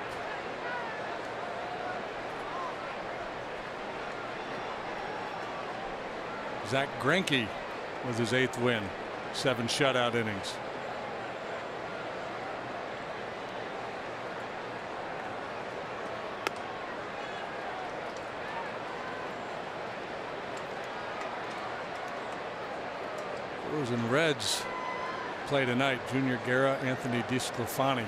Zach Greinke with his 8th win, 7 shutout innings. Brewers and Reds play tonight. Junior Guerra, Anthony DeSclafani.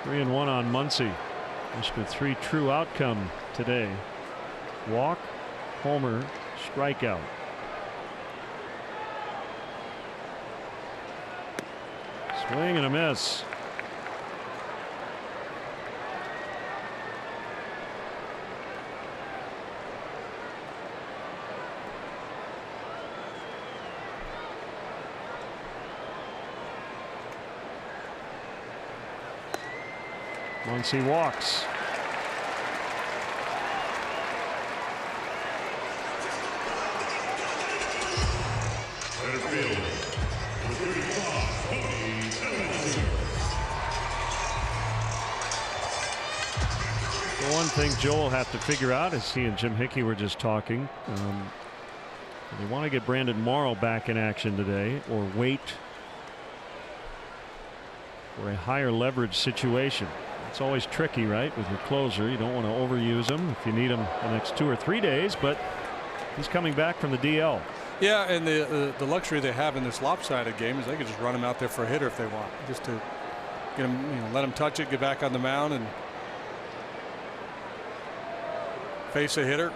Three and 1 on Muncy. Must be 3 true outcome today. Walk, homer, strikeout. Swing and a miss. Once he walks. Center field, number 35, The one thing Joe will have to figure out, as he and Jim Hickey were just talking, they want to get Brandon Morrow back in action today, or wait for a higher leverage situation. It's always tricky, right, with your closer. You don't want to overuse him if you need him the next 2 or 3 days, but he's coming back from the DL. Yeah, and the luxury they have in this lopsided game is they can just run him out there for a hitter if they want, just to get him, let him touch it, get back on the mound, and face a hitter.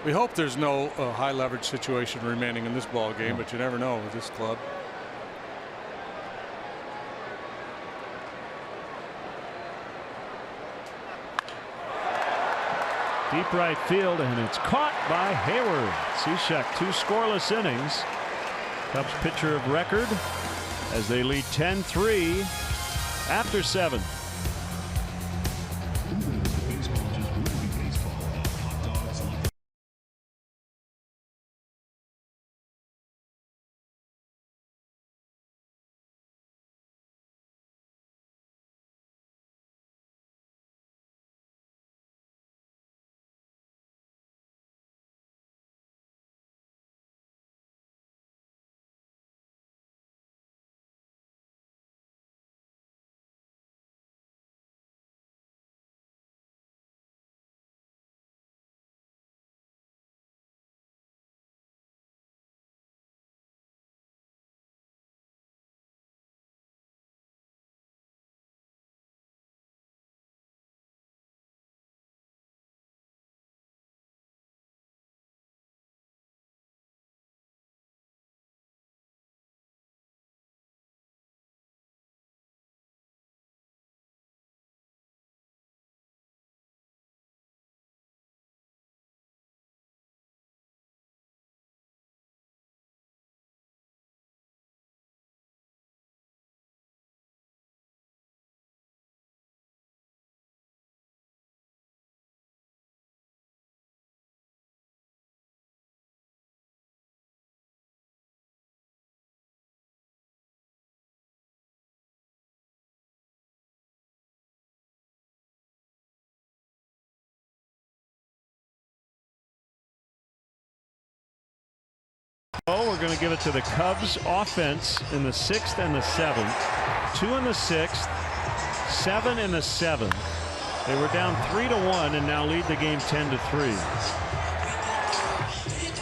We hope there's no high leverage situation remaining in this ball game, but you never know with this club. Deep right field, and it's caught by Hayward. Cishek, 2 scoreless innings. Cubs pitcher of record as they lead 10-3 after 7. Oh, we're going to give it to the Cubs offense in the 6th and the 7th. 2 in the 6th, 7 in the 7th. They were down 3-1 and now lead the game 10-3.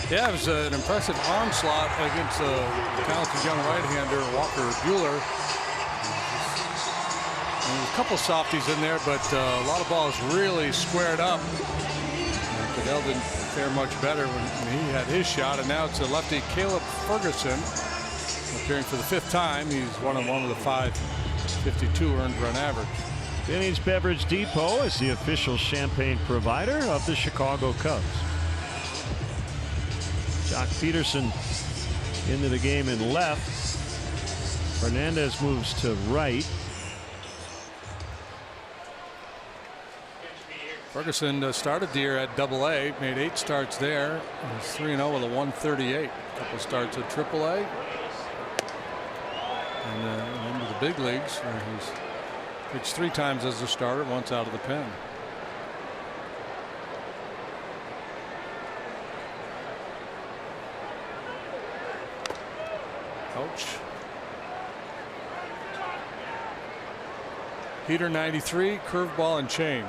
Yeah, it was an impressive onslaught against the talented young right-hander Walker Buehler. And there's a couple softies in there, but a lot of balls really squared up. Goodell didn't fare much better when he had his shot, and now it's a lefty Caleb Ferguson appearing for the 5th time. He's 1-1 with a .552 earned run average. Denny's Beverage Depot is the official champagne provider of the Chicago Cubs. Jock Peterson into the game in left. Fernandez moves to right. Ferguson started the year at AA, made 8 starts there. He's 3-0 with a 138. A couple starts at AAA. And into the big leagues, where he's pitched 3 times as a starter, once out of the pen. Ouch. Heater 93, curveball and change.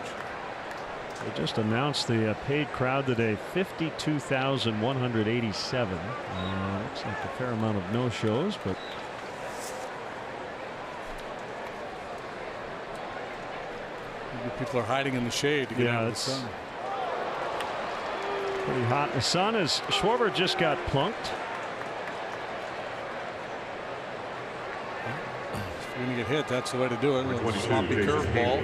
They just announced the paid crowd today, 52,187. Looks like a fair amount of no-shows, but people are hiding in the shade to get out of the sun. Pretty hot in the sun as Schwarber just got plunked. If you're going to get hit, that's the way to do it. A sloppy curveball.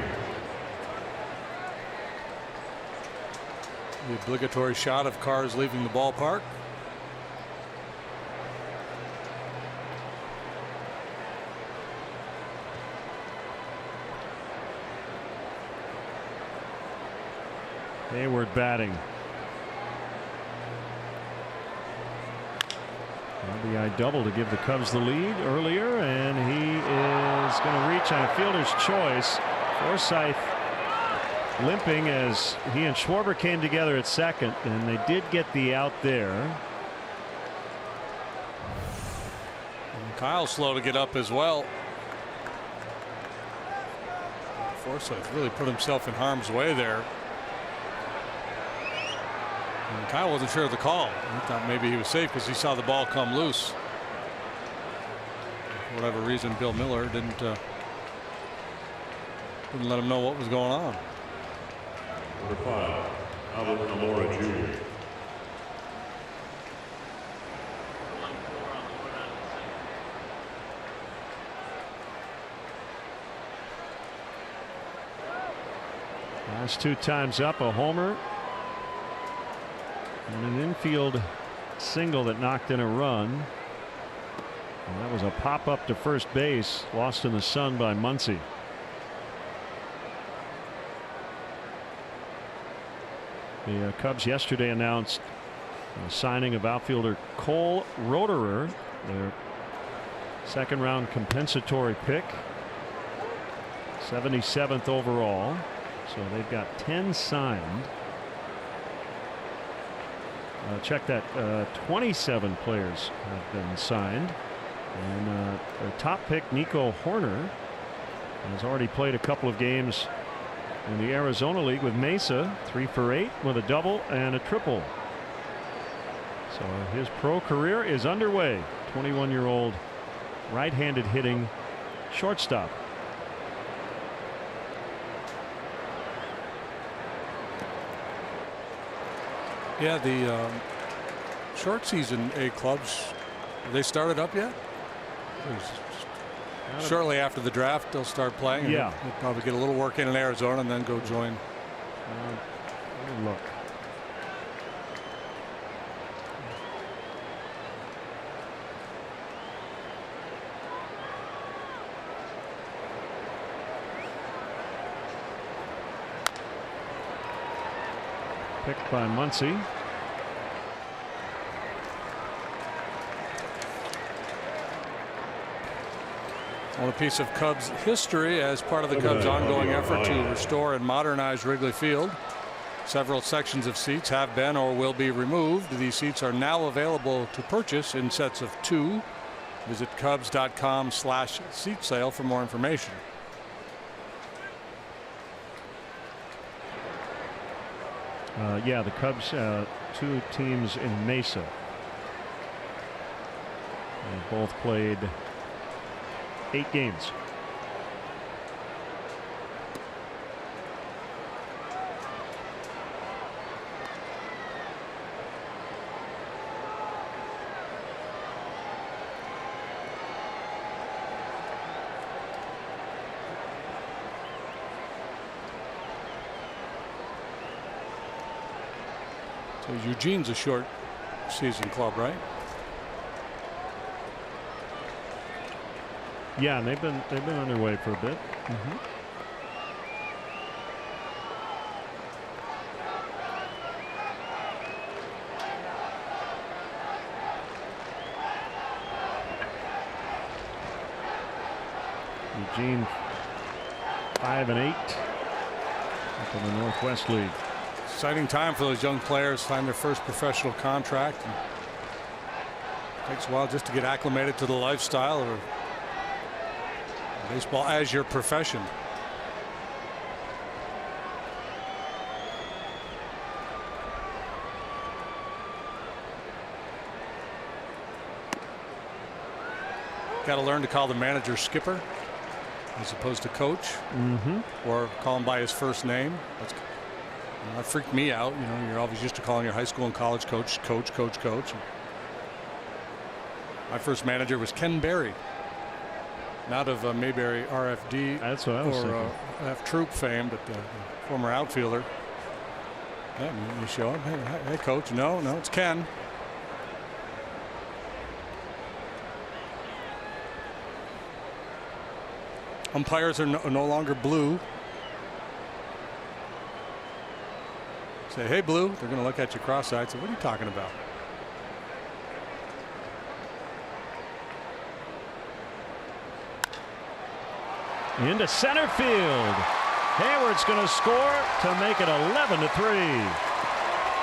The obligatory shot of cars leaving the ballpark. Hayward batting. RBI double to give the Cubs the lead earlier, and he is going to reach on a fielder's choice. Forsythe limping as he and Schwarber came together at second, and they did get the out there. And Kyle's slow to get up as well. Forsythe really put himself in harm's way there. And Kyle wasn't sure of the call. He thought maybe he was safe because he saw the ball come loose. For whatever reason, Bill Miller didn't let him know what was going on. Number 5, Albert Almora Jr. Last 2 times up, a homer and an infield single that knocked in a run. And that was a pop up to first base, lost in the sun by Muncy. The Cubs yesterday announced the signing of outfielder Cole Roederer, their second-round compensatory pick, 77th overall. So they've got 10 signed. Check that, 27 players have been signed, and their top pick, Nico Horner, has already played a couple of games in the Arizona League with Mesa, 3 for 8 with a double and a triple. So his pro career is underway. 21-year-old right-handed hitting shortstop. Yeah, the short season A clubs, have they started up yet? Shortly after the draft, they'll start playing. Yeah. They'll probably get a little work in Arizona and then go join. Look. Picked by Muncy. On a piece of Cubs history as part of the Cubs' ongoing effort to restore and modernize Wrigley Field. Several sections of seats have been or will be removed. These seats are now available to purchase in sets of 2. Visit Cubs.com/seat sale for more information. Yeah, the Cubs, 2 teams in Mesa. They both played 8 games. So Eugene's a short season club, right? Yeah, and they've been underway for a bit. Eugene 5-8 up in the Northwest League. Exciting time for those young players, find their first professional contract. And it takes a while just to get acclimated to the lifestyle of baseball as your profession. got to learn to call the manager skipper as opposed to coach, or call him by his first name. That freaked me out. You know, you're always used to calling your high school and college coach, coach. My first manager was Ken Berry, not of Mayberry RFD. That's what I was or F Troop fame, but the former outfielder. Yeah, you show him, hey, coach. No, it's Ken. Umpires are no longer blue. Say, hey, blue. They're going to look at you cross-eyed. Say, what are you talking about? Into center field. Hayward's going to score to make it 11-3.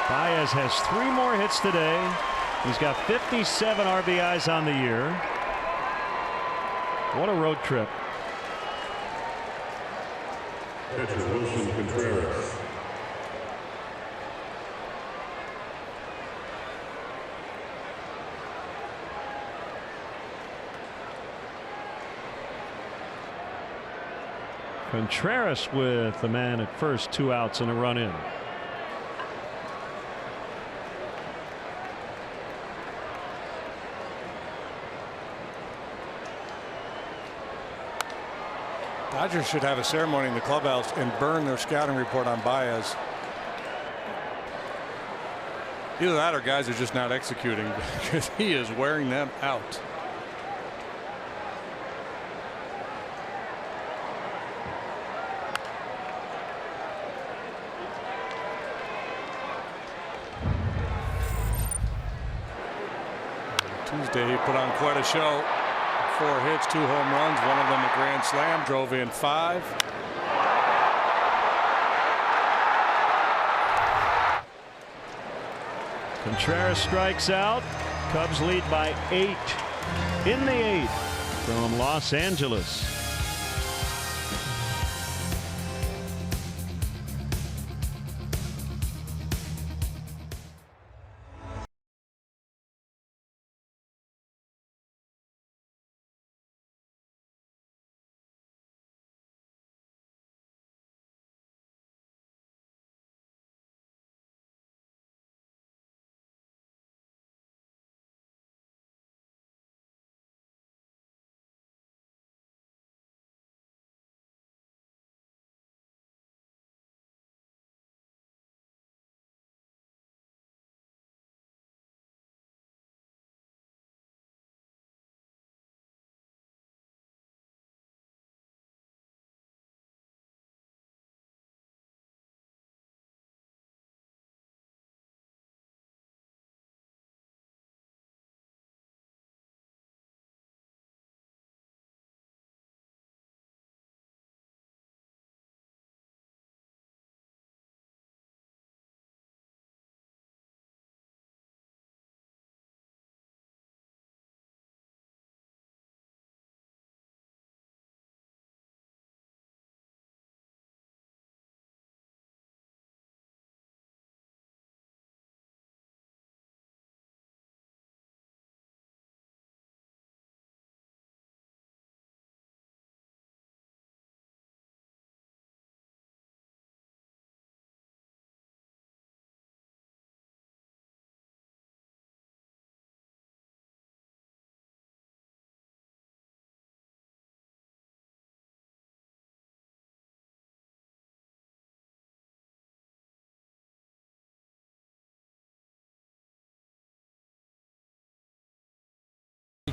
Baez has 3 more hits today. He's got 57 RBIs on the year. What a road trip. Catcher Wilson Contreras. Contreras with the man at first, 2 outs and a run in. Dodgers should have a ceremony in the clubhouse and burn their scouting report on Baez. Either that or guys are just not executing because he is wearing them out. Tuesday he put on quite a show. 4 hits, 2 home runs, one of them a grand slam, drove in 5. Contreras strikes out. Cubs lead by 8 in the 8th from Los Angeles.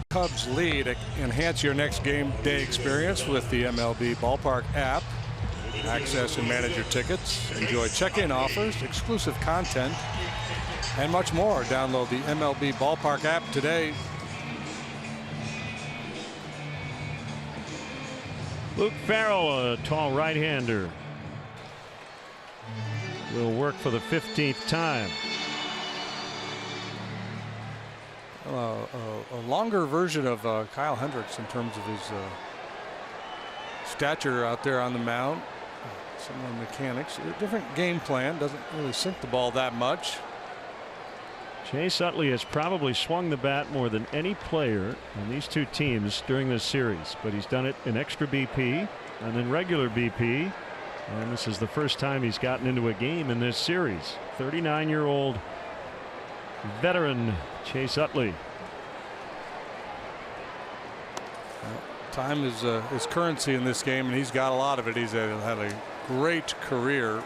Cubs lead. Enhance your next game day experience with the MLB Ballpark app. Access and manage your tickets. Enjoy check-in offers, exclusive content, and much more. Download the MLB Ballpark app today. Luke Farrell, a tall right-hander, will work for the 15th time. A longer version of Kyle Hendricks in terms of his stature out there on the mound. Similar mechanics, a different game plan. Doesn't really sink the ball that much. Chase Utley has probably swung the bat more than any player on these two teams during this series, but he's done it in extra BP and then regular BP, and this is the first time he's gotten into a game in this series. 39-year-old veteran Chase Utley. Time is currency in this game, and he's got a lot of it. He's had a great career.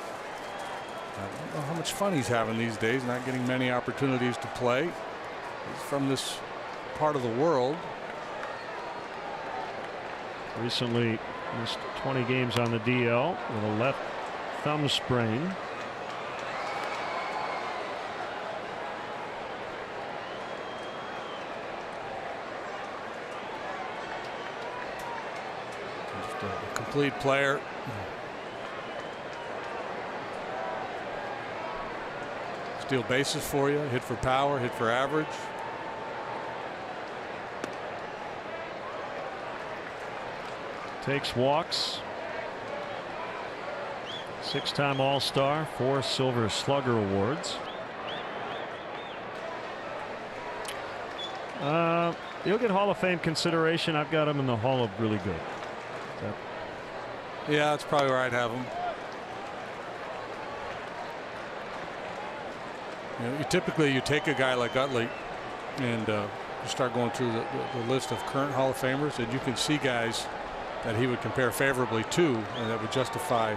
I don't know how much fun he's having these days, not getting many opportunities to play. He's from this part of the world. Recently missed 20 games on the DL with a left thumb sprain. Just a complete player. Steal bases for you, hit for power, hit for average. Takes walks. 6-time All-Star, 4 Silver Slugger awards. He'll get Hall of Fame consideration. I've got him in the Hall of Really Good. Yeah, that's probably where I'd have him. You know, typically you take a guy like Utley and you start going through the list of current Hall of Famers, and you can see guys that he would compare favorably to and that would justify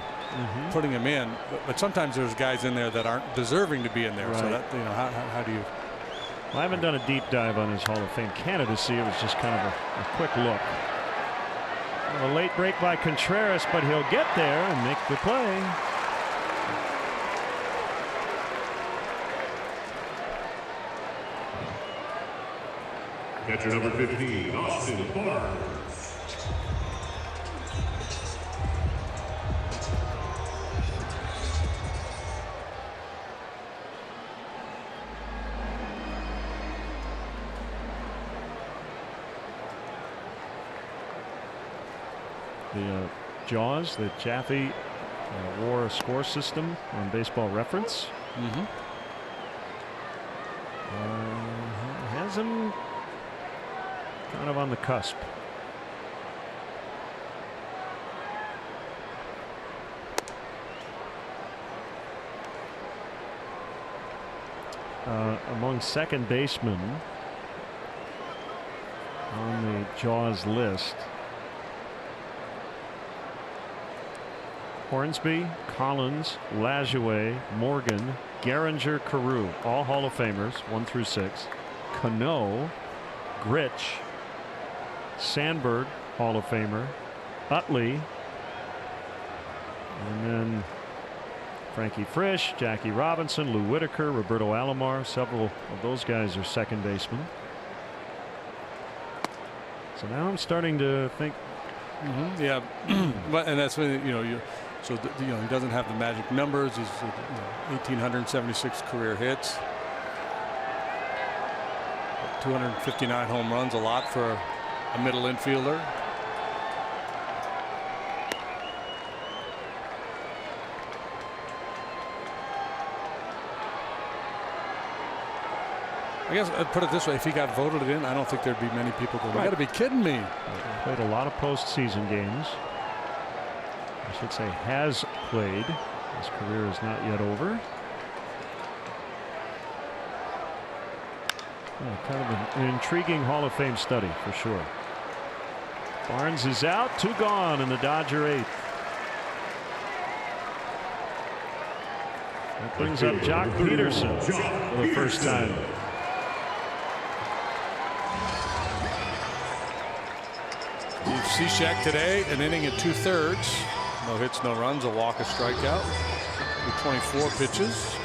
putting him in. But sometimes there's guys in there that aren't deserving to be in there. Right. So that, you know, how do you? Well, I haven't done a deep dive on his Hall of Fame candidacy. It was just kind of a quick look. Well, a late break by Contreras, but he'll get there and make the play. Catcher number 15, Austin Barnes. The Jaws, the Chaffee wore a score system on Baseball Reference. Has him kind of on the cusp. Among second basemen on the Jaws list, Hornsby, Collins, Lajoie, Morgan, Gehringer, Carew, all Hall of Famers, 1 through 6. Cano, Grich, Sandberg, Hall of Famer, Utley, and then Frankie Frisch, Jackie Robinson, Lou Whitaker, Roberto Alomar. Several of those guys are second basemen. So now I'm starting to think. Yeah, but and that's when so he doesn't have the magic numbers. He's 1,876 career hits, 259 home runs, a lot for a middle infielder. I guess I'd put it this way: if he got voted in, I don't think there'd be many people going, "You got to be kidding me." Played a lot of postseason games. I should say has played. His career is not yet over. Yeah, kind of an intriguing Hall of Fame study for sure. Barnes is out, 2 gone in the Dodger 8th. That brings up Jock Peterson for the first time. Cishek today, an inning and 2/3. No hits, no runs, a walk, a strikeout. With 24 pitches.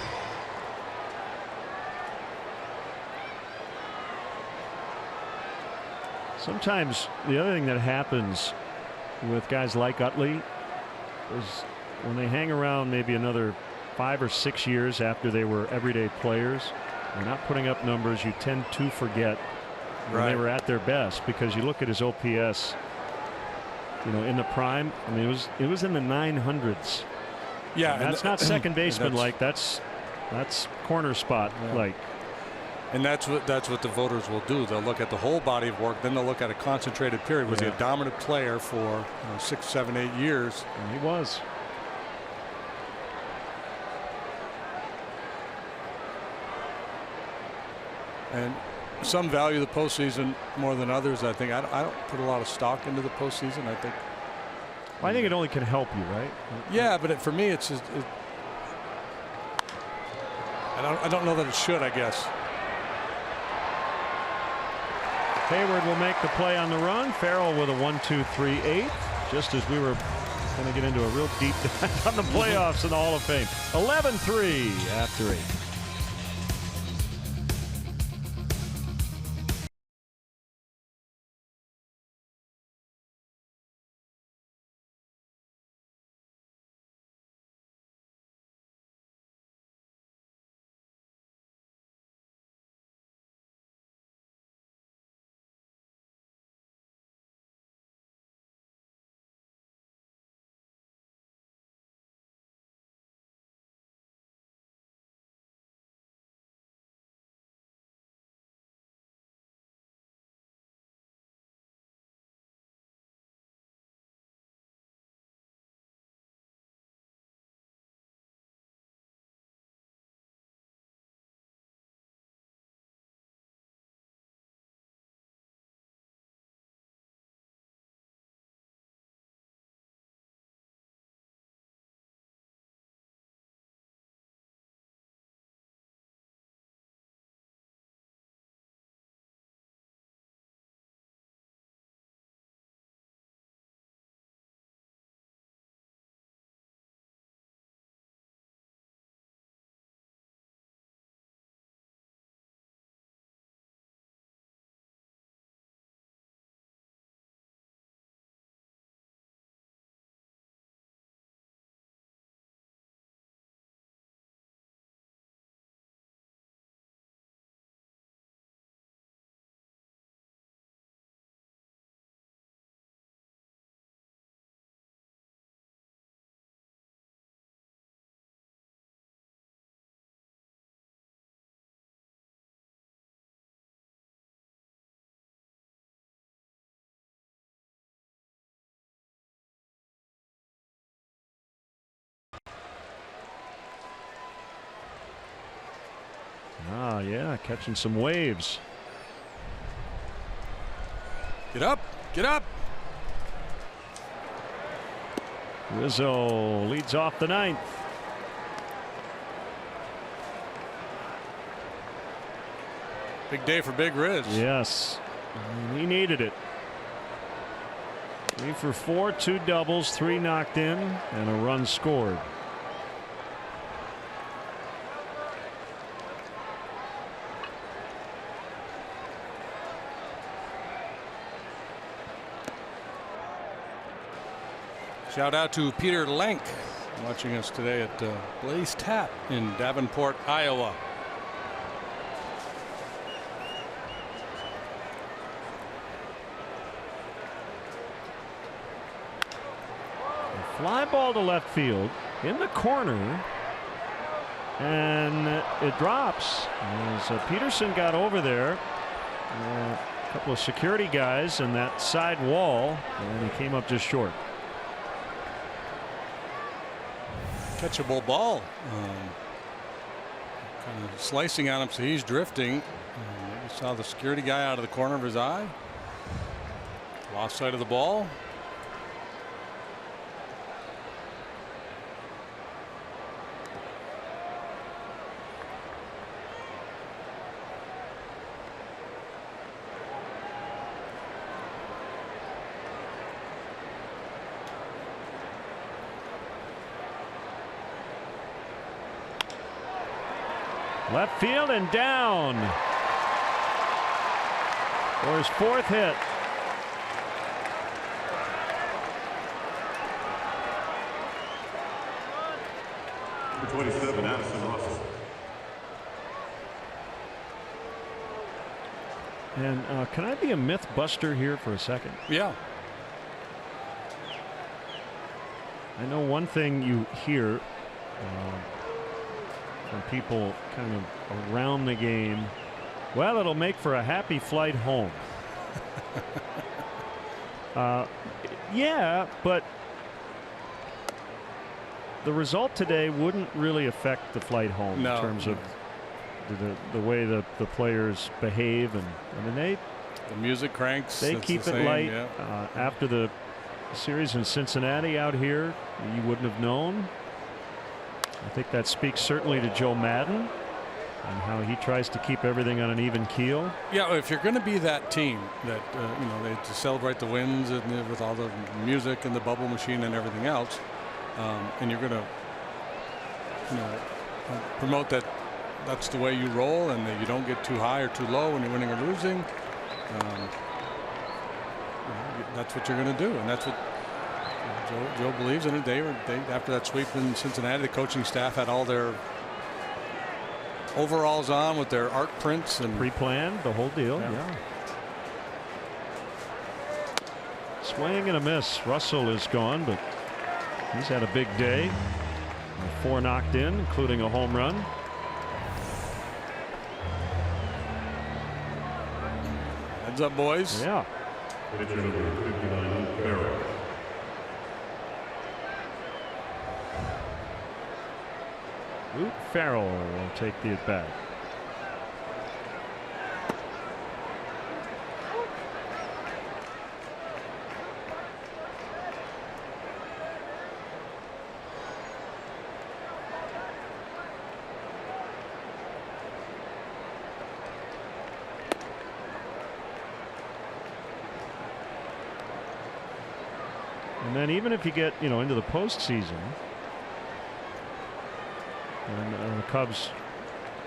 Sometimes the other thing that happens with guys like Utley is when they hang around maybe another 5 or 6 years after they were everyday players, they're not putting up numbers. You tend to forget when they were at their best, because you look at his OPS, in the prime. I mean, it was in the 900s. Yeah, and that's not second baseman like. That's corner spot like. And that's what the voters will do. They'll look at the whole body of work, then they'll look at a concentrated period. Was he a dominant player for 6, 7, 8 years? And he was. And some value the postseason more than others. I think I don't put a lot of stock into the postseason. I think. Well, I think it only can help you, right? Yeah, but for me, it's just. I don't know that it should. I guess. Hayward will make the play on the run. Farrell with a 1-2-3-8. Just as we were going to get into a real deep dive on the playoffs in the Hall of Fame. 11-3 after 8. Ah, yeah, catching some waves. Get up, get up. Rizzo leads off the 9th. Big day for Big Riz. Yes, he needed it. 3 for 4, 2 doubles, 3 knocked in, and a run scored. Shout out to Peter Lenk watching us today at Blaze Tap in Davenport, Iowa. A fly ball to left field in the corner, and it drops as Peterson got over there. A couple of security guys in that side wall, and he came up just short. Catchable ball. Kind of slicing on him, so he's drifting. Maybe saw the security guy out of the corner of his eye. Lost sight of the ball. Left field and down for his 4th hit. Number 27, Addison Russell. And can I be a myth buster here for a second? Yeah. I know one thing you hear from people kind of around the game Well, it'll make for a happy flight home. Yeah, but the result today wouldn't really affect the flight home in terms of the way the players behave, and I mean the music cranks. They keep it light. After the series in Cincinnati out here, you wouldn't have known. I think that speaks certainly to Joe Madden and how he tries to keep everything on an even keel. Yeah, if you're going to be that team that they to celebrate the wins and with all the music and the bubble machine and everything else, and you're going to promote that that's the way you roll, and that you don't get too high or too low when you're winning or losing. That's what you're going to do, and that's what Joe believes in it. They after that sweep in Cincinnati, the coaching staff had all their overalls on with their art prints and pre-planned the whole deal. Yeah. Swing and a miss. Russell is gone, but he's had a big day. 4 knocked in, including a home run. Heads up, boys. Yeah. Luke Farrell will take the at bat. And then even if you get into the postseason, and the Cubs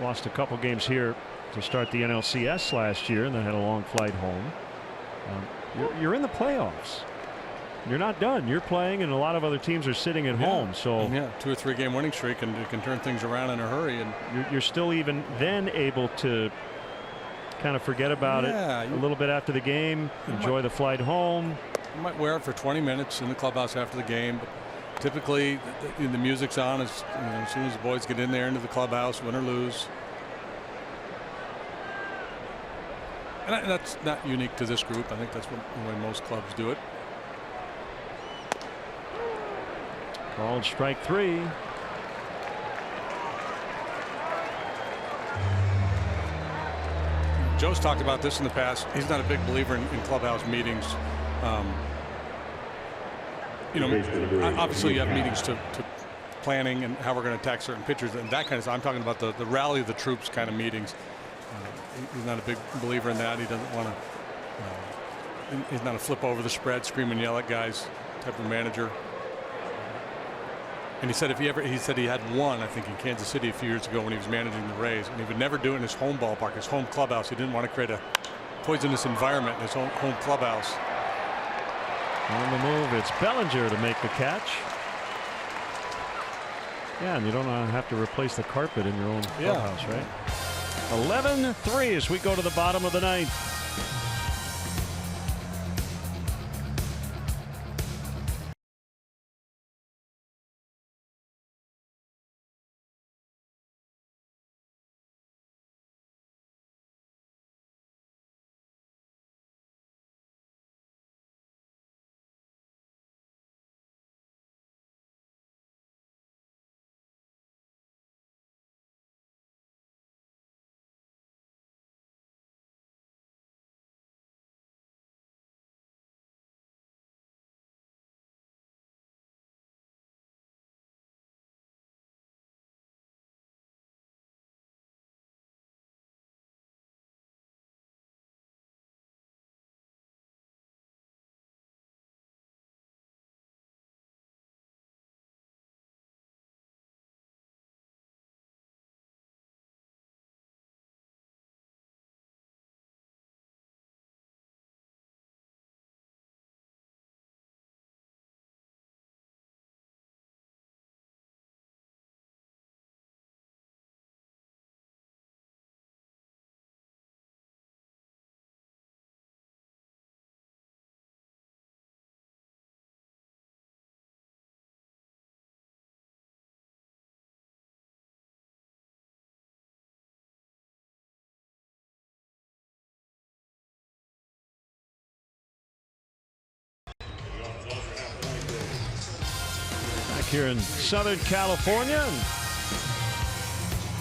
lost a couple games here to start the NLCS last year and then had a long flight home, you're in the playoffs. You're not done. You're playing, and a lot of other teams are sitting at home. So 2 or 3 game winning streak, and it can turn things around in a hurry. And you're still even then able to kind of forget about it a little bit after the game, enjoy the flight home. You might wear it for 20 minutes in the clubhouse after the game. But typically, the music's on as soon as the boys get in there into the clubhouse, win or lose. And that's not unique to this group. I think that's the way most clubs do it. Called strike 3. Joe's talked about this in the past. He's not a big believer in clubhouse meetings. Obviously you have meetings to planning and how we're going to attack certain pitchers and that kind of stuff. I'm talking about the rally of the troops kind of meetings. He's not a big believer in that. He doesn't want to. He's not a flip over the spread, scream and yell at guys type of manager. And he said he said he had one, I think, in Kansas City a few years ago when he was managing the Rays, and he would never do it in his home ballpark, his home clubhouse. He didn't want to create a poisonous environment in his own home clubhouse. On the move, it's Bellinger to make the catch. Yeah, and you don't have to replace the carpet in your own clubhouse, right? 11-3 as we go to the bottom of the 9th. here in Southern California. And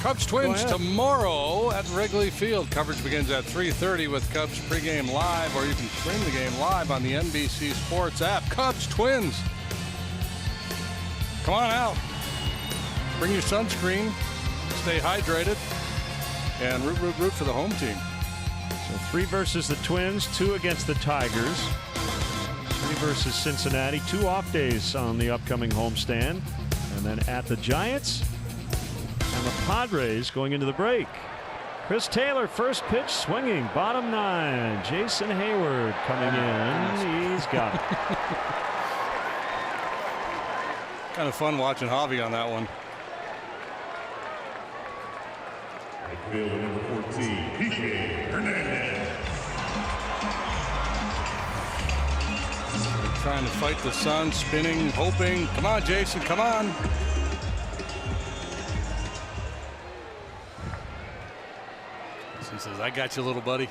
Cubs Twins tomorrow at Wrigley Field. Coverage begins at 3:30 with Cubs pregame live, or you can stream the game live on the NBC Sports app. Cubs Twins. Come on out. Bring your sunscreen. Stay hydrated. And root for the home team. So 3 versus the Twins, 2 against the Tigers. 3 versus Cincinnati. 2 off days on the upcoming homestand. And then at the Giants and the Padres going into the break. Chris Taylor, first pitch swinging, bottom 9. Jason Hayward coming in. He's got it. Kind of fun watching Javi on that one. Fielder number 14, PK Hernandez. Trying to fight the sun, spinning, hoping. Come on, Jason, come on. He says, I got you, little buddy.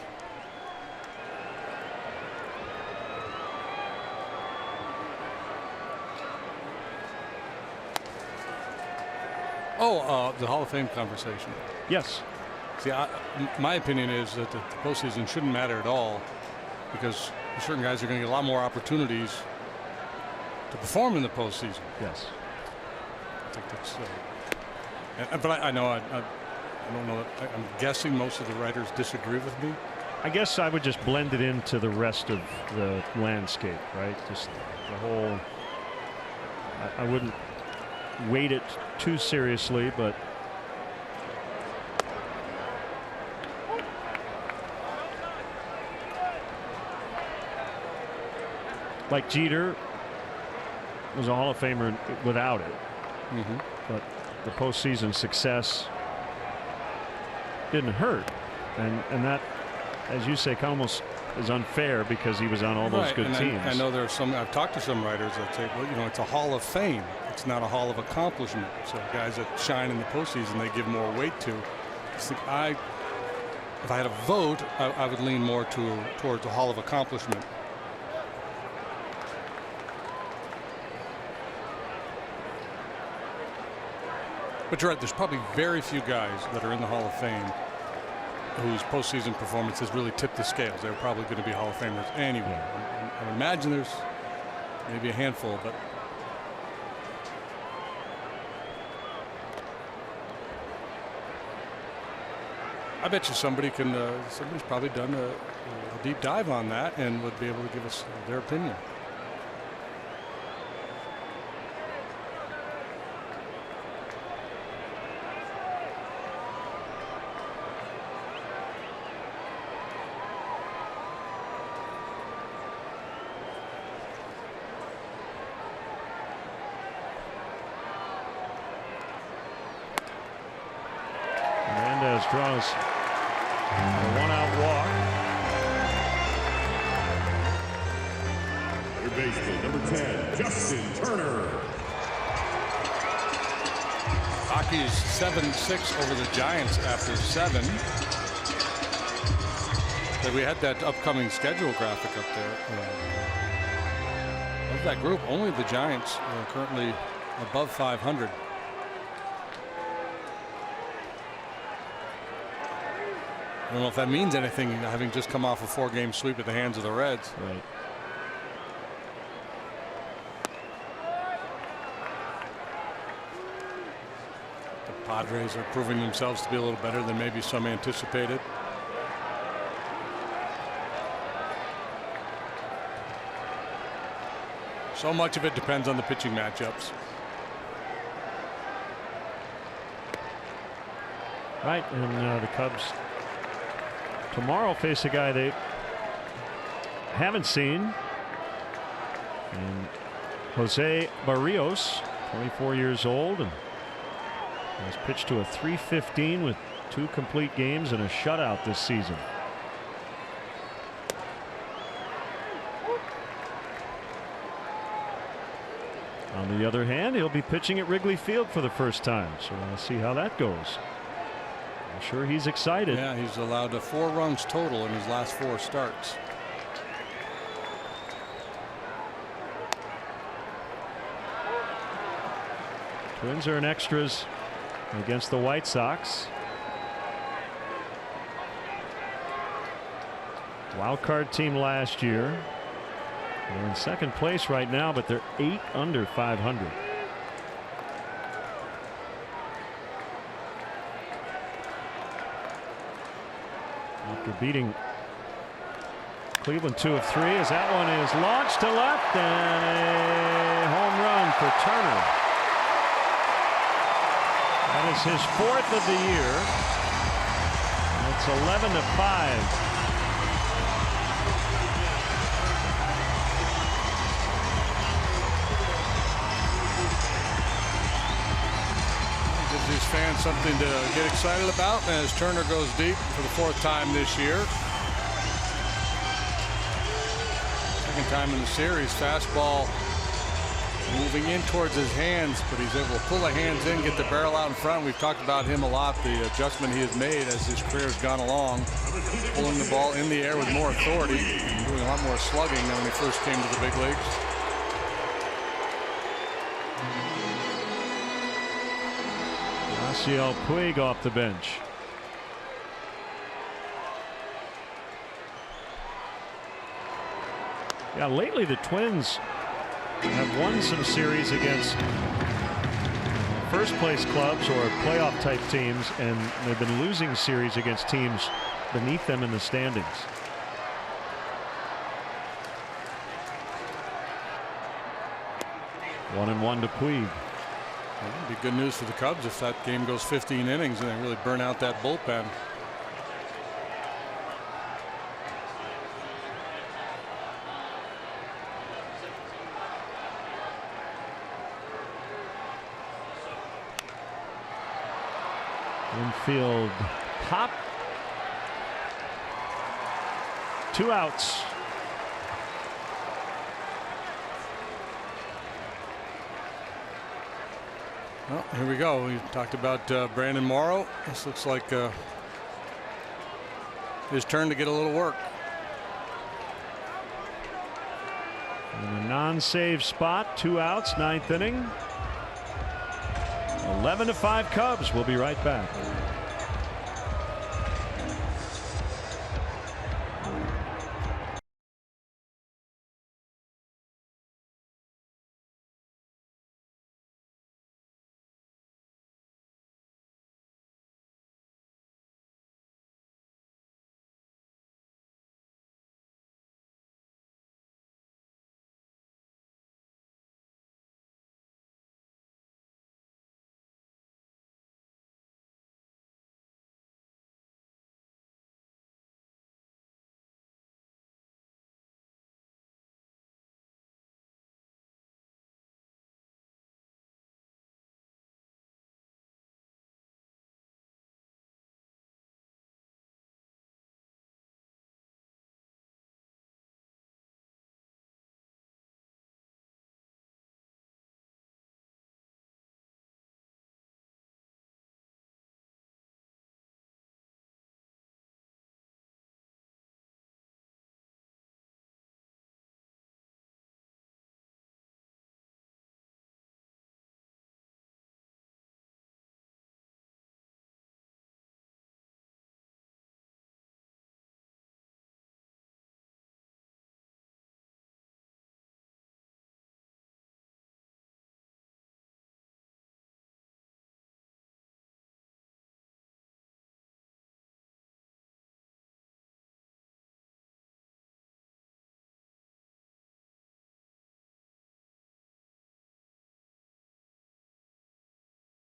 The Hall of Fame conversation. Yes. See, my opinion is that the postseason shouldn't matter at all, because certain guys are going to get a lot more opportunities to perform in the postseason. Yes. I think that's. But I know I don't know. I'm guessing most of the writers disagree with me. I guess I would just blend it into the rest of the landscape, right? Just the whole. I wouldn't weight it too seriously, but. Like Jeter was a Hall of Famer without it. But the postseason success didn't hurt. And that, as you say, kind of almost is unfair because he was on all those good teams. I know there's some, I've talked to some writers that say, well, you know, it's a Hall of Fame. It's not a Hall of Accomplishment. So guys that shine in the postseason, they give more weight to. If I had a vote, I would lean more towards a Hall of Accomplishment. But you're right, there's probably very few guys that are in the Hall of Fame whose postseason performance has really tipped the scales. They're probably going to be Hall of Famers anyway. I imagine there's maybe a handful, but I bet you somebody's probably done a deep dive on that and would be able to give us their opinion. Draws a 1-out walk. Third baseman number 10, Justin Turner. Hockey's 7-6 over the Giants after 7. So we had that upcoming schedule graphic up there. Of that group, only the Giants are currently above 500. I don't know if that means anything, having just come off a 4-game sweep at the hands of the Reds. Right. The Padres are proving themselves to be a little better than maybe some anticipated. So much of it depends on the pitching matchups. Right, and the Cubs tomorrow face a guy they haven't seen. And Jose Barrios, 24 years old, and has pitched to a .315 with 2 complete games and a shutout this season. On the other hand, he'll be pitching at Wrigley Field for the first time, so we'll see how that goes. I'm sure he's excited. Yeah, he's allowed 4 runs total in his last 4 starts. Twins are in extras against the White Sox. Wild card team last year. They're in second place right now, but they're 8 under 500. After beating Cleveland 2 of 3, as that one is launched to left, and a home run for Turner. That is his 4th of the year. It's 11-5. Gives these fans something to get excited about as Turner goes deep for the 4th time this year. Second time in the series. Fastball moving in towards his hands, but he's able to pull the hands in, get the barrel out in front. We've talked about him a lot, the adjustment he has made as his career has gone along, pulling the ball in the air with more authority, doing a lot more slugging than when he first came to the big leagues. Yasiel Puig off the bench. Yeah, lately the Twins have won some series against first place clubs or playoff type teams, and they've been losing series against teams beneath them in the standings. One and one to Puig. Well, it'd be good news for the Cubs if that game goes 15 innings and they really burn out that bullpen. Infield pop. 2 outs. Well, here we go. We talked about Brandon Morrow. This looks like his turn to get a little work. In a non-save spot, 2 outs, 9th inning. 11-5 Cubs. We'll be right back.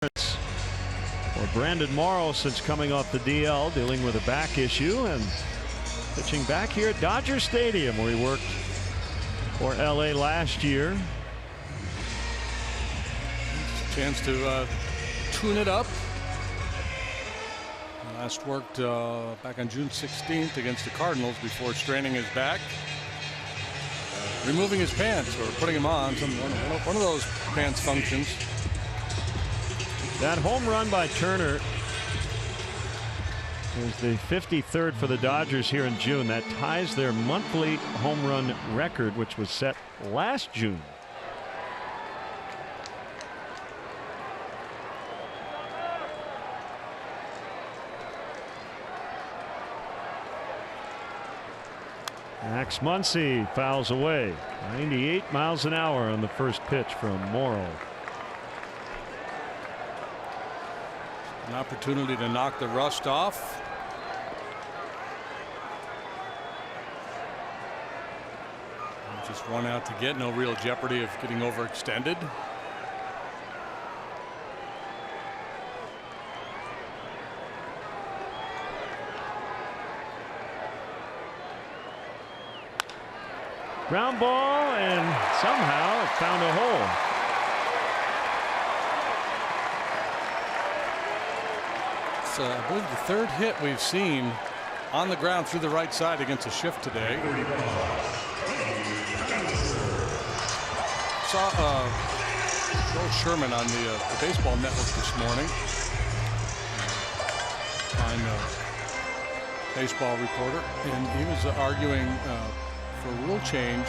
For Brandon Morrow, since coming off the DL, dealing with a back issue and pitching back here at Dodger Stadium, where he worked for LA last year. Chance to tune it up. Last worked back on June 16th against the Cardinals before straining his back, removing his pants or putting them on. One of those pants functions. That home run by Turner is the 53rd for the Dodgers here in June. That ties their monthly home run record, which was set last June. Max Muncy fouls away. 98 miles an hour on the first pitch from Morrow. An opportunity to knock the rust off. Just one out to get, no real jeopardy of getting overextended. Ground ball, and somehow it found a hole. It's, I believe, the third hit we've seen on the ground through the right side against a shift today. Saw Joel Sherman on the Baseball Network this morning. Fine baseball reporter, and he was arguing for a rule change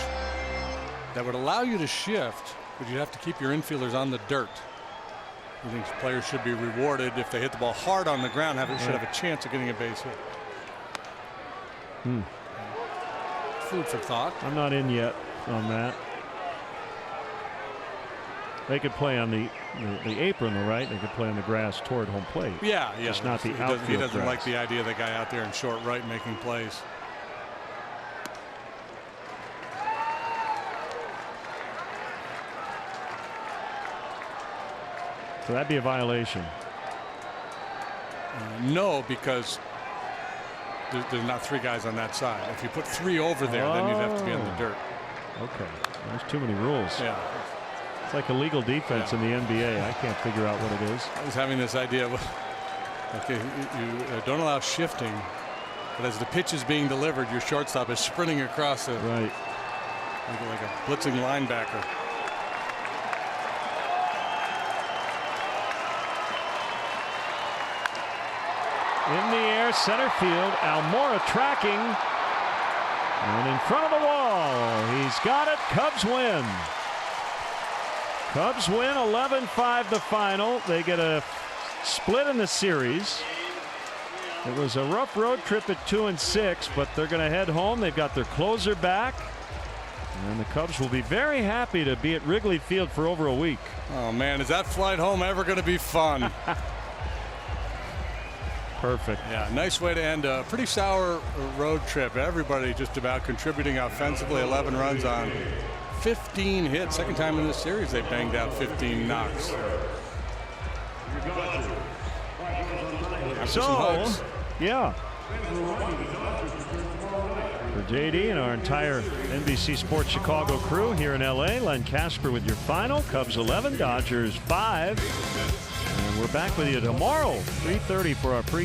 that would allow you to shift, but you'd have to keep your infielders on the dirt. He thinks players should be rewarded if they hit the ball hard on the ground, should have a chance of getting a base hit. Food for thought. I'm not in yet on that. They could play on the apron, though, right? They could play on the grass toward home plate. Yeah. Just not the outfield. He doesn't grass. like the idea of the guy out there in short right making plays. So that'd be a violation. No, because there's not three guys on that side. If you put three over there, then you'd have to be on the dirt. Okay. There's too many rules. Yeah. It's like illegal defense in the NBA. I can't figure out what it is. I was having this idea of, okay, you don't allow shifting, but as the pitch is being delivered, your shortstop is sprinting across the right, like a blitzing linebacker. in the air, center field. Almora tracking, and in front of the wall. He's got it. Cubs win. Cubs win 11-5 the final. They get a split in the series. It was a rough road trip at 2-6, but they're going to head home. They've got their closer back, and the Cubs will be very happy to be at Wrigley Field for over a week. Oh man, is that flight home ever going to be fun? Perfect. Yeah, nice way to end a pretty sour road trip. Everybody just about contributing offensively. 11 runs on 15 hits. Second time in this series they banged out 15 knocks. So, yeah. For JD and our entire NBC Sports Chicago crew here in LA, Len Casper with your final. Cubs 11, Dodgers 5. And we're back with you tomorrow, 3:30 for our pregame.